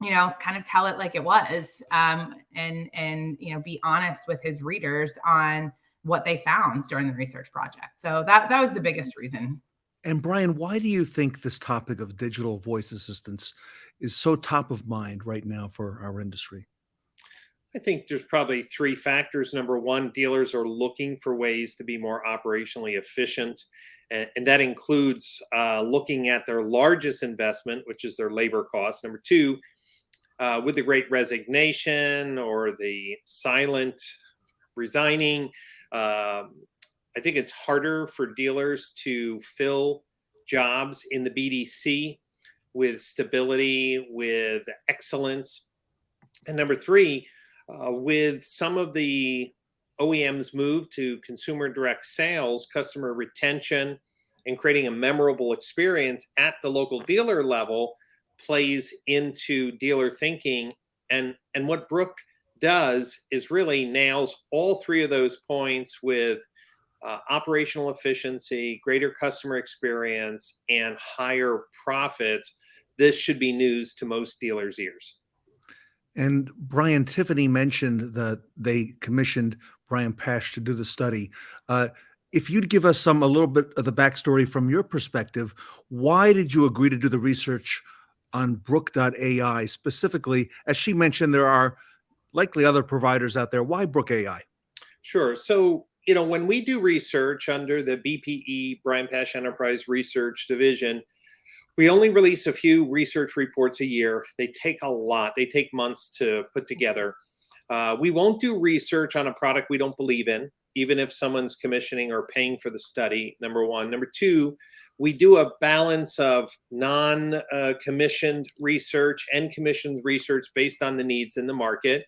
kind of tell it like it was, and be honest with his readers on what they found during the research project. So that was the biggest reason. And Brian, why do you think this topic of digital voice assistants is so top of mind right now for our industry? I think there's probably three factors. Number one, dealers are looking for ways to be more operationally efficient. And that includes looking at their largest investment, which is their labor costs. Number two, with the Great Resignation or the silent resigning, I think it's harder for dealers to fill jobs in the BDC with stability, with excellence. And number three, with some of the OEMs move to consumer direct sales, customer retention, and creating a memorable experience at the local dealer level plays into dealer thinking. And what Brooke does is really nails all three of those points with operational efficiency, greater customer experience, and higher profits. This should be news to most dealers' ears. And Brian, Tiffany mentioned that they commissioned Brian Pasch to do the study. If you'd give us a little bit of the backstory from your perspective, why did you agree to do the research on Brooke.ai specifically? As she mentioned, there are likely other providers out there. Why Brooke.ai? Sure. So, when we do research under the BPE, Brian Pasch Enterprise Research Division, we only release a few research reports a year. They take a lot. They take months to put together. We won't do research on a product we don't believe in, even if someone's commissioning or paying for the study, number one. Number two, we do a balance of non-commissioned research and commissioned research based on the needs in the market.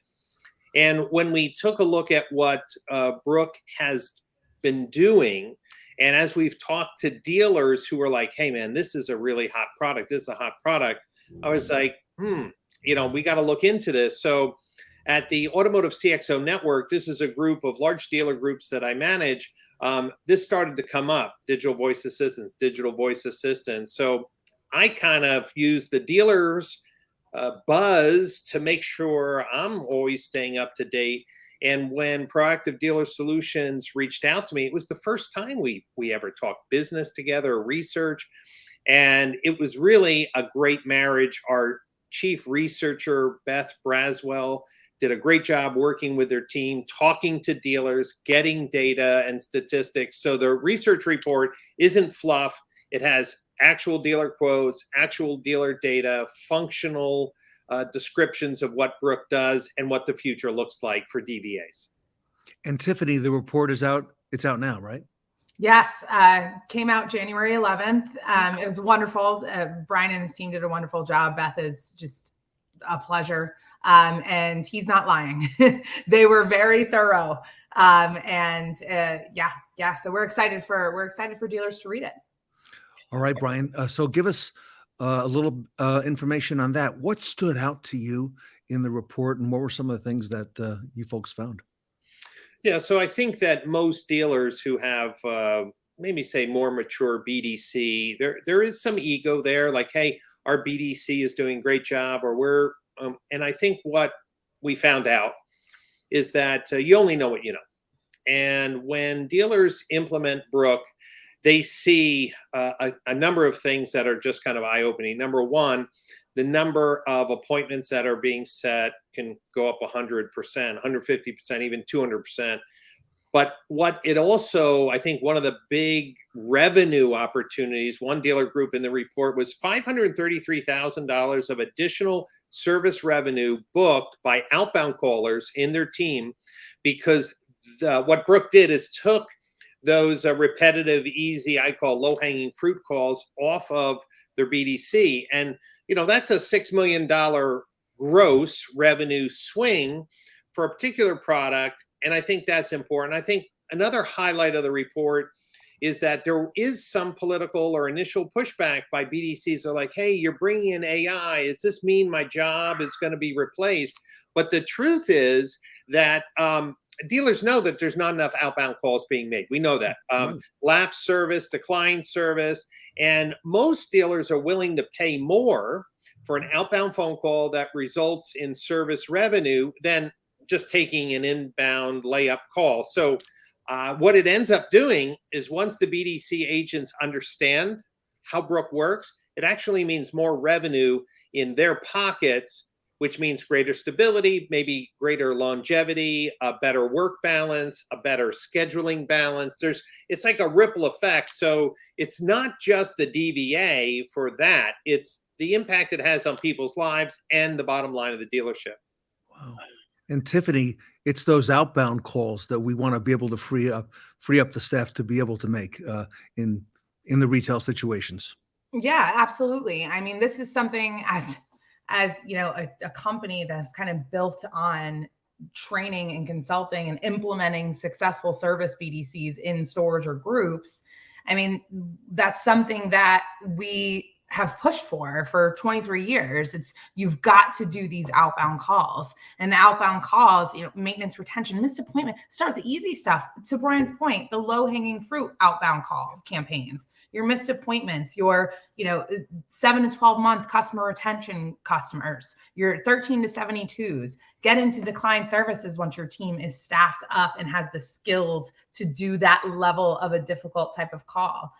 And when we took a look at what Brooke has been doing, and as we've talked to dealers who were like, hey, man, this is a really hot product. This is a hot product. I was like, we got to look into this. So at the Automotive CXO Network, this is a group of large dealer groups that I manage. This started to come up, digital voice assistants. So I kind of use the dealers' buzz to make sure I'm always staying up to date. And when Proactive Dealer Solutions reached out to me, it was the first time we ever talked business together, research. And it was really a great marriage. Our chief researcher, Beth Braswell, did a great job working with their team, talking to dealers, getting data and statistics. So the research report isn't fluff. It has actual dealer quotes, actual dealer data, functional descriptions of what Brooke does and what the future looks like for DVAs. And Tiffany, the report is out. It's out now, right? Yes, came out January 11th. It was wonderful. Brian and his team did a wonderful job. Beth is just a pleasure. And he's not lying. They were very thorough. Yeah. So we're excited for dealers to read it. All right, Brian. So give us a little information on that. What stood out to you in the report, and what were some of the things that you folks found? Yeah, so I think that most dealers who have maybe say more mature BDC, there is some ego there, like, hey, our BDC is doing a great job, or we're and I think what we found out is that you only know what you know. And when dealers implement Brooke, they see a number of things that are just kind of eye-opening. Number one, the number of appointments that are being set can go up 100%, 150%, even 200%. But what it also, I think one of the big revenue opportunities, one dealer group in the report, was $533,000 of additional service revenue booked by outbound callers in their team, because what Brooke did is took those repetitive, easy, I call low-hanging fruit calls off of their BDC. And, that's a $6 million gross revenue swing for a particular product. And I think that's important. I think another highlight of the report is that there is some political or initial pushback by BDCs. Are like, hey, you're bringing in AI. Does this mean my job is going to be replaced? But the truth is that dealers know that there's not enough outbound calls being made. We know that. Lapse service, decline service, and most dealers are willing to pay more for an outbound phone call that results in service revenue than just taking an inbound layup call. So what it ends up doing is, once the BDC agents understand how Brooke works, it actually means more revenue in their pockets, which means greater stability, maybe greater longevity, a better work balance, a better scheduling balance. It's like a ripple effect. So it's not just the DVA for that, it's the impact it has on people's lives and the bottom line of the dealership. Wow. And Tiffany, it's those outbound calls that we want to be able to free up the staff to be able to make in the retail situations. Yeah, absolutely. I mean, this is something as a company that's kind of built on training and consulting and implementing successful service BDCs in stores or groups. I mean, that's something that we have pushed for 23 years. You've got to do these outbound calls, and the outbound calls, maintenance, retention, missed appointment, start the easy stuff. To Brian's point, the low hanging fruit outbound calls, campaigns, your missed appointments, your, 7 to 12 month customer retention customers, your 13 to 72s, get into decline services once your team is staffed up and has the skills to do that level of a difficult type of call.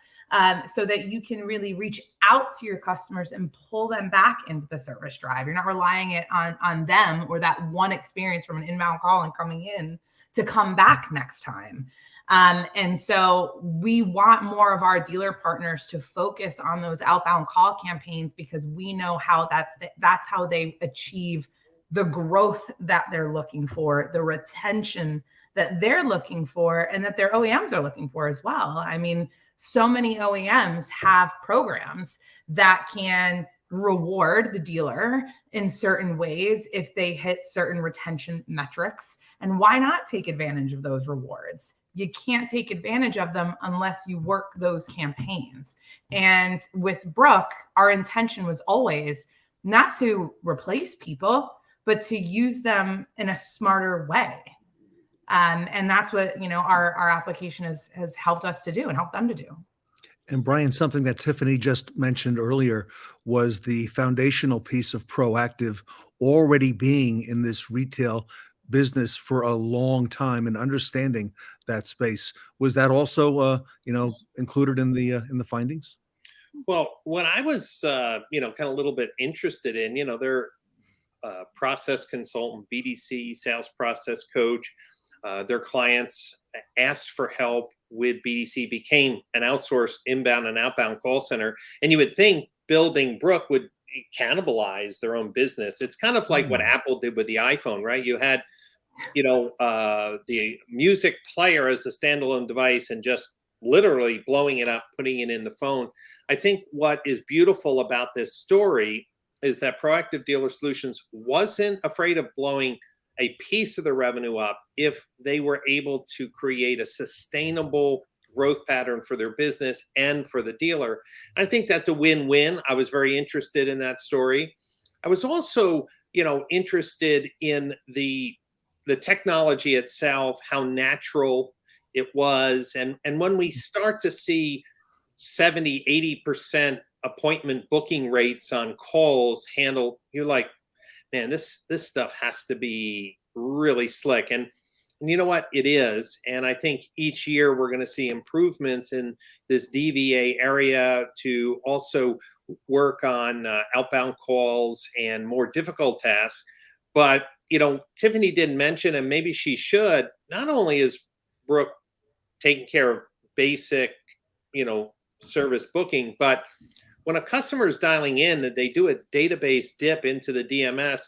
So that you can really reach out to your customers and pull them back into the service drive. You're not relying it on them or that one experience from an inbound call and coming in to come back next time. And so we want more of our dealer partners to focus on those outbound call campaigns, because we know how that's how they achieve the growth that they're looking for, the retention that they're looking for, and that their OEMs are looking for as well. I mean, so many OEMs have programs that can reward the dealer in certain ways if they hit certain retention metrics. And why not take advantage of those rewards? You can't take advantage of them unless you work those campaigns. And with Brooke, our intention was always not to replace people, but to use them in a smarter way. And that's what, our application has helped us to do and helped them to do. And Brian, something that Tiffany just mentioned earlier was the foundational piece of proactive already being in this retail business for a long time and understanding that space. Was that also, included in the findings? Well, what I was, kind of a little bit interested in, they're process consultant, BDC, sales process coach. Their clients asked for help with BDC, became an outsourced inbound and outbound call center. And you would think building Brooke would cannibalize their own business. It's kind of like what Apple did with the iPhone, right? You had, the music player as a standalone device and just literally blowing it up, putting it in the phone. I think what is beautiful about this story is that Proactive Dealer Solutions wasn't afraid of blowing a piece of the revenue up if they were able to create a sustainable growth pattern for their business and for the dealer. I think that's a win-win. I was very interested in that story. I was also, interested in the technology itself, how natural it was. And when we start to see 70, 80% appointment booking rates on calls handled, you're like, man, this stuff has to be really slick. And you know what? It is. And I think each year we're going to see improvements in this DVA area to also work on outbound calls and more difficult tasks. But, Tiffany didn't mention, and maybe she should, not only is Brooke taking care of basic, service booking, but when a customer is dialing in, that they do a database dip into the DMS,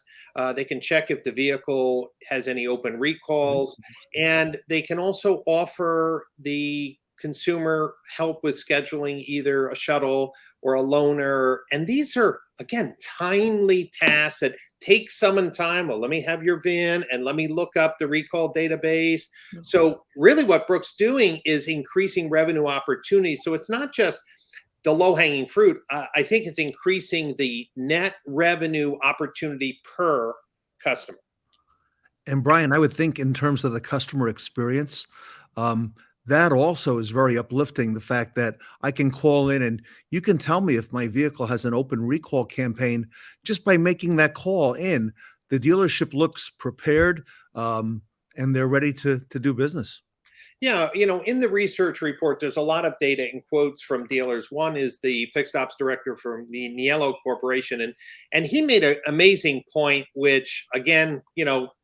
they can check if the vehicle has any open recalls, and they can also offer the consumer help with scheduling either a shuttle or a loaner. And these are, again, timely tasks that take someone time. Well, let me have your VIN and let me look up the recall database. So really what Brooke's doing is increasing revenue opportunities. So it's not just the low-hanging fruit. I think it's increasing the net revenue opportunity per customer. And Brian, I would think in terms of the customer experience, that also is very uplifting. The fact that I can call in and you can tell me if my vehicle has an open recall campaign just by making that call in. The dealership looks prepared and they're ready to do business. Yeah, in the research report, there's a lot of data and quotes from dealers. One is the fixed ops director from the Niello Corporation, and he made an amazing point, which again,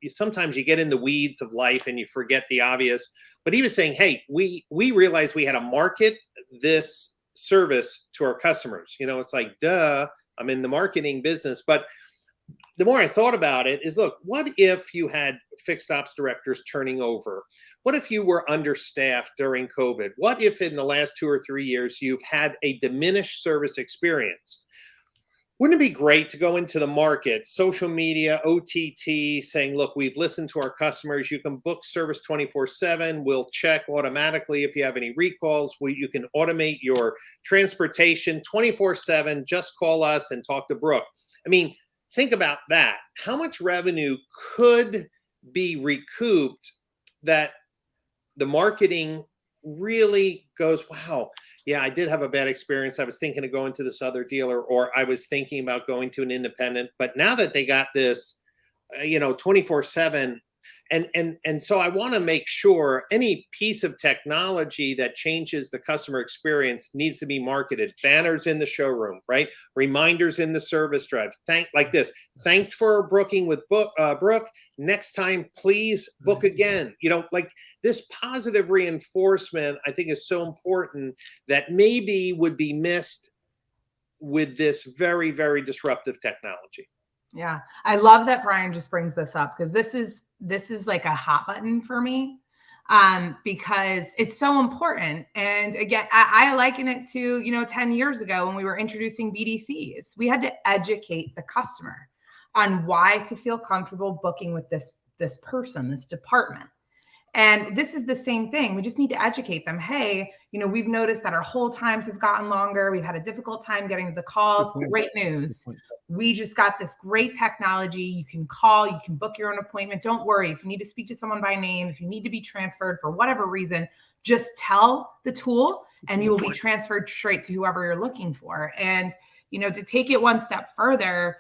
sometimes you get in the weeds of life and you forget the obvious. But he was saying, hey, we realized we had to market this service to our customers. It's like, duh, I'm in the marketing business. But the more I thought about it is, look, what if you had fixed ops directors turning over? What if you were understaffed during COVID? What if in the last 2 or 3 years you've had a diminished service experience? Wouldn't it be great to go into the market, social media, OTT, saying, look, we've listened to our customers. You can book service 24/7. We'll check automatically if you have any recalls. You can automate your transportation 24/7. Just call us and talk to Brooke. I mean, think about that. How much revenue could be recouped that the marketing really goes, wow, yeah, I did have a bad experience. I was thinking of going to this other dealer, or I was thinking about going to an independent. But now that they got this, 24/7, and so I want to make sure any piece of technology that changes the customer experience needs to be marketed. Banners in the showroom, right? Reminders in the service drive. Like this. Thanks for booking with Brooke. Next time, please book again. Like this positive reinforcement, I think is so important that maybe would be missed with this very, very disruptive technology. Yeah, I love that Brian just brings this up, because this is like a hot button for me, because it's so important. And again, I liken it to 10 years ago when we were introducing BDCs. We had to educate the customer on why to feel comfortable booking with this person, this department. And this is the same thing. We just need to educate them. Hey, we've noticed that our hold times have gotten longer. We've had a difficult time getting to the calls. Great news. We just got this great technology. You can call, you can book your own appointment. Don't worry. If you need to speak to someone by name, if you need to be transferred for whatever reason, just tell the tool and you will be transferred straight to whoever you're looking for. And, to take it one step further,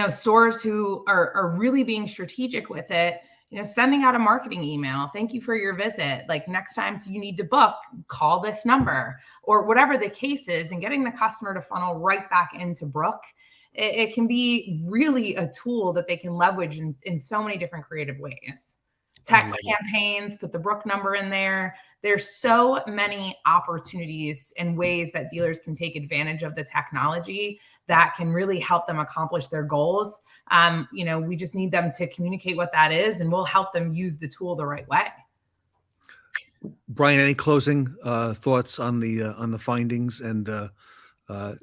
stores who are really being strategic with it, sending out a marketing email. Thank you for your visit. Like next time you need to book, call this number or whatever the case is, and getting the customer to funnel right back into Brooke. It can be really a tool that they can leverage in so many different creative ways. Text campaigns, put the Brooke number in there. There's so many opportunities and ways that dealers can take advantage of the technology that can really help them accomplish their goals. We just need them to communicate what that is, and we'll help them use the tool the right way. Brian, any closing thoughts on the findings? And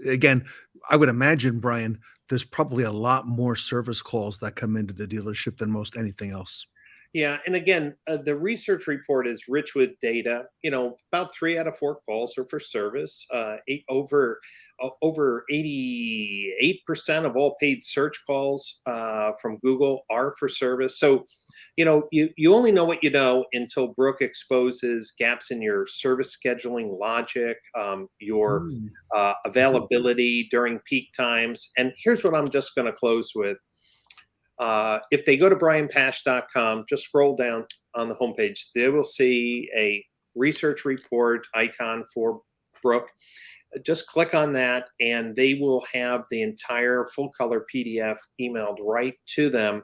again, I would imagine, Brian, there's probably a lot more service calls that come into the dealership than most anything else. Yeah. And again, the research report is rich with data. About 3 out of 4 calls are for service. Over 88% of all paid search calls from Google are for service. So, you only know what you know until Brooke exposes gaps in your service scheduling logic, your availability during peak times. And here's what I'm just going to close with. If they go to brianpasch.com, just scroll down on the homepage, they will see a research report icon for Brooke. Just click on that and they will have the entire full color PDF emailed right to them.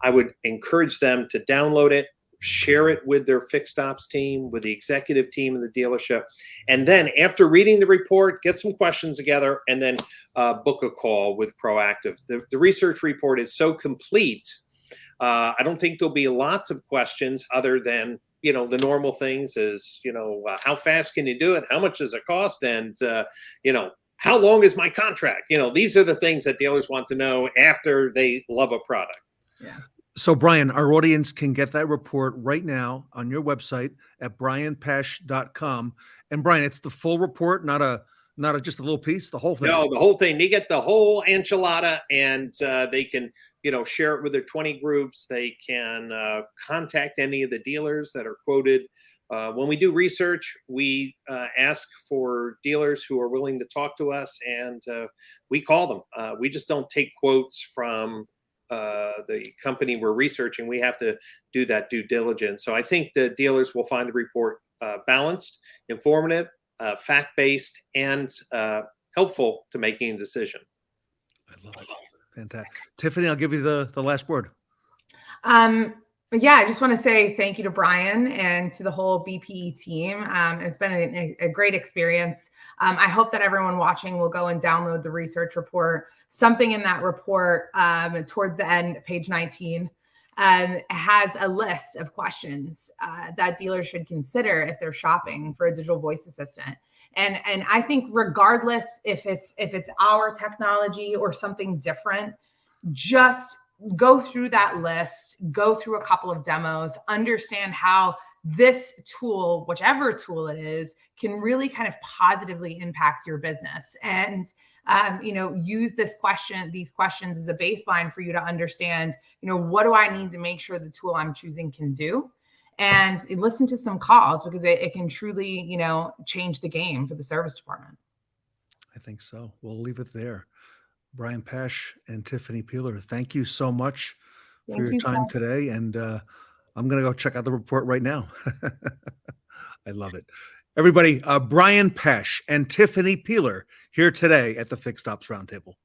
I would encourage them to download it, share it with their fixed ops team, with the executive team of the dealership. And then after reading the report, get some questions together and then book a call with Proactive. The research report is so complete. I don't think there'll be lots of questions other than, the normal things is, how fast can you do it? How much does it cost? And, how long is my contract? These are the things that dealers want to know after they love a product. Yeah. So, Brian, our audience can get that report right now on your website at brianpasch.com. And Brian, it's the full report, not just a little piece, the whole thing. No, the whole thing. They get the whole enchilada, and they can, share it with their 20 groups. They can contact any of the dealers that are quoted. When we do research, we ask for dealers who are willing to talk to us, and we call them. We just don't take quotes from the company we're researching. We have to do that due diligence. So I think the dealers will find the report balanced, informative, fact-based, and helpful to making a decision. I love it. Fantastic. Tiffany, I'll give you the last word. Yeah, I just want to say thank you to Brian and to the whole BPE team. It's been a great experience. I hope that everyone watching will go and download the research report. Something in that report towards the end, page 19, has a list of questions that dealers should consider if they're shopping for a digital voice assistant. And I think regardless if it's our technology or something different, just go through that list, go through a couple of demos, understand how this tool, whichever tool it is, can really kind of positively impact your business. And use these questions as a baseline for you to understand, what do I need to make sure the tool I'm choosing can do? And listen to some calls, because it can truly, change the game for the service department. I think so. We'll leave it there. Brian Pasch and Tiffany Peeler, thank you so much for your time today. And I'm going to go check out the report right now. I love it. Everybody, Brian Pasch and Tiffany Peeler here today at the Fixed Ops Roundtable.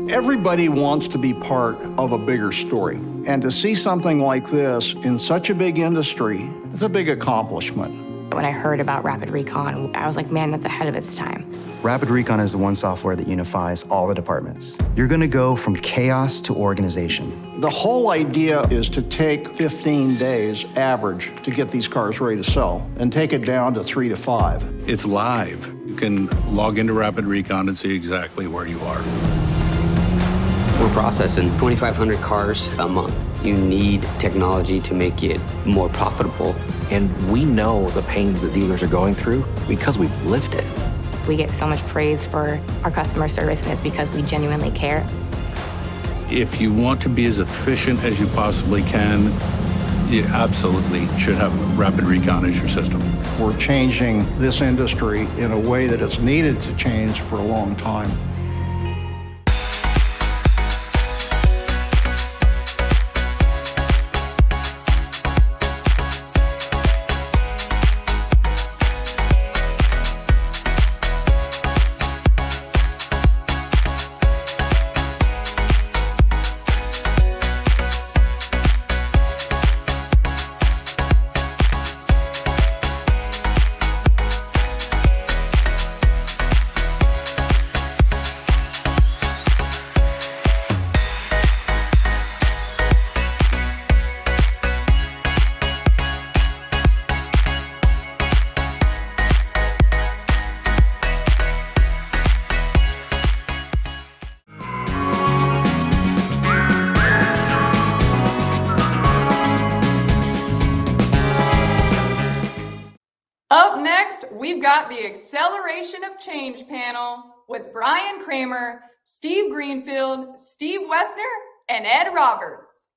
Everybody wants to be part of a bigger story. And to see something like this in such a big industry is a big accomplishment. When I heard about Rapid Recon, I was like, man, that's ahead of its time. Rapid Recon is the one software that unifies all the departments. You're going to go from chaos to organization. The whole idea is to take 15 days average to get these cars ready to sell and take it down to 3 to 5. It's live. You can log into Rapid Recon and see exactly where you are. We're processing 2,500 cars a month. You need technology to make it more profitable. And we know the pains that dealers are going through because we've lived it. We get so much praise for our customer service, and it's because we genuinely care. If you want to be as efficient as you possibly can, you absolutely should have Rapid Recon as your system. We're changing this industry in a way that it's needed to change for a long time. Up next, we've got the Acceleration of Change panel with Brian Kramer, Steve Greenfield, Steve Woessner, and Ed Roberts.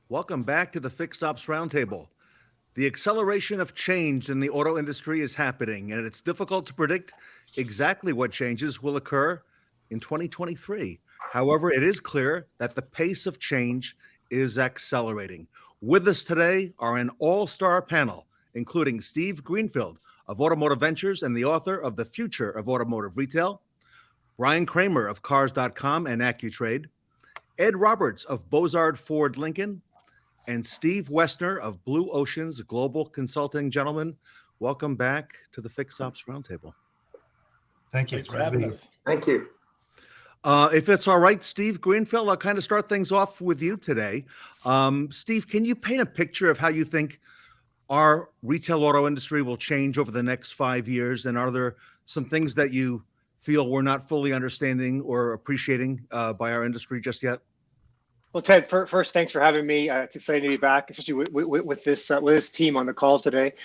Welcome back to the Fixed Ops Roundtable. The acceleration of change in the auto industry is happening, and it's difficult to predict exactly what changes will occur in 2023. However, it is clear that the pace of change is accelerating. With us today are an all-star panel, including Steve Greenfield of Automotive Ventures and the author of The Future of Automotive Retail, Brian Kramer of Cars.com and AccuTrade, Ed Roberts of Bozard Ford Lincoln, and Steve Woessner of Blue Ocean's Global Consulting. Gentlemen, welcome back to the Fixed Ops Roundtable. Thank you. Thanks for having us. Thank you. If it's all right, Steve Greenfield, I'll kind of start things off with you today. Steve, can you paint a picture of how you think our retail auto industry will change over the next 5 years? And are there some things that you feel we're not fully understanding or appreciating by our industry just yet? Well, Ted, first, thanks for having me. It's exciting to be back, especially with this team on the call today.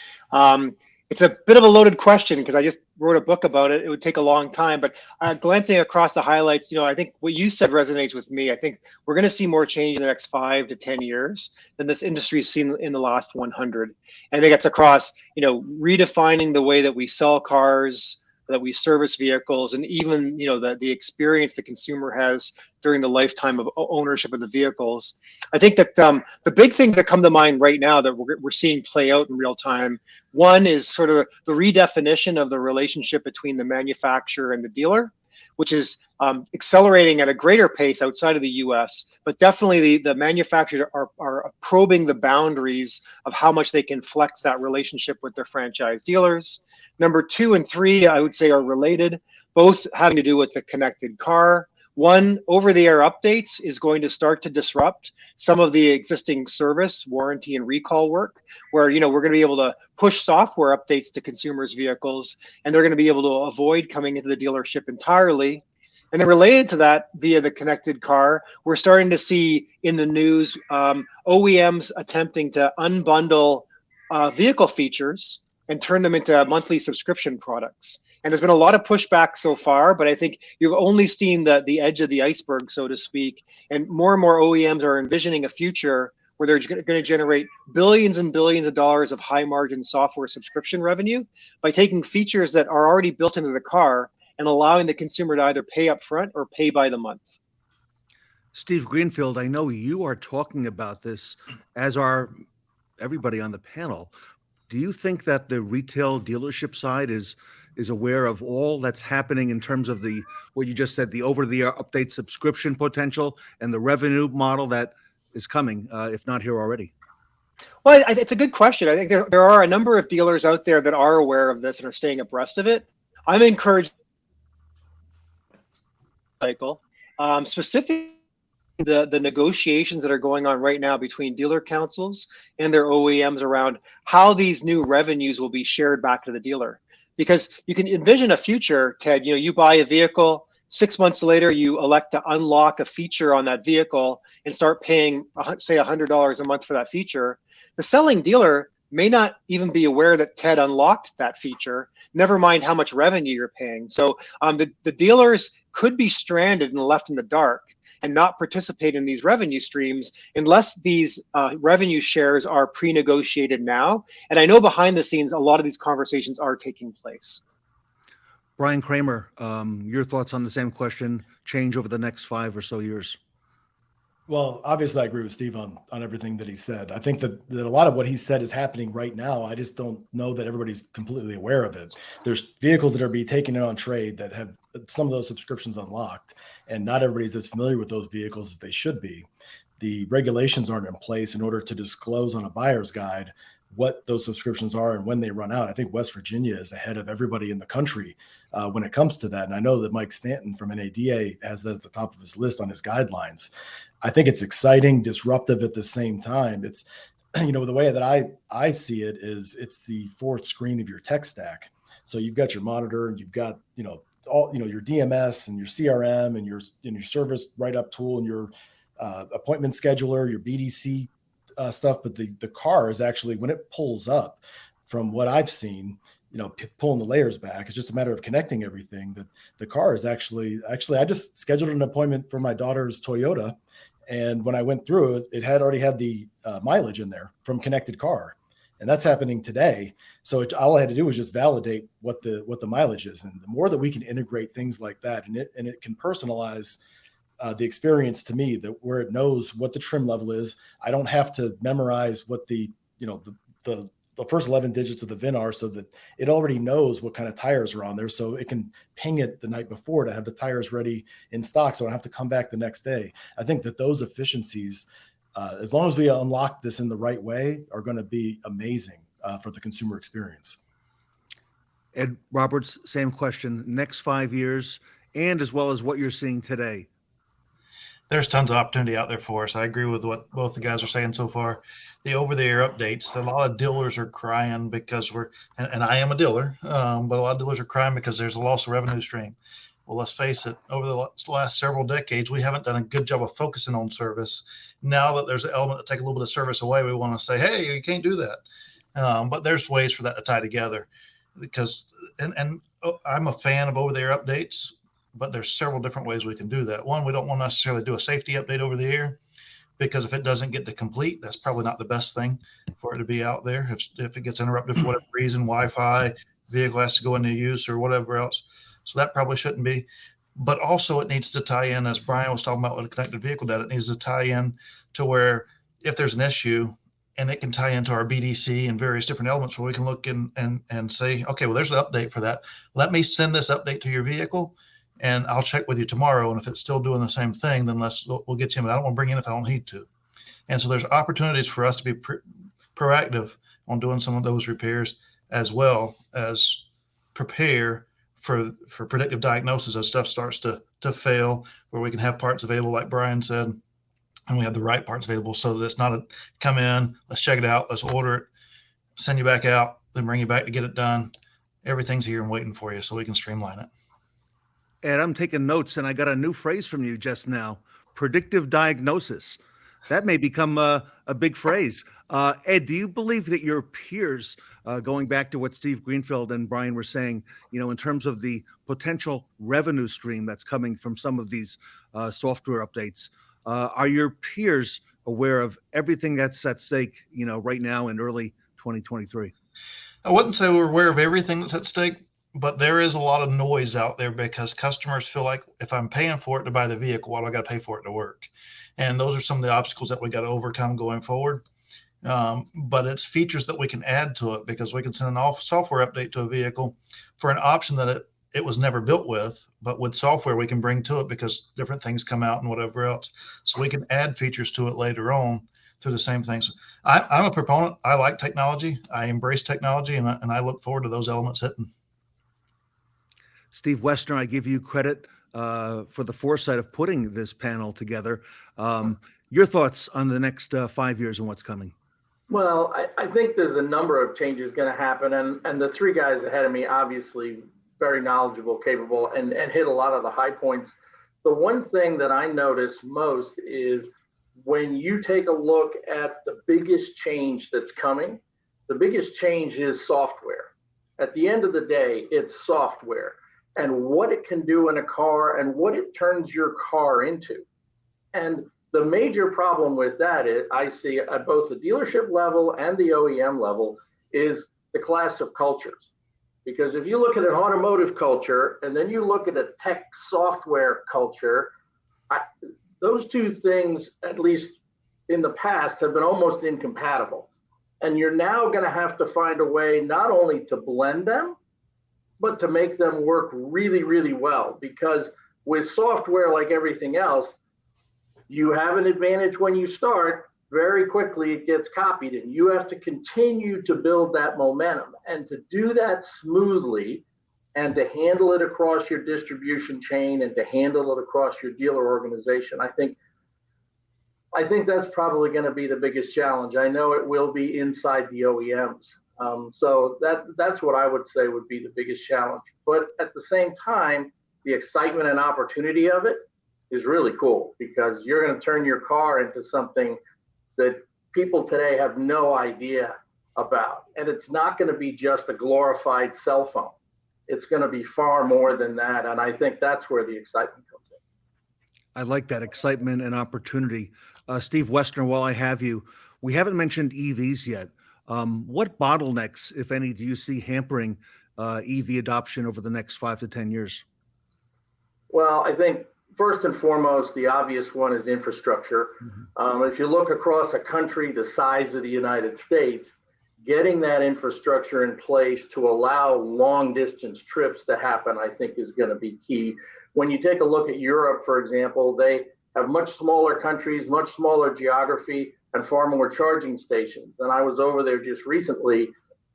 It's a bit of a loaded question because I just wrote a book about it. It would take a long time, but glancing across the highlights, I think what you said resonates with me. I think we're going to see more change in the next 5 to 10 years than this industry has seen in the last 100. And I think it's across, redefining the way that we sell cars, that we service vehicles, and even the experience the consumer has during the lifetime of ownership of the vehicles. I think that the big things that come to mind right now that we're seeing play out in real time, one is sort of the redefinition of the relationship between the manufacturer and the dealer, which is accelerating at a greater pace outside of the US, but definitely the manufacturers are probing the boundaries of how much they can flex that relationship with their franchise dealers. Number 2 and 3, I would say, are related, both having to do with the connected car. One, over-the-air updates is going to start to disrupt some of the existing service, warranty, and recall work, where we're going to be able to push software updates to consumers' vehicles, and they're going to be able to avoid coming into the dealership entirely. And then related to that, via the connected car, we're starting to see in the news OEMs attempting to unbundle vehicle features and turn them into monthly subscription products. And there's been a lot of pushback so far, but I think you've only seen the edge of the iceberg, so to speak. And more OEMs are envisioning a future where they're going to generate billions and billions of dollars of high margin software subscription revenue by taking features that are already built into the car and allowing the consumer to either pay up front or pay by the month. Steve Greenfield, I know you are talking about this as our everybody on the panel. Do you think that the retail dealership side is aware of all that's happening in terms of the what you just said, the over-the-air update subscription potential and the revenue model that is coming, if not here already? Well, it's a good question. I think there are a number of dealers out there that are aware of this and are staying abreast of it. I'm encouraged. Cycle, specifically the negotiations that are going on right now between dealer councils and their OEMs around how these new revenues will be shared back to the dealer. Because you can envision a future, Ted, you buy a vehicle, 6 months later, you elect to unlock a feature on that vehicle and start paying, say, $100 a month for that feature. The selling dealer may not even be aware that Ted unlocked that feature, never mind how much revenue you're paying. So the dealers could be stranded and left in the dark and not participate in these revenue streams unless these revenue shares are pre-negotiated now. And I know behind the scenes, a lot of these conversations are taking place. Brian Kramer, your thoughts on the same question, change over the next 5 or so years? Well, obviously, I agree with Steve on everything that he said. I think that a lot of what he said is happening right now. I just don't know that everybody's completely aware of it. There's vehicles that are being taken in on trade that have some of those subscriptions unlocked, and not everybody's as familiar with those vehicles as they should be. The regulations aren't in place in order to disclose on a buyer's guide what those subscriptions are and when they run out. I think West Virginia is ahead of everybody in the country when it comes to that. And I know that Mike Stanton from NADA has that at the top of his list on his guidelines. I think it's exciting, disruptive at the same time. It's, the way that I see it is it's the fourth screen of your tech stack. So you've got your monitor, and you've got, all, your DMS and your CRM and your service write-up tool and your appointment scheduler, your BDC stuff. But the car is actually, when it pulls up, from what I've seen, pulling the layers back, it's just a matter of connecting everything. That the car is actually, I just scheduled an appointment for my daughter's Toyota. And when I went through it, it had already had the mileage in there from Connected Car. And that's happening today. So all I had to do was just validate what the mileage is. And the more that we can integrate things like that, and it can personalize the experience to me, that where it knows what the trim level is. I don't have to memorize what the first 11 digits of the VIN are, so that it already knows what kind of tires are on there. So it can ping it the night before to have the tires ready in stock, so I don't have to come back the next day. I think that those efficiencies, as long as we unlock this in the right way, are going to be amazing for the consumer experience. Ed Roberts, same question, next 5 years, and as well as what you're seeing today. There's tons of opportunity out there for us. I agree with what both the guys are saying so far. The over-the-air updates, a lot of dealers are crying because and I am a dealer, but a lot of dealers are crying because there's a loss of revenue stream. Well, let's face it, over the last several decades, we haven't done a good job of focusing on service. Now that there's an element to take a little bit of service away, we want to say, hey, you can't do that. But there's ways for that to tie together, because I'm a fan of over-the-air updates, but there's several different ways we can do that. One, we don't want to necessarily do a safety update over the air, because if it doesn't get the complete, that's probably not the best thing for it to be out there. If it gets interrupted for whatever reason, Wi-Fi, vehicle has to go into use or whatever else. So that probably shouldn't be. But also it needs to tie in, as Brian was talking about with the connected vehicle data, it needs to tie in to where if there's an issue, and it can tie into our BDC and various different elements where we can look and say, okay, well, there's an update for that. Let me send this update to your vehicle, and I'll check with you tomorrow. And if it's still doing the same thing, then we'll get you in. But I don't want to bring in if I don't need to. And so there's opportunities for us to be proactive on doing some of those repairs, as well as prepare for predictive diagnosis as stuff starts to fail, where we can have parts available, like Brian said, and we have the right parts available, so that it's not a come in, let's check it out, let's order it, send you back out, then bring you back to get it done. Everything's here and waiting for you, so we can streamline it. Ed, I'm taking notes, and I got a new phrase from you just now, predictive diagnosis. That may become a big phrase. Ed, do you believe that your peers, going back to what Steve Greenfield and Brian were saying, in terms of the potential revenue stream that's coming from some of these software updates, are your peers aware of everything that's at stake, right now in early 2023? I wouldn't say we're aware of everything that's at stake, but there is a lot of noise out there, because customers feel like, if I'm paying for it to buy the vehicle, why do I got to pay for it to work? And those are some of the obstacles that we got to overcome going forward. but it's features that we can add to it, because we can send an software update to a vehicle for an option that it was never built with, but with software we can bring to it because different things come out and whatever else. So we can add features to it later on through the same things. I'm a proponent. I like technology. I embrace technology, and I look forward to those elements hitting. Steve Woessner, I give you credit for the foresight of putting this panel together. Your thoughts on the next 5 years and what's coming? Well, I think there's a number of changes going to happen, and the three guys ahead of me, obviously very knowledgeable, capable, and hit a lot of the high points. The one thing that I notice most is when you take a look at the biggest change that's coming, the biggest change is software. At the end of the day, it's software and what it can do in a car and what it turns your car into. And the major problem with that is, I see at both the dealership level and the OEM level, is the class of cultures. Because if you look at an automotive culture and then you look at a tech software culture, those two things, at least in the past, have been almost incompatible. And you're now going to have to find a way not only to blend them, but to make them work really, really well. Because with software, like everything else, you have an advantage when you start. Very quickly it gets copied, and you have to continue to build that momentum. And to do that smoothly and to handle it across your distribution chain and to handle it across your dealer organization, I think that's probably going to be the biggest challenge. I know it will be inside the OEMs. So that's what I would say would be the biggest challenge. But at the same time, the excitement and opportunity of it is really cool, because you're going to turn your car into something that people today have no idea about. And it's not going to be just a glorified cell phone. It's going to be far more than that. And I think that's where the excitement comes in. I like that excitement and opportunity. Steve Woessner, while I have you, we haven't mentioned EVs yet. What bottlenecks, if any, do you see hampering EV adoption over the next 5 to 10 years? Well, I think first and foremost, the obvious one is infrastructure. If you look across a country the size of the United States, getting that infrastructure in place to allow long distance trips to happen, I think, is going to be key. When you take a look at Europe, for example, they have much smaller countries, much smaller geography, and far more charging stations. And I was over there just recently,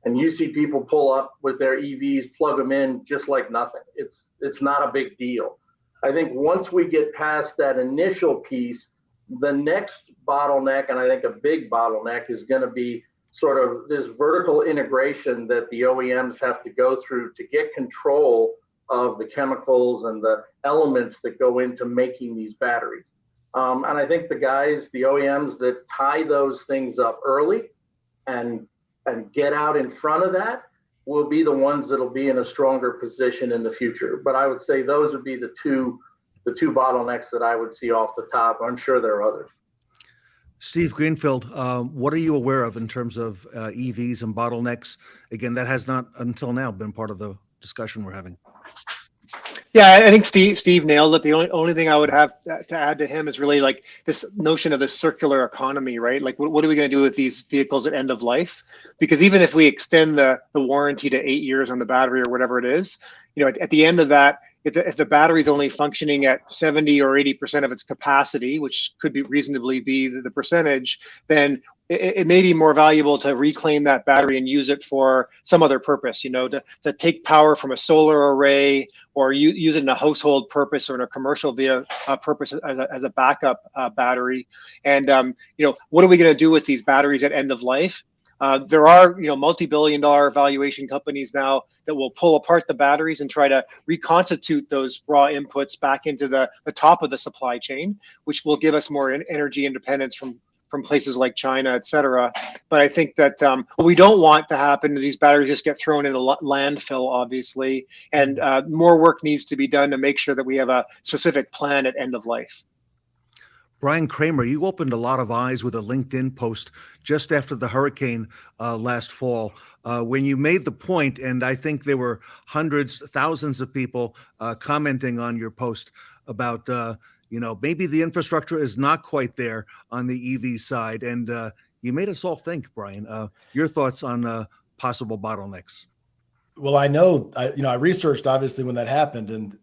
and you see people pull up with their EVs, plug them in just like nothing. It's not a big deal. I think once we get past that initial piece, the next bottleneck, and I think a big bottleneck, is going to be sort of this vertical integration that the OEMs have to go through to get control of the chemicals and the elements that go into making these batteries. And I think the guys, the OEMs that tie those things up early and get out in front of that will be the ones that'll be in a stronger position in the future. But I would say those would be the two bottlenecks that I would see off the top. I'm sure there are others. Steve Greenfield, what are you aware of in terms of EVs and bottlenecks? Again, that has not until now been part of the discussion we're having. Yeah, I think Steve nailed it. The only thing I would have to add to him is really like this notion of the circular economy, right? Like, what are we going to do with these vehicles at end of life? Because even if we extend the warranty to 8 years on the battery or whatever it is, at the end of that, if the battery is only functioning at 70 or 80% of its capacity, which could be reasonably be the percentage, then it may be more valuable to reclaim that battery and use it for some other purpose, to take power from a solar array or use it in a household purpose or in a commercial purpose as a backup battery. And, what are we going to do with these batteries at end of life? There are, multi-billion-dollar valuation companies now that will pull apart the batteries and try to reconstitute those raw inputs back into the top of the supply chain, which will give us more energy independence from places like China, et cetera. But I think that what we don't want to happen is these batteries just get thrown in a landfill, obviously, and more work needs to be done to make sure that we have a specific plan at end of life. Brian Kramer, you opened a lot of eyes with a LinkedIn post just after the hurricane last fall, when you made the point, and I think there were hundreds, thousands of people commenting on your post about, maybe the infrastructure is not quite there on the EV side. And you made us all think, Brian. Your thoughts on possible bottlenecks? Well, I know, I researched obviously when that happened, and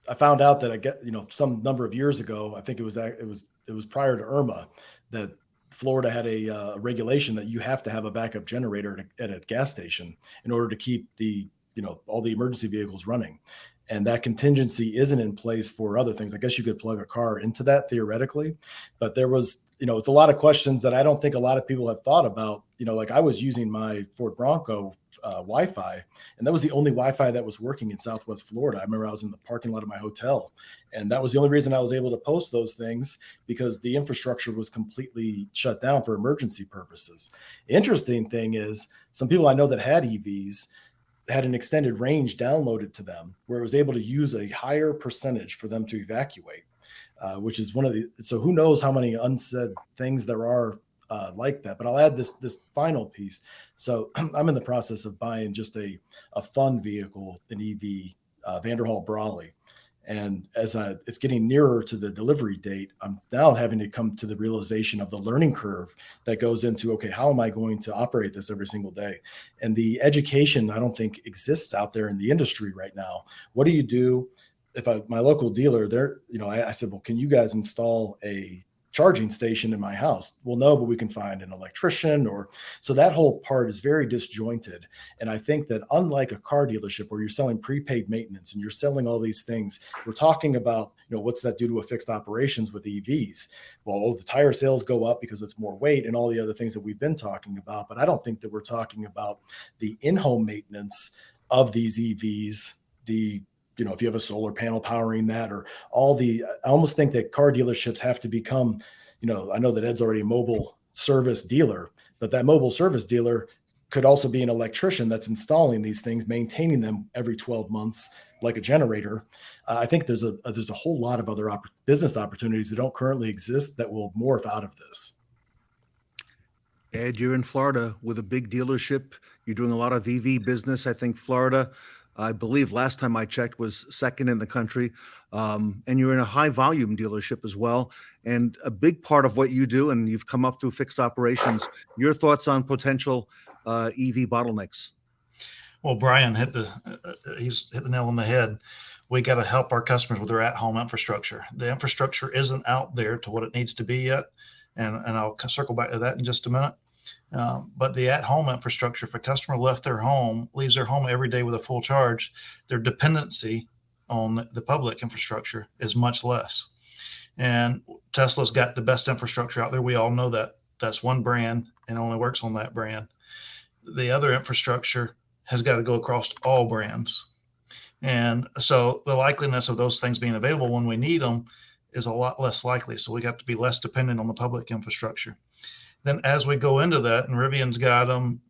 I found out that some number of years ago, I think it was prior to Irma, that Florida had a regulation that you have to have a backup generator at a gas station in order to keep all the emergency vehicles running. And that contingency isn't in place for other things. I guess you could plug a car into that theoretically, but there was, it's a lot of questions that I don't think a lot of people have thought about. Like I was using my Ford Bronco Wi-Fi, and that was the only Wi-Fi that was working in Southwest Florida. I remember I was in the parking lot of my hotel, and that was the only reason I was able to post those things, because the infrastructure was completely shut down for emergency purposes. The interesting thing is, some people I know that had EVs had an extended range downloaded to them where it was able to use a higher percentage for them to evacuate, which is so who knows how many unsaid things there are like that. But I'll add this final piece. So I'm in the process of buying just a fun vehicle, an EV, Vanderhall Brawley. And as it's getting nearer to the delivery date, I'm now having to come to the realization of the learning curve that goes into, okay, how am I going to operate this every single day? And the education, I don't think exists out there in the industry right now. What do you do if my local dealer, I said, well, can you guys install a charging station in my house? Well, no, but we can find an electrician. So that whole part is very disjointed. And I think that unlike a car dealership where you're selling prepaid maintenance and you're selling all these things, we're talking about, what's that do to a fixed operations with EVs? Well, the tire sales go up because it's more weight and all the other things that we've been talking about. But I don't think that we're talking about the in-home maintenance of these EVs, if you have a solar panel powering that, or I almost think that car dealerships have to become, I know that Ed's already a mobile service dealer, but that mobile service dealer could also be an electrician that's installing these things, maintaining them every 12 months, like a generator. I think there's a whole lot of other business opportunities that don't currently exist that will morph out of this. Ed, you're in Florida with a big dealership. You're doing a lot of EV business. I think Florida, I believe last time I checked, was second in the country. And you're in a high volume dealership as well. And a big part of what you do, and you've come up through fixed operations, your thoughts on potential EV bottlenecks? Well, Brian he's hit the nail on the head. We got to help our customers with their at-home infrastructure. The infrastructure isn't out there to what it needs to be yet. And I'll circle back to that in just a minute. But the at-home infrastructure, if a customer leaves their home every day with a full charge, their dependency on the public infrastructure is much less. And Tesla's got the best infrastructure out there. We all know that. That's one brand and only works on that brand. The other infrastructure has got to go across all brands. And so the likeliness of those things being available when we need them is a lot less likely. So we got to be less dependent on the public infrastructure. Then as we go into that, and Rivian's got them,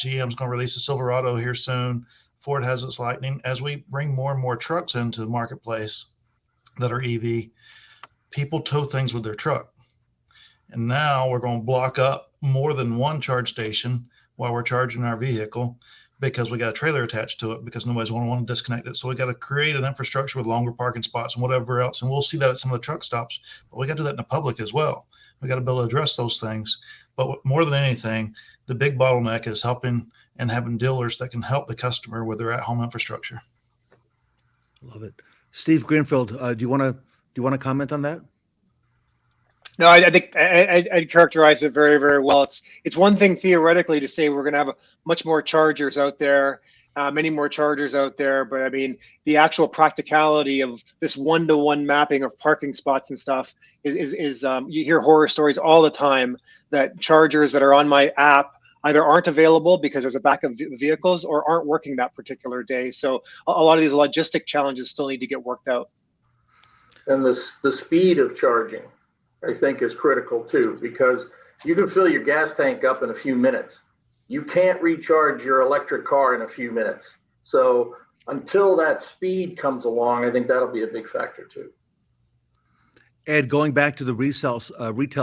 GM's going to release a Silverado here soon. Ford has its Lightning. As we bring more and more trucks into the marketplace that are EV, people tow things with their truck. And now we're going to block up more than one charge station while we're charging our vehicle because we got a trailer attached to it because nobody's going to want to disconnect it. So we got to create an infrastructure with longer parking spots and whatever else. And we'll see that at some of the truck stops, but we got to do that in the public as well. We got to be able to address those things. But more than anything, the big bottleneck is helping and having dealers that can help the customer with their at-home infrastructure. Love it. Steve Greenfield, do you want to comment on that? No, I think I'd characterize it very, very well. It's one thing theoretically to say we're going to have much more chargers out there, many more chargers out there, but I mean the actual practicality of this one-to-one mapping of parking spots and stuff is you hear horror stories all the time that chargers that are on my app either aren't available because there's a back of vehicles or aren't working that particular day. So a lot of these logistic challenges still need to get worked out. And the speed of charging, I think, is critical too, because you can fill your gas tank up in a few minutes. You can't recharge your electric car in a few minutes. So until that speed comes along, I think that'll be a big factor too. Ed, going back to the retail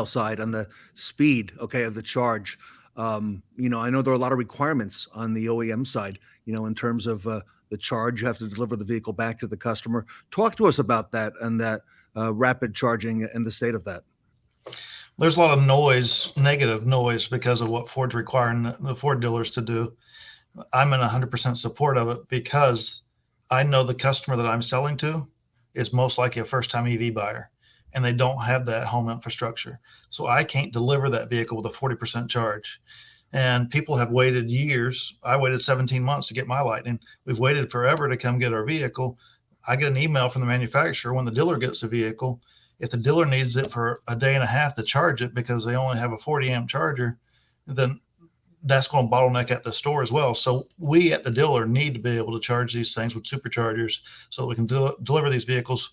side on the speed, of the charge, I know there are a lot of requirements on the OEM side, in terms of the charge. You have to deliver the vehicle back to the customer. Talk to us about that and that rapid charging and the state of that. there's a lot of noise, negative noise, because of what Ford's requiring the Ford dealers to do. I'm in 100% support of it because I know the customer that I'm selling to is most likely a first-time EV buyer, and they don't have that home infrastructure. So I can't deliver that vehicle with a 40% charge. And people have waited years. I waited 17 months to get my Lightning. We've waited forever to come get our vehicle. I get an email from the manufacturer when the dealer gets the vehicle. If the dealer needs it for a day and a half to charge it because they only have a 40 amp charger, then that's going to bottleneck at the store as well. So we at the dealer need to be able to charge these things with superchargers so that we can deliver these vehicles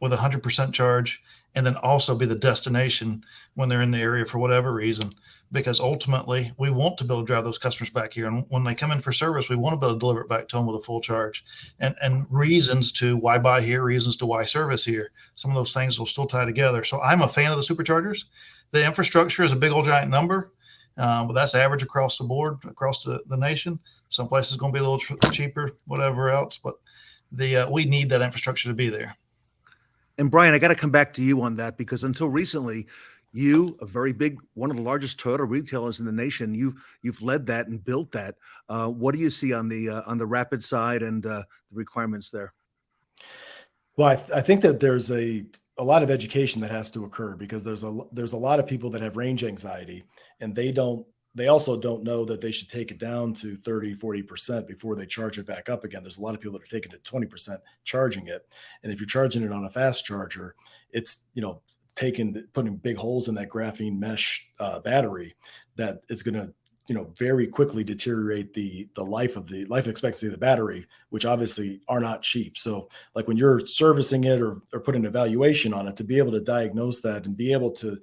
with 100% charge, and then also be the destination when they're in the area for whatever reason, because ultimately we want to be able to drive those customers back here. And when they come in for service, we want to be able to deliver it back to them with a full charge, and reasons to why buy here, reasons to why service here. Some of those things will still tie together. So I'm a fan of the superchargers. The infrastructure is a big old giant number, but that's average across the board, across the nation. Some places going to be a little cheaper, whatever else, but we need that infrastructure to be there. And Brian, I got to come back to you on that, because until recently, you, a very big, one of the largest Toyota retailers in the nation, you've led that and built that. What do you see on the Rapid side and the requirements there? Well, I think that there's a lot of education that has to occur, because there's a lot of people that have range anxiety, and they also don't know that they should take it down to 30, 40% before they charge it back up again. There's a lot of people that are taking it 20%, charging it. And if you're charging it on a fast charger, it's, putting big holes in that graphene mesh battery that is going to, very quickly deteriorate the life expectancy of the battery, which obviously are not cheap. So like when you're servicing it or putting an evaluation on it, to be able to diagnose that and be able to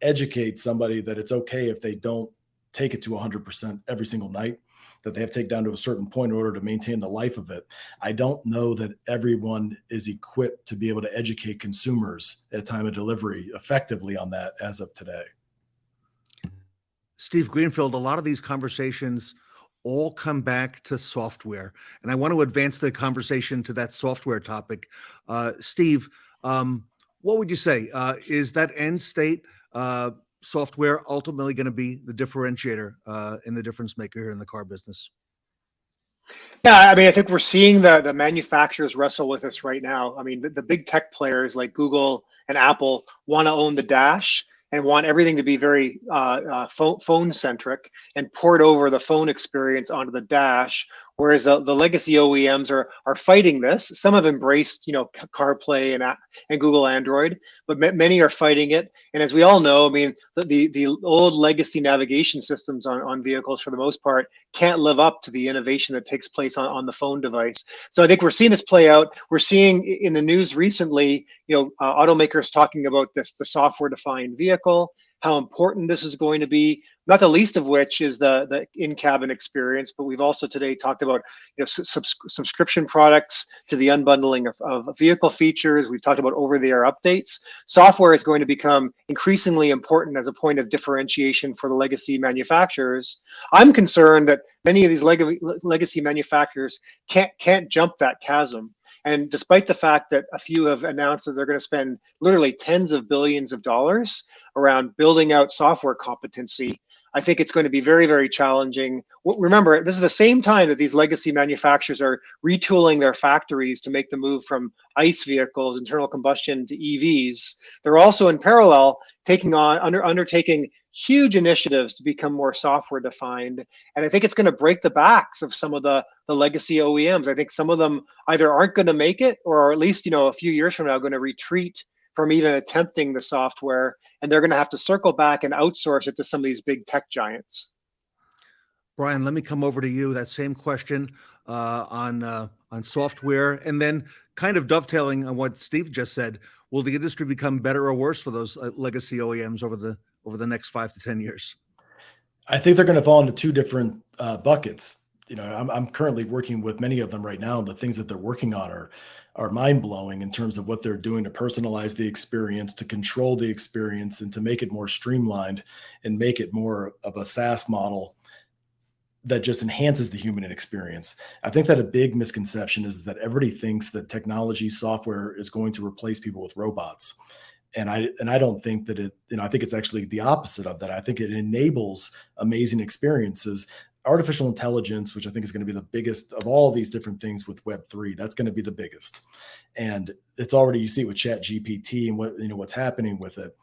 educate somebody that it's okay if they don't take it to 100% every single night, that they have to take down to a certain point in order to maintain the life of it. I don't know that everyone is equipped to be able to educate consumers at time of delivery effectively on that as of today. Steve Greenfield, a lot of these conversations all come back to software, and I want to advance the conversation to that software topic. Steve, what would you say? Is that end state software ultimately going to be the differentiator and the difference maker here in the car business? Yeah, I mean, I think we're seeing the manufacturers wrestle with this right now. I mean, the big tech players like Google and Apple want to own the dash and want everything to be very phone centric and port over the phone experience onto the dash. Whereas the legacy OEMs are fighting this. Some have embraced, CarPlay and Google Android, but many are fighting it. And as we all know, I mean, the old legacy navigation systems on vehicles, for the most part, can't live up to the innovation that takes place on the phone device. So I think we're seeing this play out. We're seeing in the news recently, automakers talking about the software-defined vehicle, how important this is going to be, not the least of which is the in-cabin experience. But we've also today talked about subscription products to the unbundling of vehicle features. We've talked about over-the-air updates. Software is going to become increasingly important as a point of differentiation for the legacy manufacturers. I'm concerned that many of these legacy manufacturers can't jump that chasm. And despite the fact that a few have announced that they're going to spend literally tens of billions of dollars around building out software competency, I think it's going to be very, very challenging. Remember, this is the same time that these legacy manufacturers are retooling their factories to make the move from ICE vehicles, internal combustion, to EVs. They're also in parallel undertaking huge initiatives to become more software defined. And I think it's going to break the backs of some of the legacy OEMs. I think some of them either aren't going to make it, or at least, a few years from now, going to retreat from even attempting the software, and they're going to have to circle back and outsource it to some of these big tech giants. Brian, let me come over to you. That same question on software, and then kind of dovetailing on what Steve just said. Will the industry become better or worse for those legacy OEMs over the next 5 to 10 years? I think they're going to fall into two different buckets. I'm currently working with many of them right now, and the things that they're working on are mind-blowing in terms of what they're doing to personalize the experience, to control the experience, and to make it more streamlined and make it more of a SaaS model that just enhances the human experience. I think that a big misconception is that everybody thinks that technology software is going to replace people with robots. And I don't think that I think it's actually the opposite of that. I think it enables amazing experiences. Artificial intelligence, which I think is going to be the biggest of all these different things with Web3, that's going to be the biggest. And it's already, you see it with Chat GPT and what's happening with it.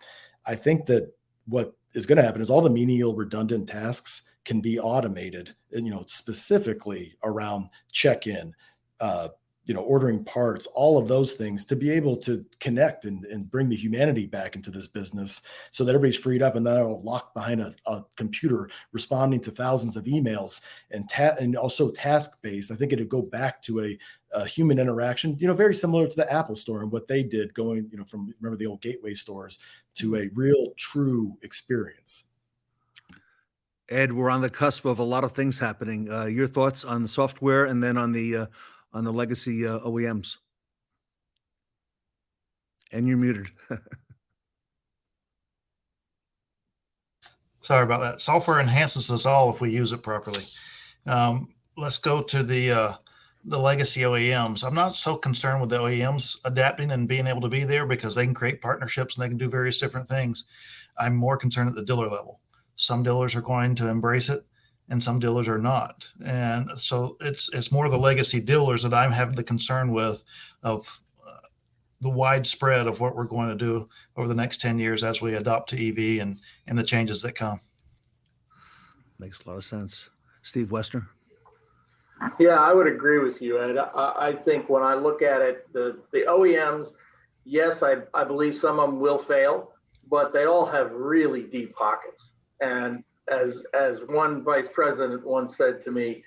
I think that what is going to happen is all the menial redundant tasks can be automated, and, specifically around check-in, ordering parts, all of those things, to be able to connect and bring the humanity back into this business so that everybody's freed up and they're locked behind a computer responding to thousands of emails and also task-based. I think it'd go back to a human interaction, very similar to the Apple Store and what they did going, from, remember the old gateway stores, to a real true experience. Ed, we're on the cusp of a lot of things happening. Your thoughts on the software and then on the legacy OEMs? And you're muted. Sorry about that. Software enhances us all if we use it properly. Let's go to the legacy OEMs. I'm not so concerned with the OEMs adapting and being able to be there because they can create partnerships and they can do various different things. I'm more concerned at the dealer level. Some dealers are going to embrace it and some dealers are not. And so it's more the legacy dealers that I'm having the concern with of the widespread of what we're going to do over the next 10 years as we adopt to EV and the changes that come. Makes a lot of sense. Steve Woessner. Yeah, I would agree with you, Ed. I think when I look at it, the OEMs, yes, I believe some of them will fail, but they all have really deep pockets. And as one vice president once said to me,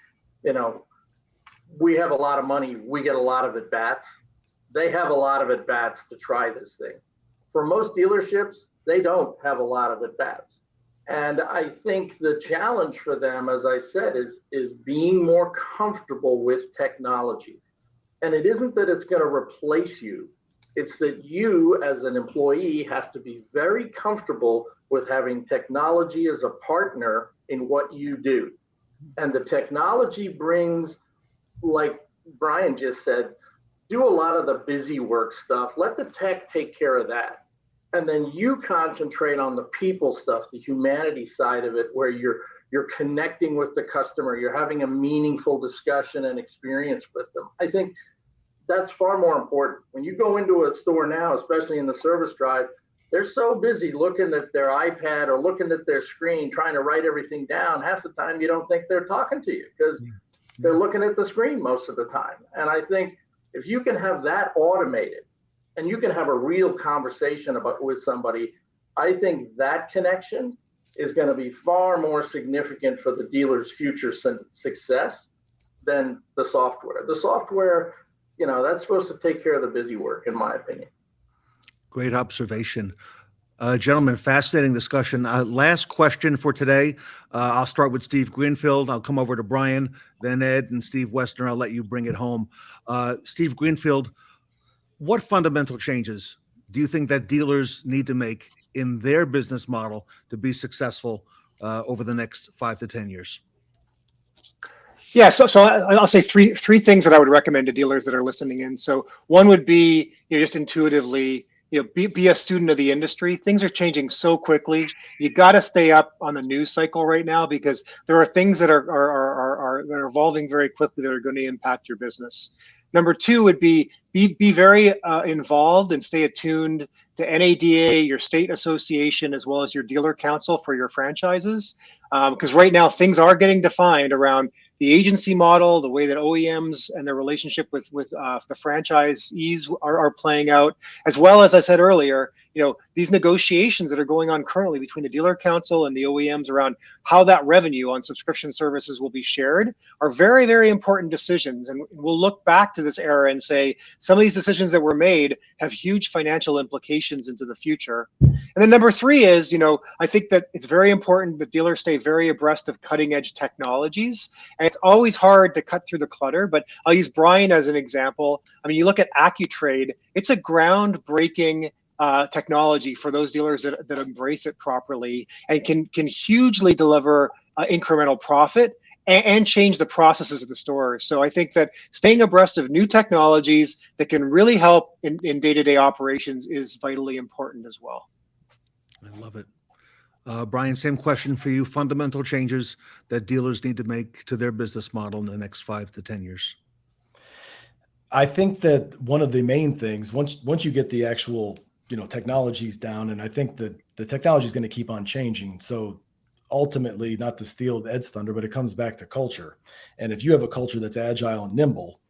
we have a lot of money, we get a lot of at-bats. They have a lot of at-bats to try this thing. For most dealerships, they don't have a lot of at-bats. And I think the challenge for them, as I said, is being more comfortable with technology. And it isn't that it's going to replace you. It's that you, as an employee, have to be very comfortable with having technology as a partner in what you do. And the technology brings, like Brian just said, do a lot of the busy work stuff. Let the tech take care of that. And then you concentrate on the people stuff, the humanity side of it, where you're connecting with the customer, you're having a meaningful discussion and experience with them. I think that's far more important. When you go into a store now, especially in the service drive, they're so busy looking at their iPad or looking at their screen, trying to write everything down. Half the time you don't think they're talking to you because they're looking at the screen most of the time. And I think if you can have that automated and you can have a real conversation with somebody, I think that connection is going to be far more significant for the dealer's future success than the software. The software, that's supposed to take care of the busy work, in my opinion. Great observation. Gentlemen, fascinating discussion. Last question for today. I'll start with Steve Greenfield. I'll come over to Brian, then Ed and Steve Woessner. I'll let you bring it home. Steve Greenfield, what fundamental changes do you think that dealers need to make in their business model to be successful over the next 5 to 10 years? Yeah, so I'll say three things that I would recommend to dealers that are listening in. So one would be, just intuitively, be a student of the industry. Things are changing so quickly. You got to stay up on the news cycle right now because there are things that are evolving very quickly that are going to impact your business. Number two would be very involved and stay attuned to NADA, your state association, as well as your dealer council for your franchises. Because right now things are getting defined around the agency model, the way that OEMs and their relationship with the franchisees are playing out, as well as I said earlier, these negotiations that are going on currently between the dealer council and the OEMs around how that revenue on subscription services will be shared are very, very important decisions. And we'll look back to this era and say some of these decisions that were made have huge financial implications into the future. And then number three is, I think that it's very important that dealers stay very abreast of cutting edge technologies. And it's always hard to cut through the clutter, but I'll use Brian as an example. I mean, you look at AccuTrade, it's a groundbreaking technology for those dealers that embrace it properly and can hugely deliver incremental profit and change the processes of the store. So I think that staying abreast of new technologies that can really help in day-to-day operations is vitally important as well. I love it. Brian, same question for you. Fundamental changes that dealers need to make to their business model in the next 5 to 10 years. I think that one of the main things, once you get the actual, technologies down, and I think that the technology is going to keep on changing. So ultimately, not to steal Ed's thunder, but it comes back to culture. And if you have a culture that's agile and nimble,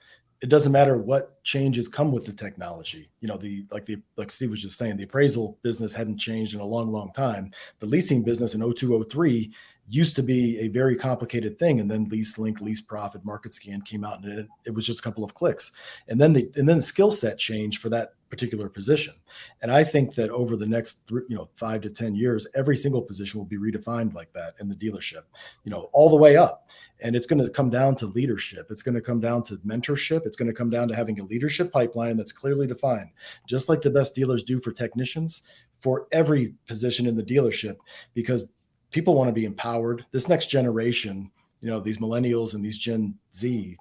it doesn't matter what changes come with the technology. Like Steve was just saying, the appraisal business hadn't changed in a long, long time. The leasing business in 0203 used to be a very complicated thing. And then Lease Link, Lease Profit, Market Scan came out, and it was just a couple of clicks. And then the skill set changed for that particular position. And I think that over the next 5 to 10 years, every single position will be redefined like that in the dealership, all the way up. And it's going to come down to leadership. It's going to come down to mentorship. It's going to come down to having a leadership pipeline that's clearly defined, just like the best dealers do for technicians, for every position in the dealership, because people want to be empowered. This next generation, these millennials and these Gen Z,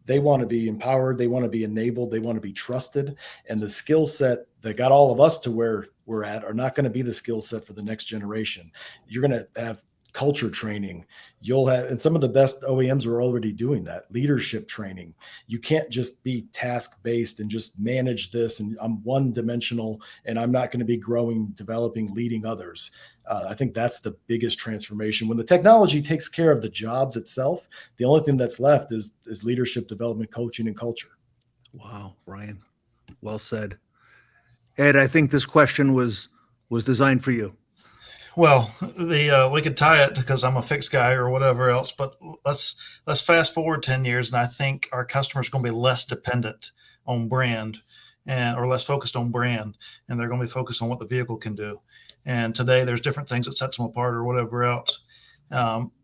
they want to be empowered. They want to be enabled. They want to be trusted. And the skill set that got all of us to where we're at are not going to be the skill set for the next generation. You're going to have culture training. You'll have, and some of the best OEMs are already doing that, leadership training. You can't just be task-based and just manage this, and I'm one-dimensional, and I'm not going to be growing, developing, leading others. I think that's the biggest transformation. When the technology takes care of the jobs itself, the only thing that's left is leadership, development, coaching, and culture. Wow, Brian, well said. Ed, I think this question was designed for you. Well, we could tie it because I'm a fixed guy or whatever else, but let's fast forward 10 years, and I think our customers are going to be less dependent on brand or less focused on brand, and they're going to be focused on what the vehicle can do. And today there's different things that sets them apart or whatever else.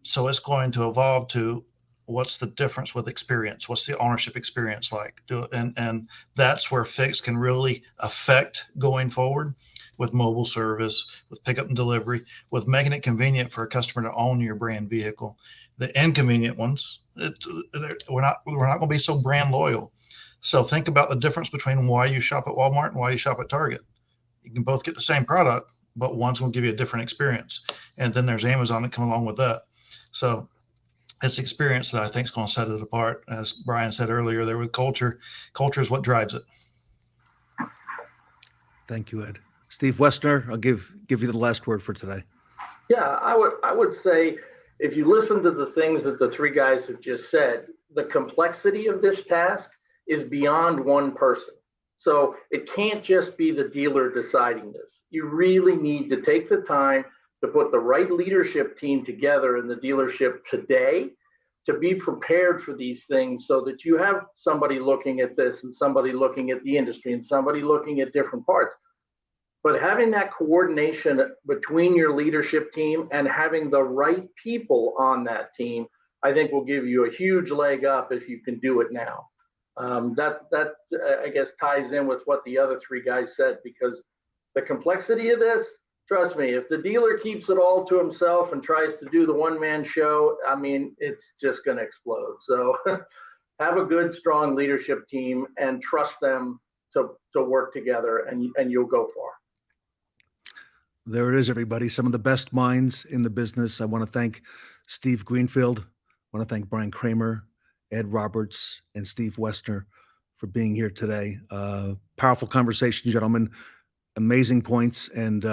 So it's going to evolve to what's the difference with experience? What's the ownership experience like? And that's where fixed can really affect going forward, with mobile service, with pickup and delivery, with making it convenient for a customer to own your brand vehicle. The inconvenient ones, we're not going to be so brand loyal. So think about the difference between why you shop at Walmart and why you shop at Target. You can both get the same product, but one's going to give you a different experience. And then there's Amazon that come along with that. So it's experience that I think is going to set it apart. As Brian said earlier, there with culture is what drives it. Thank you, Ed. Steve Woessner, I'll give you the last word for today. Yeah, I would say if you listen to the things that the three guys have just said, the complexity of this task is beyond one person. So it can't just be the dealer deciding this. You really need to take the time to put the right leadership team together in the dealership today to be prepared for these things, so that you have somebody looking at this and somebody looking at the industry and somebody looking at different parts. But having that coordination between your leadership team and having the right people on that team, I think will give you a huge leg up if you can do it now. That I guess ties in with what the other three guys said, because the complexity of this, trust me, if the dealer keeps it all to himself and tries to do the one-man show, I mean, it's just going to explode. So have a good, strong leadership team and trust them to work together, and you'll go far. There it is, everybody. Some of the best minds in the business. I want to thank Steve Greenfield. I want to thank Brian Kramer, Ed Roberts, and Steve Woessner for being here today. Powerful conversation, gentlemen. Amazing points, and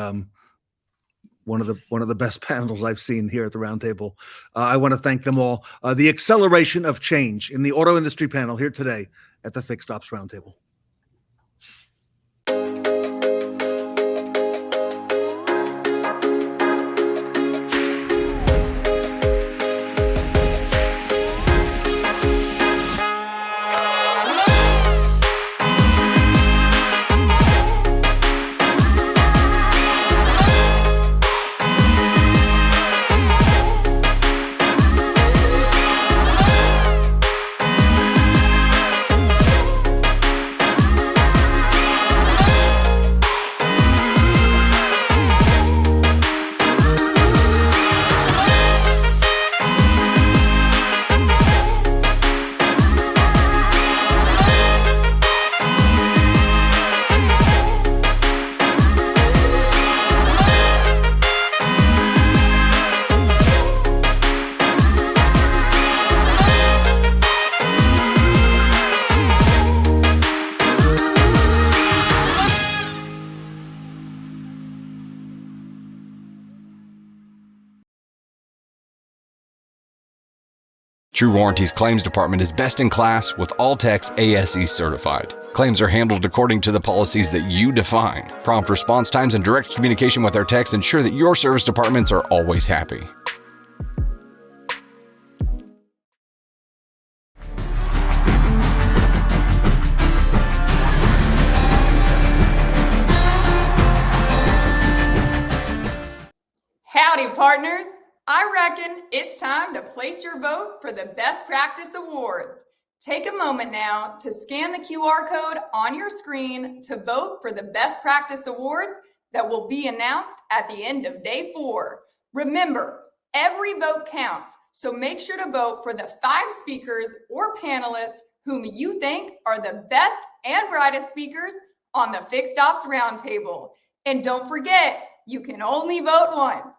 one of the best panels I've seen here at the Roundtable. I want to thank them all. The acceleration of change in the auto industry panel here today at the Fixed Ops Roundtable. True Warranty's claims department is best in class with all techs ASE certified. Claims are handled according to the policies that you define. Prompt response times and direct communication with our techs ensure that your service departments are always happy. Howdy, partners. I reckon it's time to place your vote for the Best Practice Awards. Take a moment now to scan the QR code on your screen to vote for the Best Practice Awards that will be announced at the end of day 4. Remember, every vote counts, so make sure to vote for the 5 speakers or panelists whom you think are the best and brightest speakers on the Fixed Ops Roundtable. And don't forget, you can only vote once.